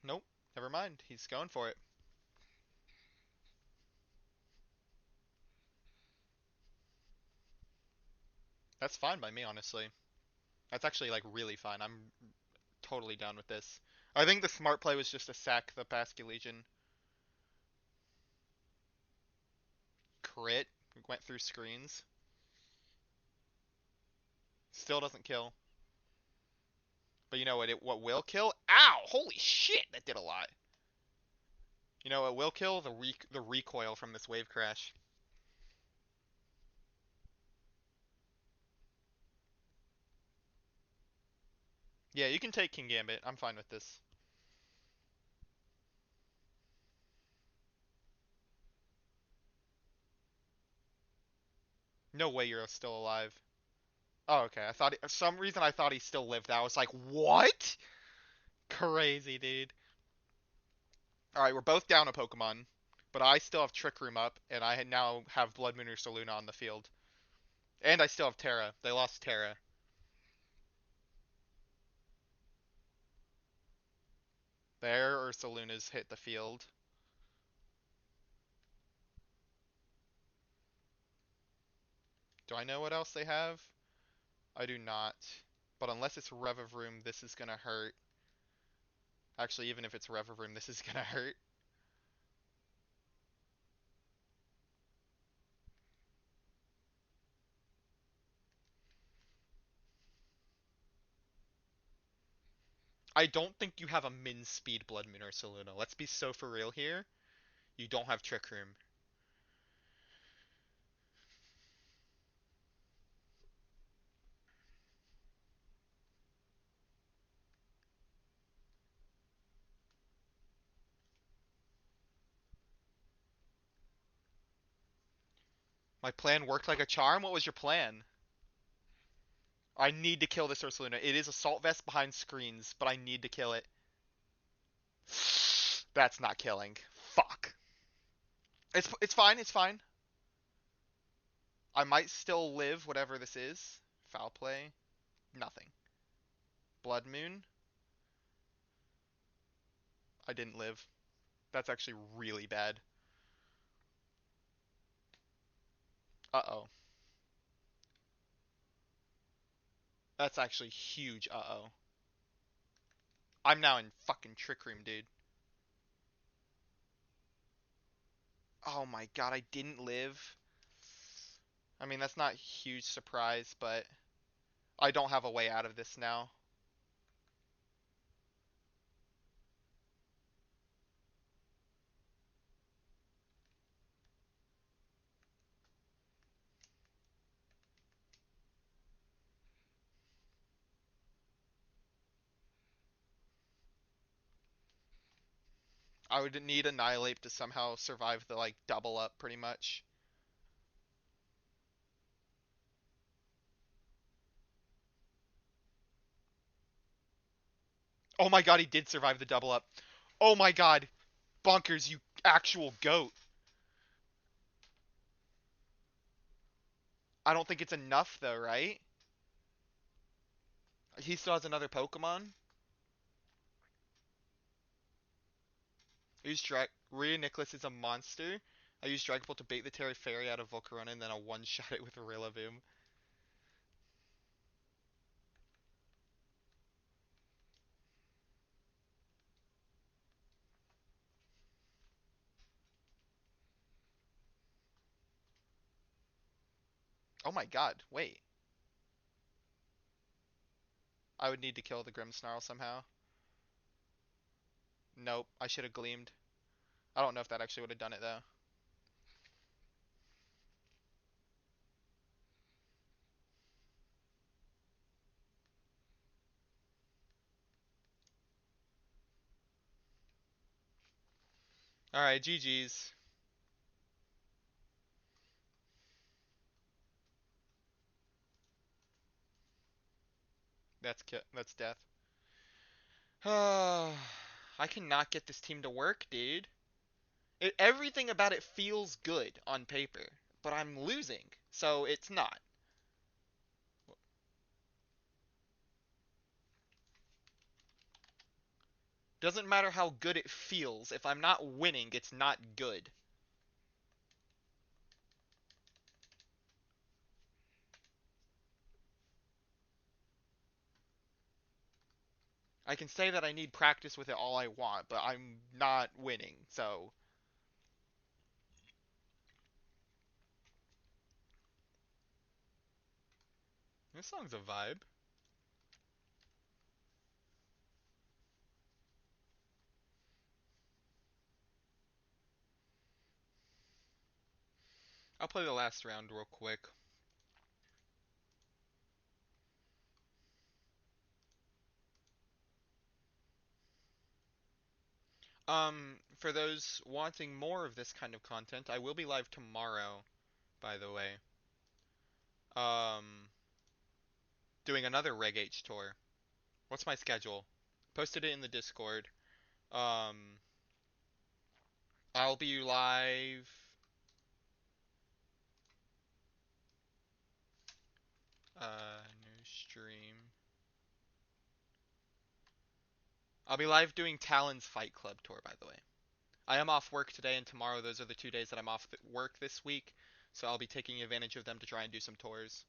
Nope. Never mind. He's going for it. That's fine by me, honestly. That's actually like really fine. I'm totally down with this. I think the smart play was just to sack the Basculegion. Crit. Went through screens. Still doesn't kill. But you know what? What will kill? Ow! Holy shit! That did a lot. You know what will kill? The recoil from this wave crash. Yeah, you can take King Gambit. I'm fine with this. No way you're still alive. Oh, okay. I thought for some reason I thought he still lived. I was like, what? Crazy, dude. All right, we're both down a Pokemon, but I still have Trick Room up, and I now have Blood Moon or Saluna on the field, and I still have Terra. They lost Terra. There, Ursaluna's hit the field. Do I know what else they have? I do not. But unless it's Revavroom, this is gonna hurt. Actually, even if it's Revavroom, this is gonna hurt. I don't think you have a min speed Blood Moon or Saluna. Let's be so for real here. You don't have Trick Room. My plan worked like a charm? What was your plan? I need to kill this Ursaluna. It is Assault Vest behind screens, but I need to kill it. That's not killing. Fuck. It's fine, it's fine. I might still live whatever this is. Foul play. Nothing. Blood Moon. I didn't live. That's actually really bad. Uh-oh. That's actually huge uh-oh. I'm now in fucking Trick Room, dude. Oh my god, I didn't live. I mean, that's not a huge surprise, but I don't have a way out of this now. I would need Annihilape to somehow survive the, like, double up, pretty much. Oh my god, he did survive the double up. Oh my god. Bunkers, you actual goat. I don't think it's enough, though, right? He still has another Pokemon. I used Rhea Nicholas is a monster. I used Dragon Ball to bait the Terry Fairy out of Volcarona and then I one-shot it with Rillaboom. Oh my god, wait. I would need to kill the Grimmsnarl somehow. Nope, I should have gleamed. I don't know if that actually would have done it though. Alright, GG's. That's death. I cannot get this team to work, dude. Everything about it feels good on paper, but I'm losing, so it's not. Doesn't matter how good it feels. If I'm not winning, it's not good. I can say that I need practice with it all I want, but I'm not winning, so. This song's a vibe. I'll play the last round real quick. For those wanting more of this kind of content, I will be live tomorrow, by the way. Um, doing another Reg H tour. What's my schedule? Posted it in the Discord. Um, I'll be live. New stream. I'll be live doing Talon's Fight Club tour, by the way. I am off work today and tomorrow. Those are the 2 days that I'm off work this week, so I'll be taking advantage of them to try and do some tours.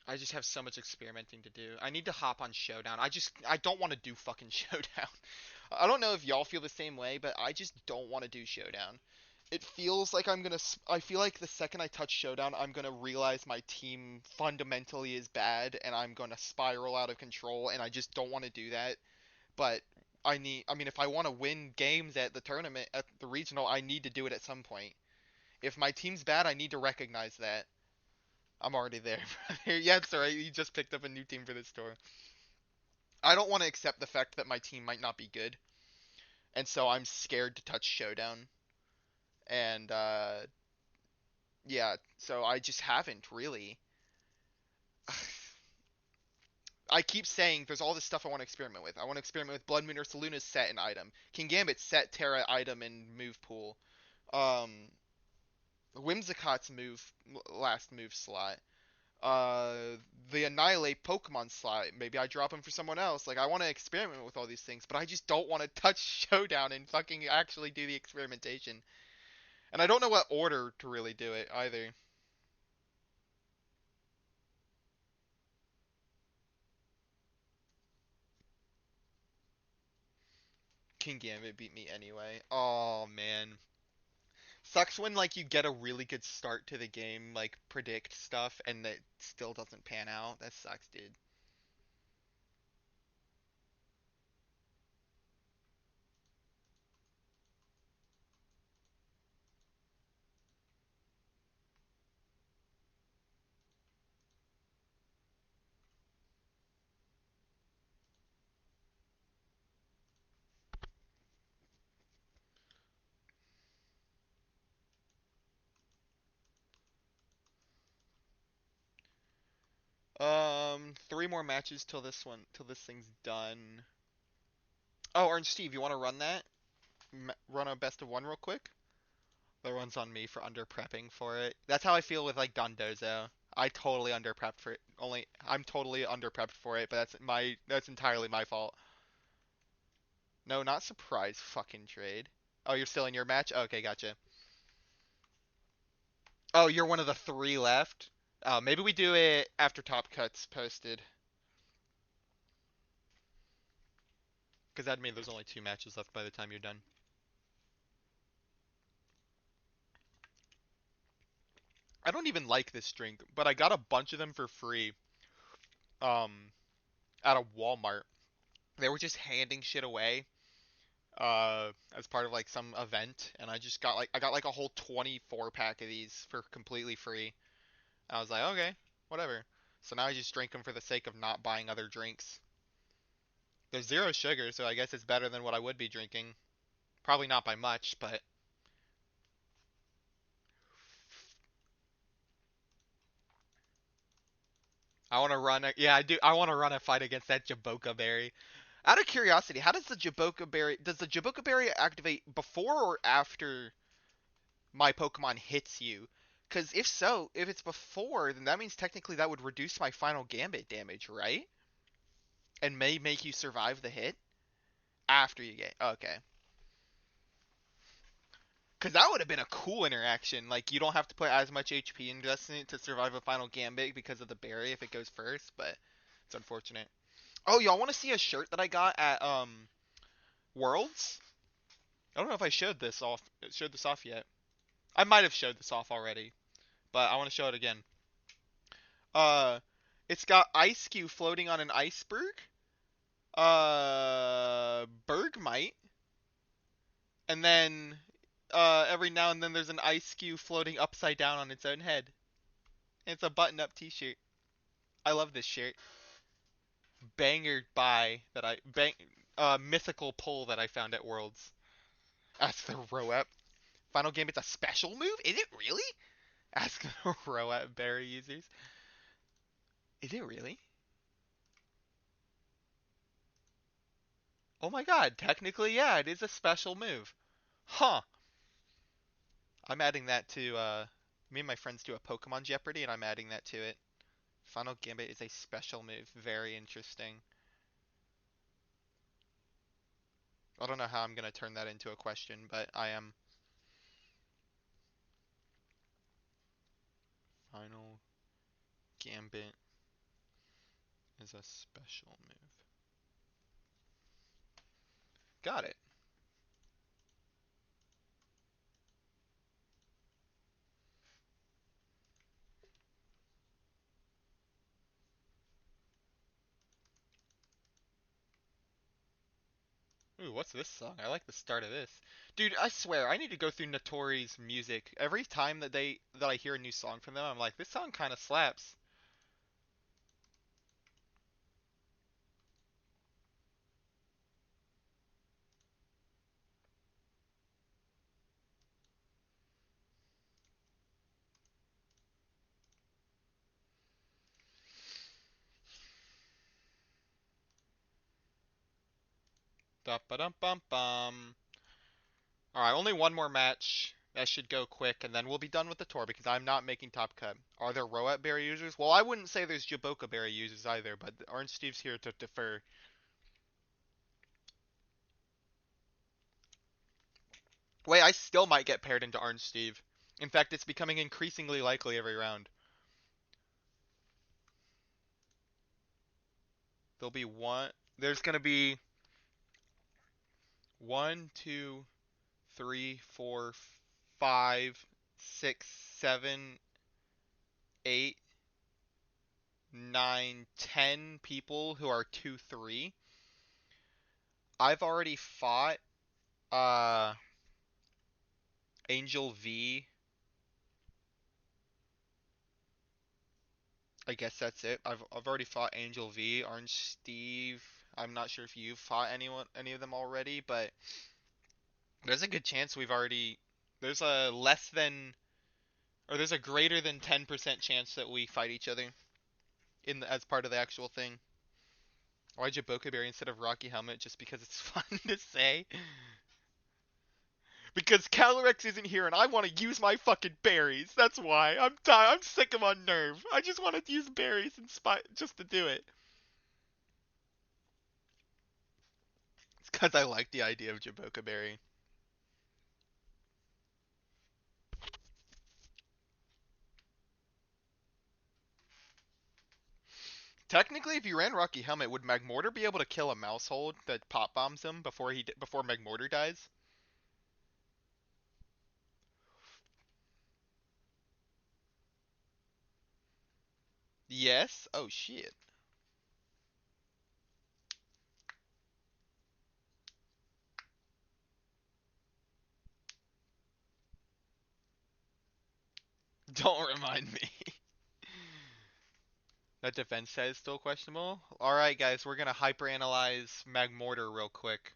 I just have so much experimenting to do. I need to hop on Showdown. I don't want to do fucking Showdown. I don't know if y'all feel the same way, but I just don't want to do Showdown. It feels like I feel like the second I touch Showdown, I'm gonna realize my team fundamentally is bad, and I'm gonna spiral out of control, and I just don't want to do that. But I mean, if I want to win games at the tournament, at the regional, I need to do it at some point. If my team's bad, I need to recognize that. I'm already there, brother. Yeah, it's alright. You just picked up a new team for this tour. I don't want to accept the fact that my team might not be good, and so I'm scared to touch Showdown. And yeah, so I just haven't really. I keep saying there's all this stuff I want to experiment with. I want to experiment with Blood Moon or Saloon's set and item. King Gambit set Terra item and move pool. Um, Whimsicott's last move slot. The Annihilape Pokemon slot. Maybe I drop him for someone else. Like, I want to experiment with all these things, but I just don't want to touch Showdown and fucking actually do the experimentation. And I don't know what order to really do it either. King Gambit beat me anyway. Oh man. Sucks when like you get a really good start to the game, like predict stuff, and it still doesn't pan out. That sucks, dude. Three more matches till this thing's done. Oh, Orange Steve, you want to run that? Run a best of one real quick? The one's on me for under prepping for it. That's how I feel with like Dondozo. I totally under prepped for it. Only I'm totally under prepped for it, but that's entirely my fault. No, not surprise fucking trade. Oh, you're still in your match? Okay, gotcha. Oh, you're one of the three left? Oh, maybe we do it after Top Cut's posted. Because that'd mean there's only two matches left by the time you're done. I don't even like this drink, but I got a bunch of them for free um, at a Walmart. They were just handing shit away as part of like some event, and I got like a whole 24 pack of these for completely free. I was like, okay, whatever. So now I just drink them for the sake of not buying other drinks. There's zero sugar, so I guess it's better than what I would be drinking. Probably not by much, but I want to run a yeah, I do. I want to run a fight against that Jaboka berry. Out of curiosity, how does the Jaboka berry activate before or after my Pokemon hits you? Because if so, if it's before, then that means technically that would reduce my final Gambit damage, right? And may make you survive the hit after you get okay. Because that would have been a cool interaction. Like, you don't have to put as much HP into it to survive a final Gambit because of the berry if it goes first, but it's unfortunate. Oh, y'all want to see a shirt that I got at Worlds? I don't know if I showed this off yet. I might have showed this off already, but I want to show it again. Uh, it's got Ice Cube floating on an iceberg. Bergmite, and then every now and then there's an ice cube floating upside down on its own head. And it's a button-up T-shirt. I love this shirt. Banger buy that I bang mythical pull that I found at Worlds. Ask the Roep. Final game, it's a special move? Is it really? Ask the Roep berry users. Is it really? Oh my god, technically, yeah, it is a special move. Huh. I'm adding that to, me and my friends do a Pokemon Jeopardy, and I'm adding that to it. Final Gambit is a special move. Very interesting. I don't know how I'm gonna turn that into a question, but I am. Final Gambit is a special move. Got it. Ooh, what's this song? I like the start of this. Dude, I swear, I need to go through Notori's music. Every time that I hear a new song from them, I'm like, this song kind of slaps. Da ba dum bum bum. All right, only one more match. That should go quick, and then we'll be done with the tour because I'm not making top cut. Are there Roat Berry users? Well, I wouldn't say there's Jaboka Berry users either, but Orange Steve's here to defer. Wait, I still might get paired into Orange Steve. In fact, it's becoming increasingly likely every round. There'll be one. There's gonna be one, two, three, four, five, six, seven, eight, nine, 10 people who are 2-3. I've already fought uh Angel V. I guess that's it. I've already fought Angel V, Orange Steve. I'm not sure if you've fought any of them already, but there's a good chance we've already there's a less than or there's a greater than 10% chance that we fight each other as part of the actual thing. Why Jaboka Berry instead of Rocky Helmet? Just because it's fun to say. Because Calyrex isn't here and I want to use my fucking berries. That's why. I'm tired. I'm sick of Unnerve. I just want to use berries and just to do it. It's because I like the idea of Jaboka Berry. Technically, if you ran Rocky Helmet, would Magmortar be able to kill a Mousehold that pop bombs him before Magmortar dies? Yes. Oh shit. Don't remind me. That defense set is still questionable. All right, guys, we're gonna hyperanalyze Magmortar real quick.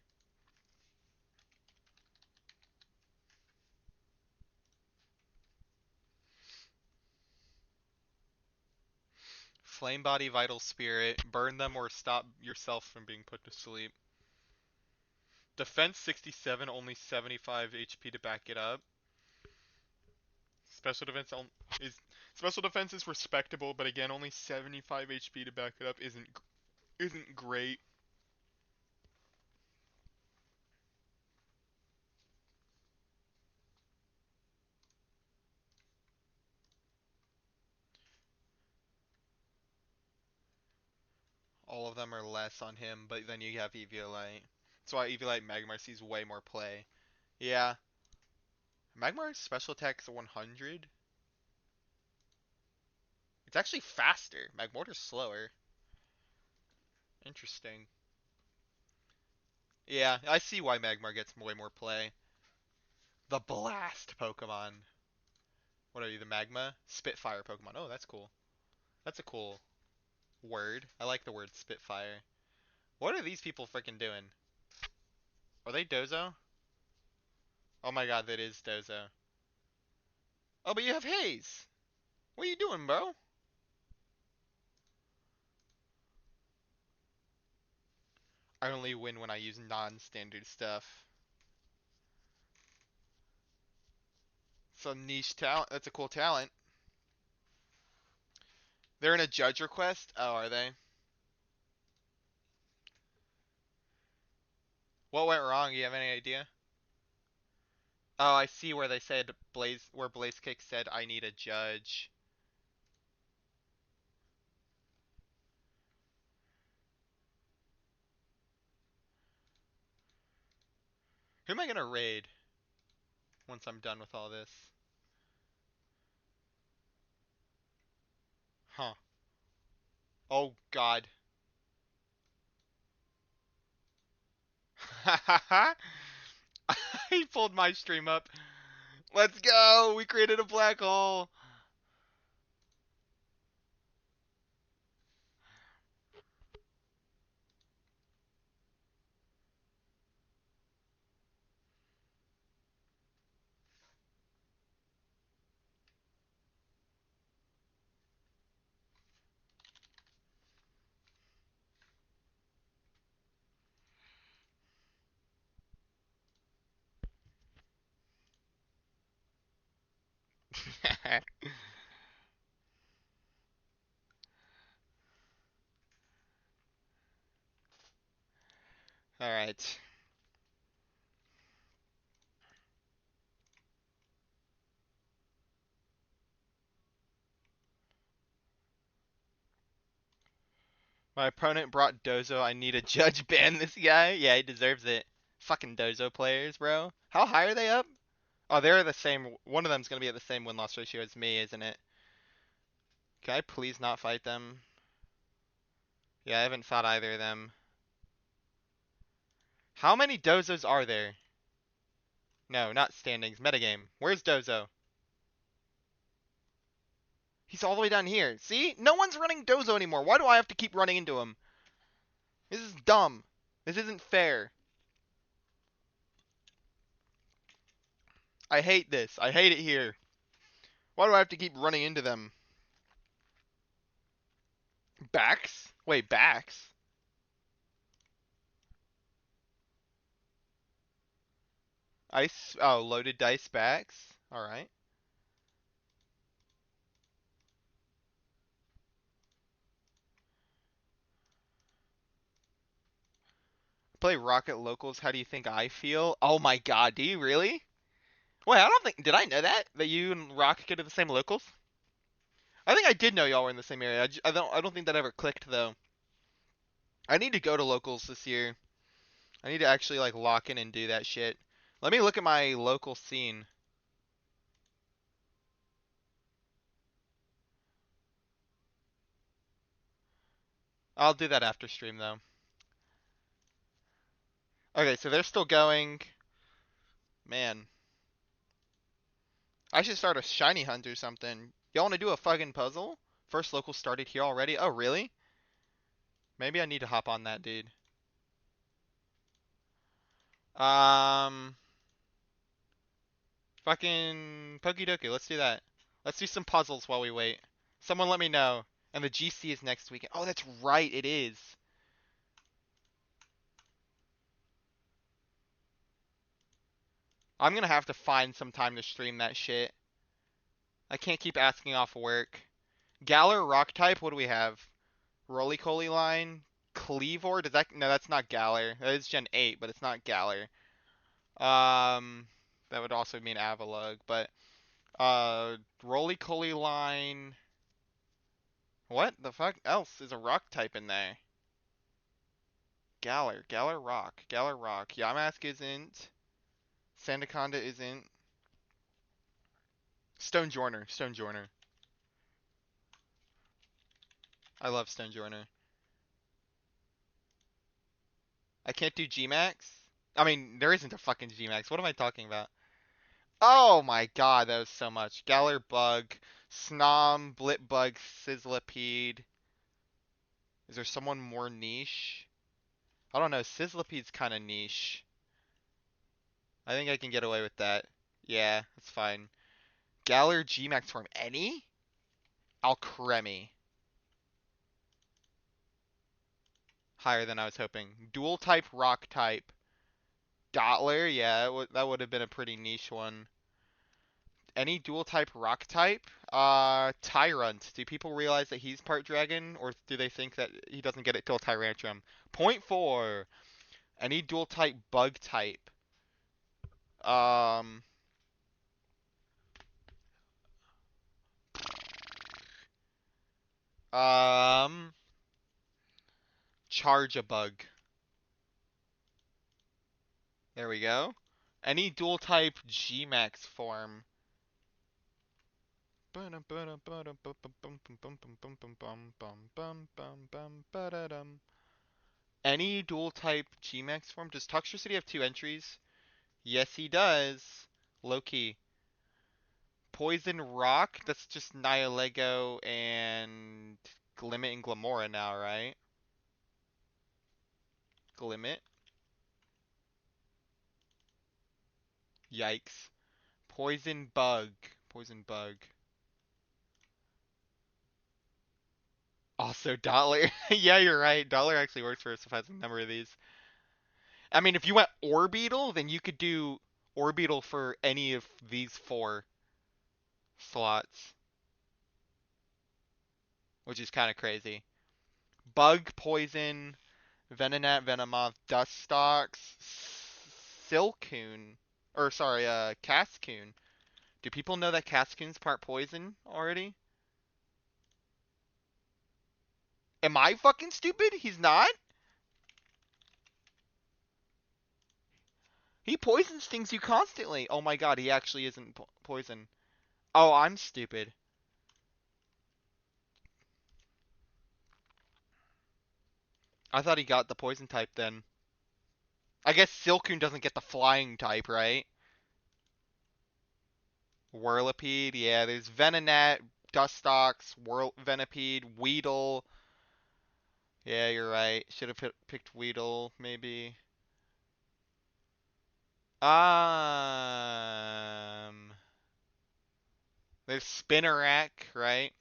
Flame Body, Vital Spirit, burn them or stop yourself from being put to sleep. Defense 67, only 75 HP to back it up. Special defense is special defense is respectable, but again, only 75 HP to back it up isn't great. All of them are less on him, but then you have Eviolite. That's why Eviolite Magmar sees way more play. Yeah, Magmar's special attack is 100. It's actually faster. Magmortar's slower. Interesting. Yeah, I see why Magmar gets way more play. The Blast Pokemon. What are you, the Magma? Spitfire Pokemon. Oh, that's cool. That's a cool word. I like the word Spitfire. What are these people freaking doing? Are they Dozo? Oh my god, that is Dozo. Oh, but you have Haze! What are you doing, bro? I only win when I use non-standard stuff. So niche talent. That's a cool talent. They're in a judge request? Oh, are they? What went wrong? You have any idea? Oh, I see where they said where Blazekick said I need a judge. Who am I gonna raid once I'm done with all this? Huh. Oh, God. He pulled my stream up. Let's go! We created a black hole! Alright. My opponent brought Dozo. I need a judge ban this guy. Yeah, he deserves it. Fucking Dozo players, bro. How high are they up? Oh, they're the same. One of them's gonna be at the same win-loss ratio as me, isn't it? Can I please not fight them? Yeah, I haven't fought either of them. How many Dozos are there? No, not standings. Metagame. Where's Dozo? He's all the way down here. See? No one's running Dozo anymore. Why do I have to keep running into him? This is dumb. This isn't fair. I hate this. I hate it here. Why do I have to keep running into them? Backs? Wait, backs? Ice. Oh, loaded dice backs. Alright. Play Rocket Locals. How do you think I feel? Oh my god, do you really? Wait, I don't think. Did I know that? That you and Rocket go to the same locals? I think I did know y'all were in the same area. I don't think that ever clicked though. I need to go to locals this year. I need to actually like lock in and do that shit. Let me look at my local scene. I'll do that after stream though. Okay, so they're still going. Man, I should start a shiny hunt or something. Y'all want to do a fucking puzzle? First local started here already. Oh, really? Maybe I need to hop on that, dude. Um, Fucking Pokidoki. Let's do that. Let's do some puzzles while we wait. Someone let me know. And the GC is next weekend. Oh, that's right. It is. I'm gonna have to find some time to stream that shit. I can't keep asking off work. Galar rock type. What do we have? Roly Coly line. Cleavor. Does that? No, that's not Galar. That is Gen 8, but it's not Galar. Um, that would also mean Avalug, but Roly Coly line. What the fuck else is a rock type in there? Galar rock, Galar rock. Yamask isn't. Sandaconda isn't. Stone Joiner, Stone Joiner. I love Stone Joiner. I can't do Gmax. I mean, there isn't a fucking Gmax. What am I talking about? Oh my god, that was so much. Galar Bug, Snom, Blitbug, Sizzlipede. Is there someone more niche? I don't know. Sizzlipede's kind of niche. I think I can get away with that. Yeah, that's fine. Galar Gmax form. Any? Alcremie. Higher than I was hoping. Dual type, rock type. Dottler, yeah, that would have been a pretty niche one. Any dual type rock type? Tyrant. Do people realize that he's part dragon, or do they think that he doesn't get it till Tyrantrum? Point 4. Any dual type bug type. Um, um, Charge a bug. There we go. Any dual type Gmax form. Any dual type Gmax form? Does Toxtricity have 2 entries? Yes, he does. Low-key. Poison Rock? That's just Nihilego and Glimmet and Glamora now, right? Glimmet. Yikes. Poison Bug. Poison Bug. Also Dollar. Yeah, you're right. Dollar actually works for us if it has a number of these. I mean, if you went Orbeetle, then you could do Orbeetle for any of these 4 slots, which is kind of crazy. Bug, Poison, Venonat, Venomoth, Dustox, Silcoon, or sorry, Cascoon. Do people know that Cascoon's part poison already? Am I fucking stupid? He's not? He poison stings you constantly. Oh my god, he actually isn't poison. Oh, I'm stupid. I thought he got the poison type then. I guess Silcoon doesn't get the flying type, right? Whirlipede, yeah, there's Venonat, Dustox, Venipede, Weedle. Yeah, you're right. Should have picked Weedle, maybe. Um, there's Spinnerack, right?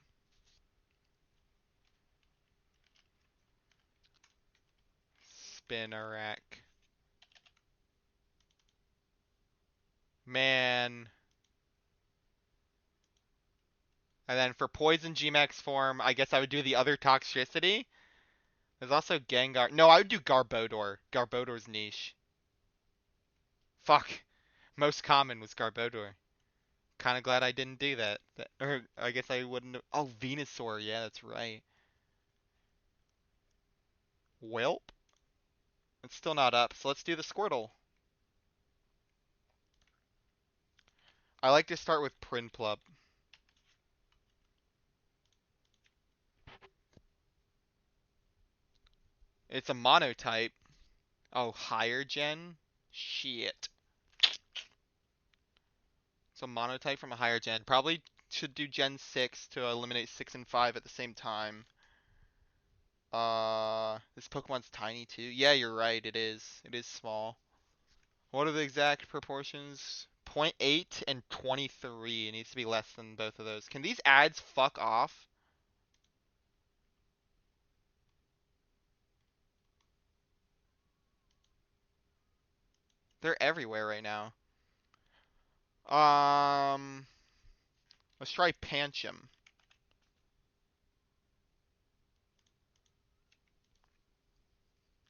Spinnerack. Man. And then for Poison Gmax form, I guess I would do the other Toxtricity. There's also Gengar. No, I would do Garbodor. Garbodor's niche. Fuck. Most common was Garbodor. Kind of glad I didn't do that. Or I guess I wouldn't have. Oh, Venusaur. Yeah, that's right. Welp. It's still not up, so let's do the Squirtle. I like to start with Prinplup. It's a monotype. Oh, higher gen? Shit. So monotype from a higher gen. Probably should do Gen 6 to eliminate 6 and 5 at the same time. This Pokemon's tiny too. Yeah, you're right, it is. It is small. What are the exact proportions? 0.8 and 23. It needs to be less than both of those. Can these ads fuck off? They're everywhere right now. Um, let's try Pancham.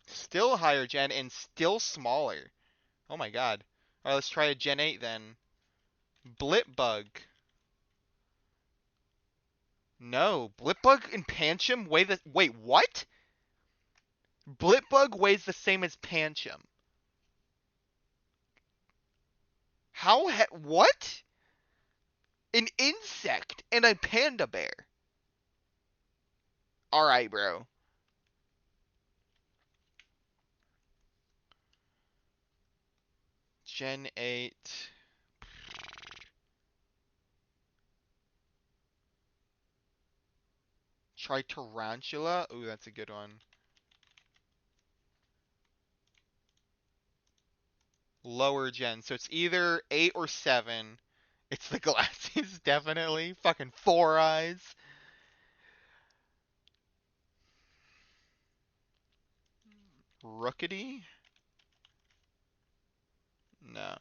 Still higher gen and still smaller. Oh my god. Alright, let's try a Gen 8 then. Blipbug. No, Blipbug and Pancham weigh the. Wait, what? Blipbug weighs the same as Pancham. How what? An insect and a panda bear. Alright, bro. Gen 8. Try Tarantula. Ooh, that's a good one. Lower gen. So it's either 8 or 7. It's the glasses, definitely. Fucking 4 eyes. Rookity? No.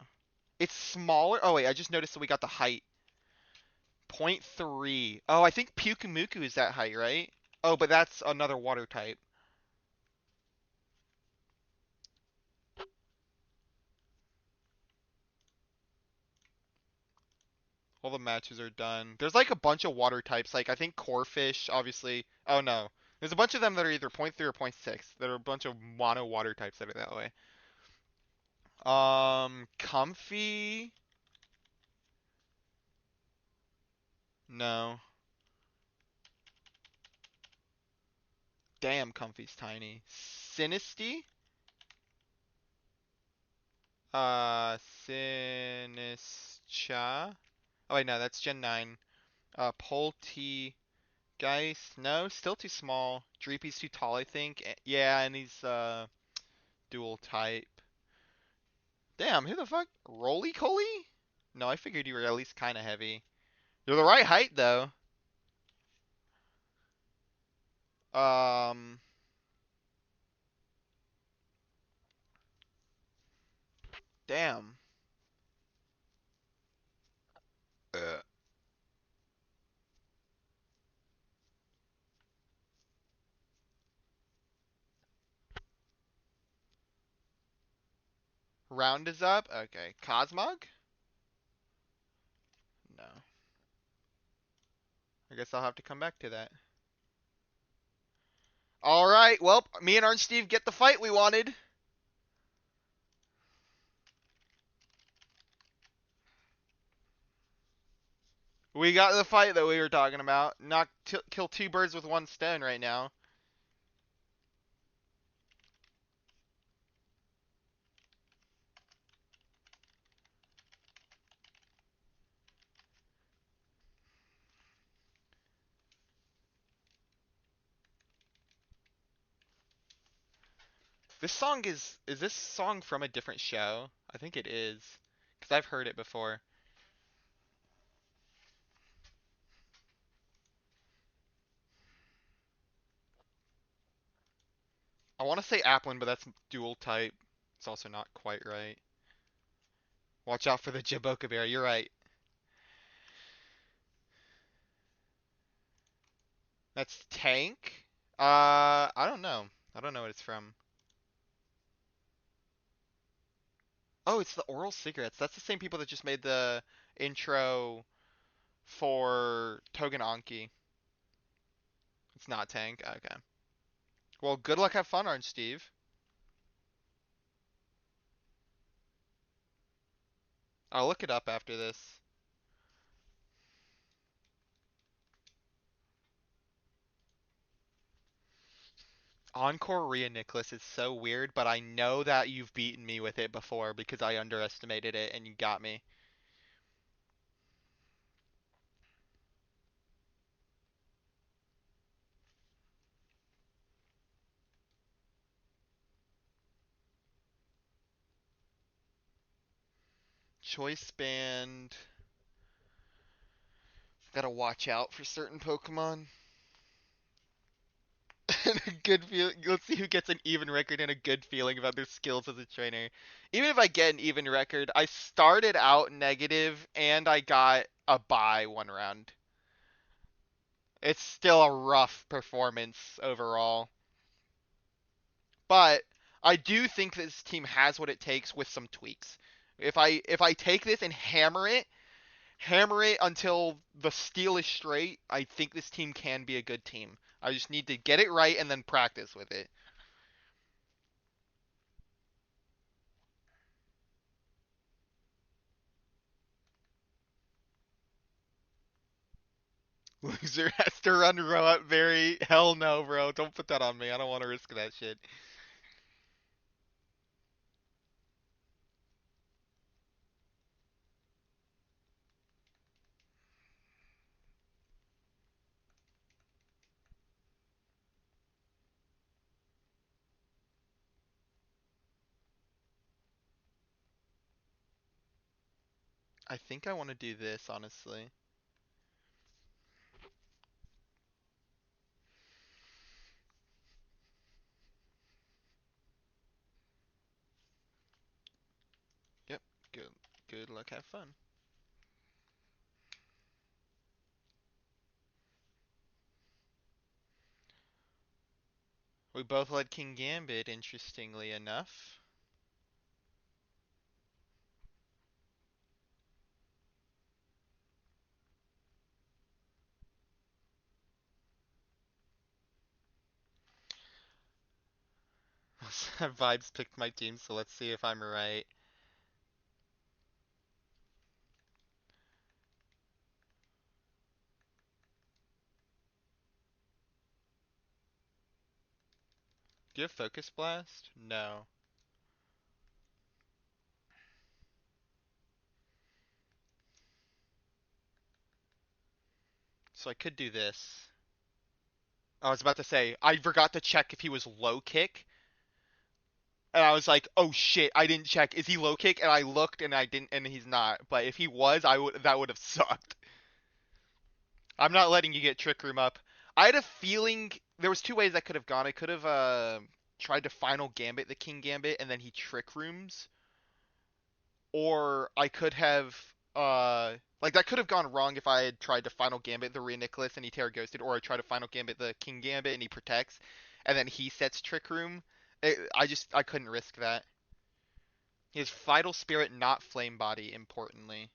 It's smaller. Oh wait, I just noticed that we got the height. 0.3. Oh, I think Pukumuku is that height, right? Oh, but that's another water type. All the matches are done. There's like a bunch of water types. Like I think Corefish, obviously. Oh no. There's a bunch of them that are either 0.3 or 0.6. There are a bunch of mono water types that are that way. Comfy? No. Damn, Comfy's tiny. Sinisty? Sinischa? Oh wait, no, that's Gen 9. Poltegeist? No, still too small. Dreepy's too tall, I think. Yeah, and he's dual type. Damn, who the fuck? Roly Coly? No, I figured you were at least kind of heavy. You're the right height though. Um, damn. Uh, Round is up. Okay, Cosmog? No. I guess I'll have to come back to that. All right. Well, me and Orange Steve get the fight we wanted. We got the fight that we were talking about. Kill two birds with one stone right now. This song is this song from a different show? I think it is, because I've heard it before. I want to say Applin, but that's dual type. It's also not quite right. Watch out for the Jaboka Bear. You're right. That's Tank. I don't know. I don't know what it's from. Oh, it's the oral cigarettes. That's the same people that just made the intro for Togen Anki. It's not Tank. Okay. Well, good luck, have fun, Orange Steve. I'll look it up after this. Encore Rhea Nicholas is so weird, but I know that you've beaten me with it before because I underestimated it and you got me. Choice band. Gotta watch out for certain Pokemon. And a good feel. Let's see who gets an even record and a good feeling about their skills as a trainer. Even if I get an even record, I started out negative and I got a bye one round. It's still a rough performance overall. But I do think this team has what it takes with some tweaks. If I take this and hammer it until the steel is straight, I think this team can be a good team. I just need to get it right and then practice with it. Loser has to run row up very hell no, bro. Don't put that on me. I don't want to risk that shit. I think I want to do this, honestly. Good, good luck, have fun. We both led King Gambit, interestingly enough. Vibes picked my team, so let's see if I'm right. Do you have Focus Blast? No. So I could do this. I was about to say, I forgot to check if he was low kick. And I was like, oh shit, I didn't check. Is he low kick? And I looked and I didn't, and he's not. But if he was, that would have sucked. I'm not letting you get Trick Room up. I had a feeling there was two ways I could have gone. I could have tried to Final Gambit the King Gambit and then he Trick Rooms, or I could have like that could have gone wrong if I had tried to Final Gambit the Rhea Nicholas and he Terra Ghosted, or I try to Final Gambit the King Gambit and he protects, and then he sets Trick Room. I couldn't risk that. He has Vital Spirit, not Flame Body, importantly.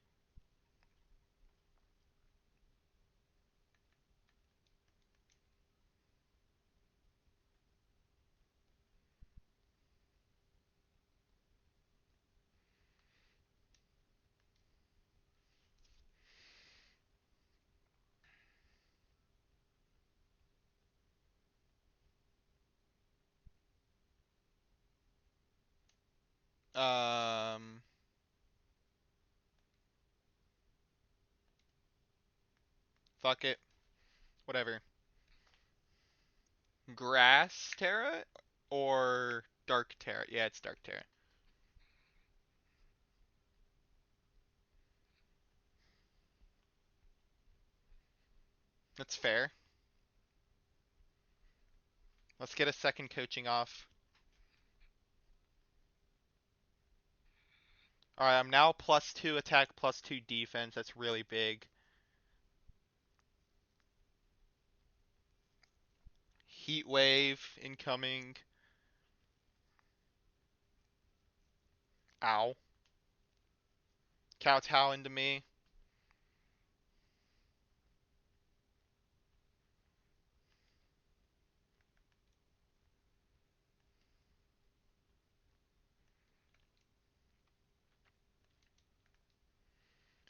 Um, Fuck it, whatever. Grass Terra or Dark Terra? Yeah, it's Dark Terra. That's fair. Let's get a second coaching off. Alright, I'm now +2 attack, +2 defense. That's really big. Heat Wave incoming. Ow. Kowtow into me.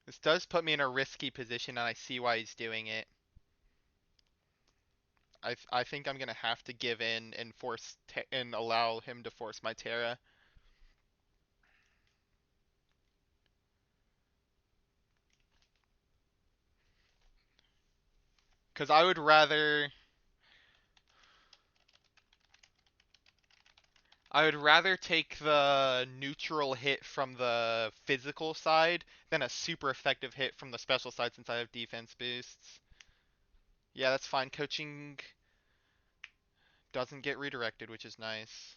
This does put me in a risky position, and I see why he's doing it. I think I'm gonna have to give in and and allow him to force my Terra. Cause I would rather take the neutral hit from the physical side than a super effective hit from the special side since I have defense boosts. Yeah, that's fine. Coaching doesn't get redirected, which is nice.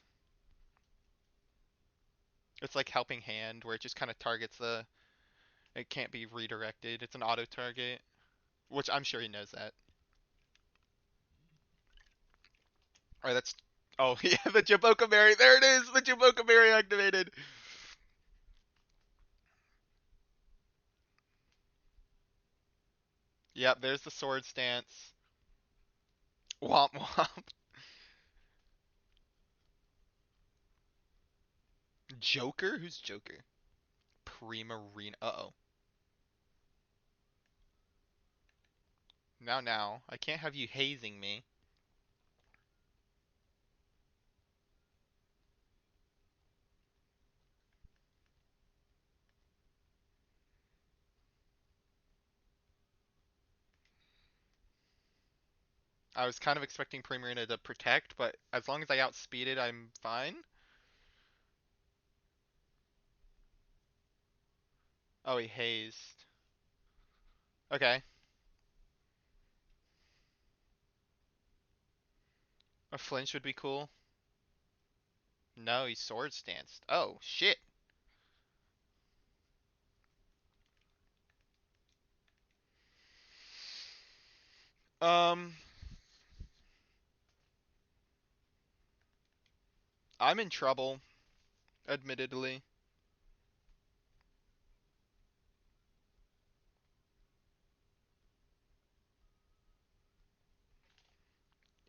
It's like Helping Hand, where it just kind of targets the. It can't be redirected. It's an auto target, which I'm sure he knows that. Alright, that's. Oh, yeah, the Jaboka Berry. There it is! The Jaboka Berry activated! Yep, there's the sword stance. Womp womp. Joker? Who's Joker? Primarina. Uh-oh. Now. I can't have you hazing me. I was kind of expecting Primarina to protect, but as long as I outspeed it, I'm fine. Oh, he hazed. Okay. A flinch would be cool. No, he sword stanced. Oh, shit. Um, I'm in trouble, admittedly.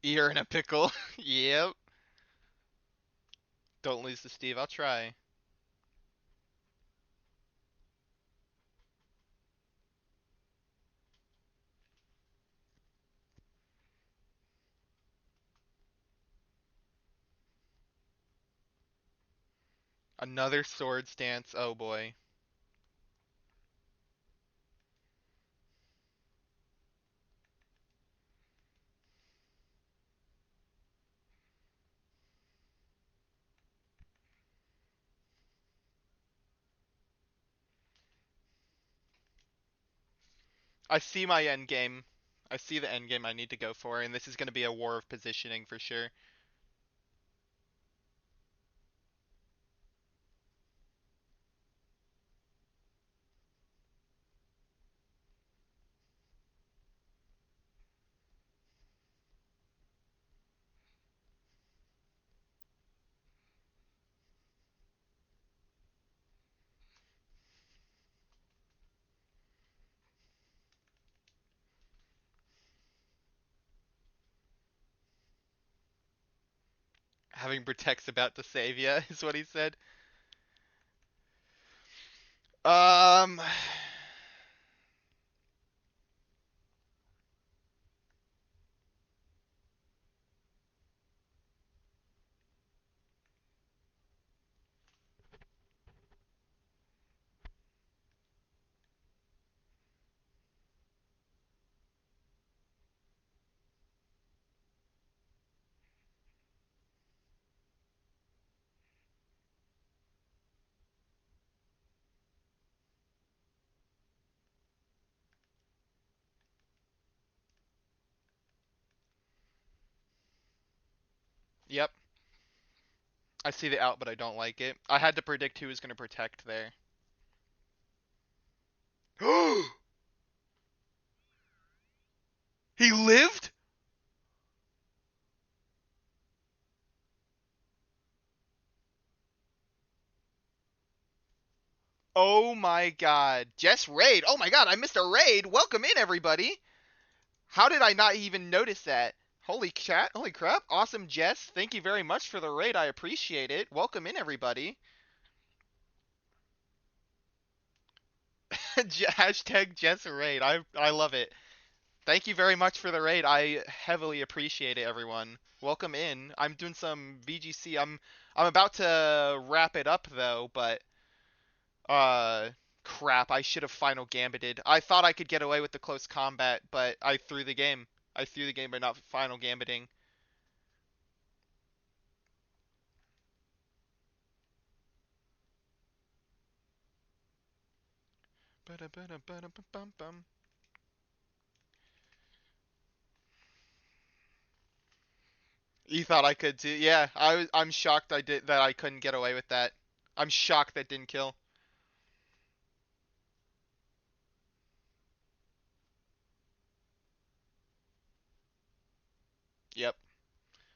You're in a pickle. Yep. Don't lose to Steve. I'll try. Another sword stance. Oh boy. I see my end game. I see the end game I need to go for, and this is going to be a war of positioning for sure. Having Protect's about to save ya is what he said. Um, yep. I see the out, but I don't like it. I had to predict who was going to protect there. He lived? Oh my god. Jess raid. Oh my god, I missed a raid. Welcome in, everybody. How did I not even notice that? Holy chat. Holy crap. Awesome, Jess. Thank you very much for the raid. I appreciate it. Welcome in, everybody. Hashtag Jess raid. I love it. Thank you very much for the raid. I heavily appreciate it, everyone. Welcome in. I'm doing some VGC. I'm about to wrap it up though, but uh crap, I should have final gambited. I thought I could get away with the close combat, but I threw the game. I threw the game by not final gambiting. You thought I could too? Yeah, I'm shocked that I couldn't get away with that. I'm shocked that didn't kill. Yep.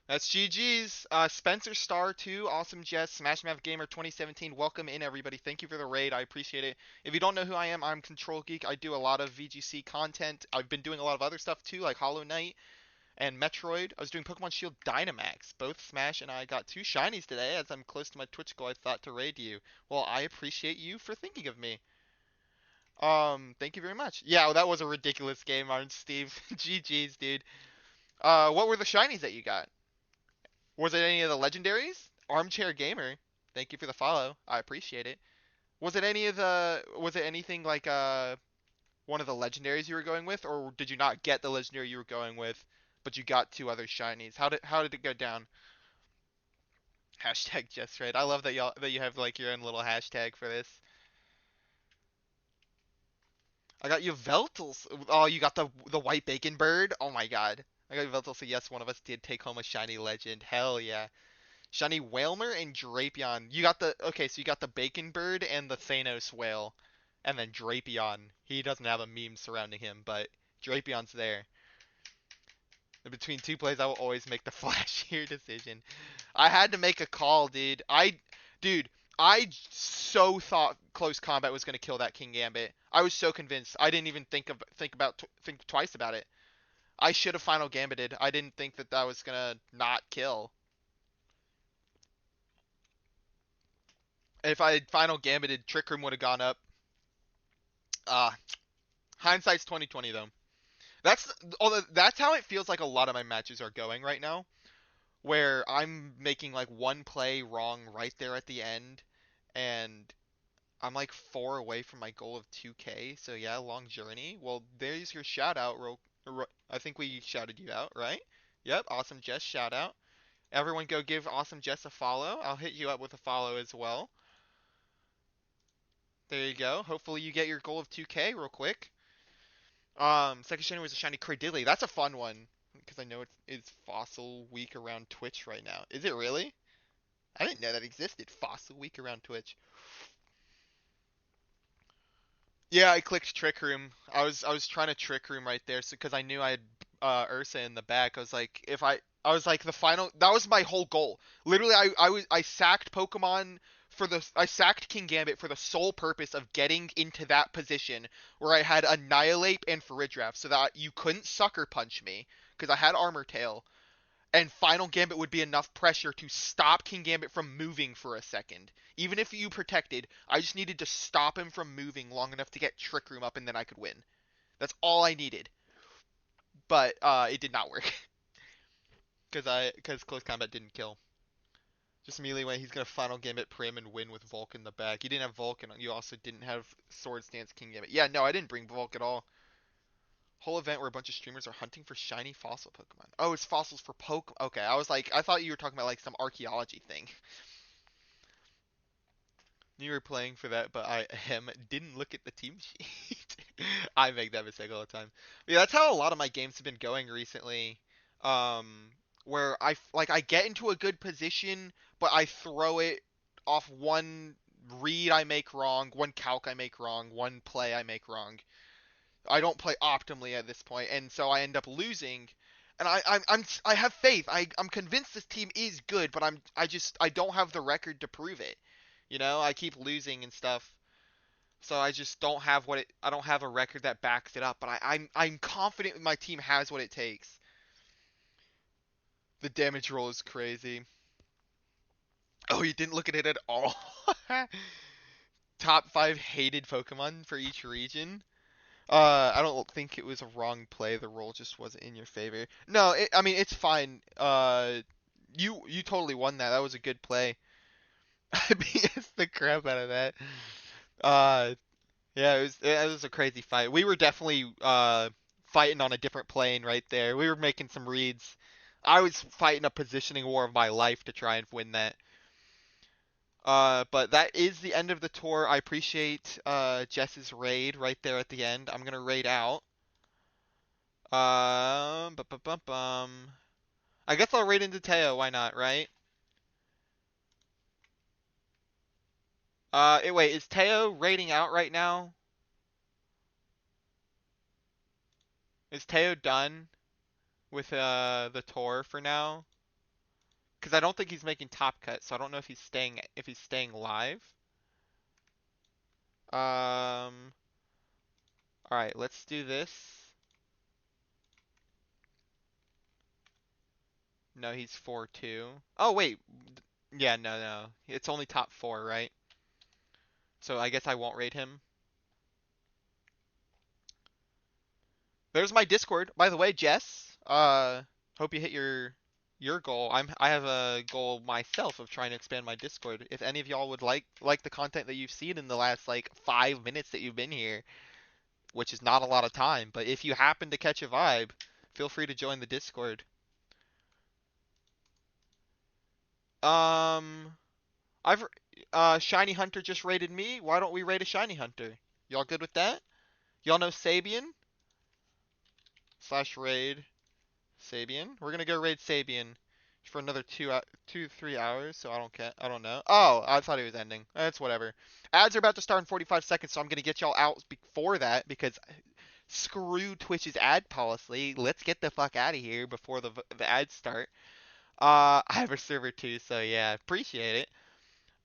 That's GG's. Spencer Star 2, Awesome Jess, Smash Mouth Gamer 2017. Welcome in, everybody. Thank you for the raid. I appreciate it. If you don't know who I am, I'm Control Geek. I do a lot of VGC content. I've been doing a lot of other stuff too, like Hollow Knight and Metroid. I was doing Pokemon Shield Dynamax. Both Smash and I got two shinies today. As I'm close to my Twitch goal, I thought to raid you. Well, I appreciate you for thinking of me. Thank you very much. Yeah, well, that was a ridiculous game, aren't Steve? GG's, dude. What were the shinies that you got? Was it any of the legendaries? Armchair Gamer, thank you for the follow. I appreciate it. Was it any of the? Was it anything like one of the legendaries you were going with, or did you not get the legendary you were going with, but you got two other shinies? How did it go down? Hashtag just right. I love that you have like your own little hashtag for this. I got you Veltals. Oh, you got the white bacon bird. Oh my god. I got you Veltals. So yes, one of us did take home a shiny legend. Hell yeah. Shiny Whalmer and Drapion. You got the okay, so you got the Bacon Bird and the Thanos Whale, and then Drapion. He doesn't have a meme surrounding him, but Drapion's there. Between two plays, I will always make the flashier decision. I had to make a call, dude. Dude, I so thought close combat was gonna kill that King Gambit. I was so convinced. I didn't even think twice about it. I should have final gambited. I didn't think that that was gonna not kill. If I had final gambited, Trick Room would have gone up. Ah, hindsight's 2020 though. That's although that's how it feels like a lot of my matches are going right now, where I'm making like one play wrong right there at the end, and I'm like 4 away from my goal of 2K. So yeah, long journey. Well, there's your shout out. I think we shouted you out, right? Yep, awesome Jess shout out. Everyone go give awesome Jess a follow. I'll hit you up with a follow as well. There you go. Hopefully you get your goal of 2K real quick. Second shiny was a shiny Cradilly. That's a fun one because I know it's Fossil Week around Twitch right now. Is it really? I didn't know that existed. Fossil Week around Twitch. Yeah, I clicked Trick Room. I was trying to Trick Room right there, so because I knew I had Ursa in the back. I was like, if I was like the final. That was my whole goal. Literally, I sacked Pokemon I sacked King Gambit for the sole purpose of getting into that position where I had Annihilape and Farigiraf, so that you couldn't Sucker Punch me because I had Armor Tail, and Final Gambit would be enough pressure to stop King Gambit from moving for a second. Even if you protected, I just needed to stop him from moving long enough to get Trick Room up, and then I could win. That's all I needed. But it did not work because close combat didn't kill. Just immediately when he's gonna Final Gambit Prim and win with Volk in the back. You didn't have Vulcan. You also didn't have Sword Stance King Gambit. Yeah, no, I didn't bring Volk at all. Whole event where a bunch of streamers are hunting for shiny fossil Pokemon. Oh, it's fossils for Poke. Okay, I thought you were talking about like some archaeology thing. You were playing for that, but I didn't look at the team sheet. I make that mistake all the time. But yeah, that's how a lot of my games have been going recently. Um, where I get into a good position, but I throw it off one read I make wrong, one calc I make wrong, one play I make wrong. I don't play optimally at this point, and so I end up losing. And I have faith. I'm convinced this team is good, but I don't have the record to prove it. You know, I keep losing and stuff. So I just I don't have a record that backs it up, but I'm confident my team has what it takes. The damage roll is crazy. Oh, you didn't look at it at all. Top 5 hated Pokemon for each region. I don't think it was a wrong play. The roll just wasn't in your favor. No, I mean it's fine. You totally won that. That was a good play. I BS the crap out of that. Uh, yeah, it was a crazy fight. We were definitely fighting on a different plane right there. We were making some reads. I was fighting a positioning war of my life to try and win that. But that is the end of the tour. I appreciate Jess's raid right there at the end. I'm gonna raid out. Bum, bum, bum, bum. I guess I'll raid into Teo. Why not, right? Wait, is Teo raiding out right now? Is Teo done with the tour for now? Because I don't think he's making top cut, so I don't know if he's staying live. Um, all right, let's do this. No, he's 4-2. Oh wait, yeah, no, it's only top 4, right? So I guess I won't raid him. There's my Discord, by the way, Jess. Hope you hit your goal. I have a goal myself of trying to expand my Discord. If any of y'all would like the content that you've seen in the last like 5 minutes that you've been here, which is not a lot of time, but if you happen to catch a vibe, feel free to join the Discord. Um, I've Shiny Hunter just raided me. Why don't we raid a Shiny Hunter? Y'all good with that? Y'all know Sabian? Slash raid Sabian. We're gonna go raid Sabian for another 3 hours. So I don't know. Oh, I thought it was ending. That's whatever. Ads are about to start in 45 seconds, so I'm gonna get y'all out before that because Screw Twitch's ad policy. Let's get the fuck out of here before the ads start. I have a server too, so yeah, appreciate it.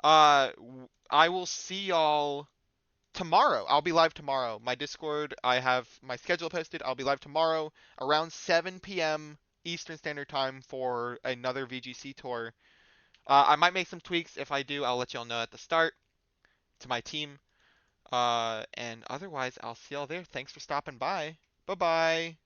I will see y'all tomorrow. I'll be live tomorrow. My Discord, I have my schedule posted. I'll be live tomorrow around 7 p.m. Eastern Standard Time for another VGC tour. I might make some tweaks. If I do, I'll let y'all know at the start to my team. And otherwise, I'll see y'all there. Thanks for stopping by. Bye bye.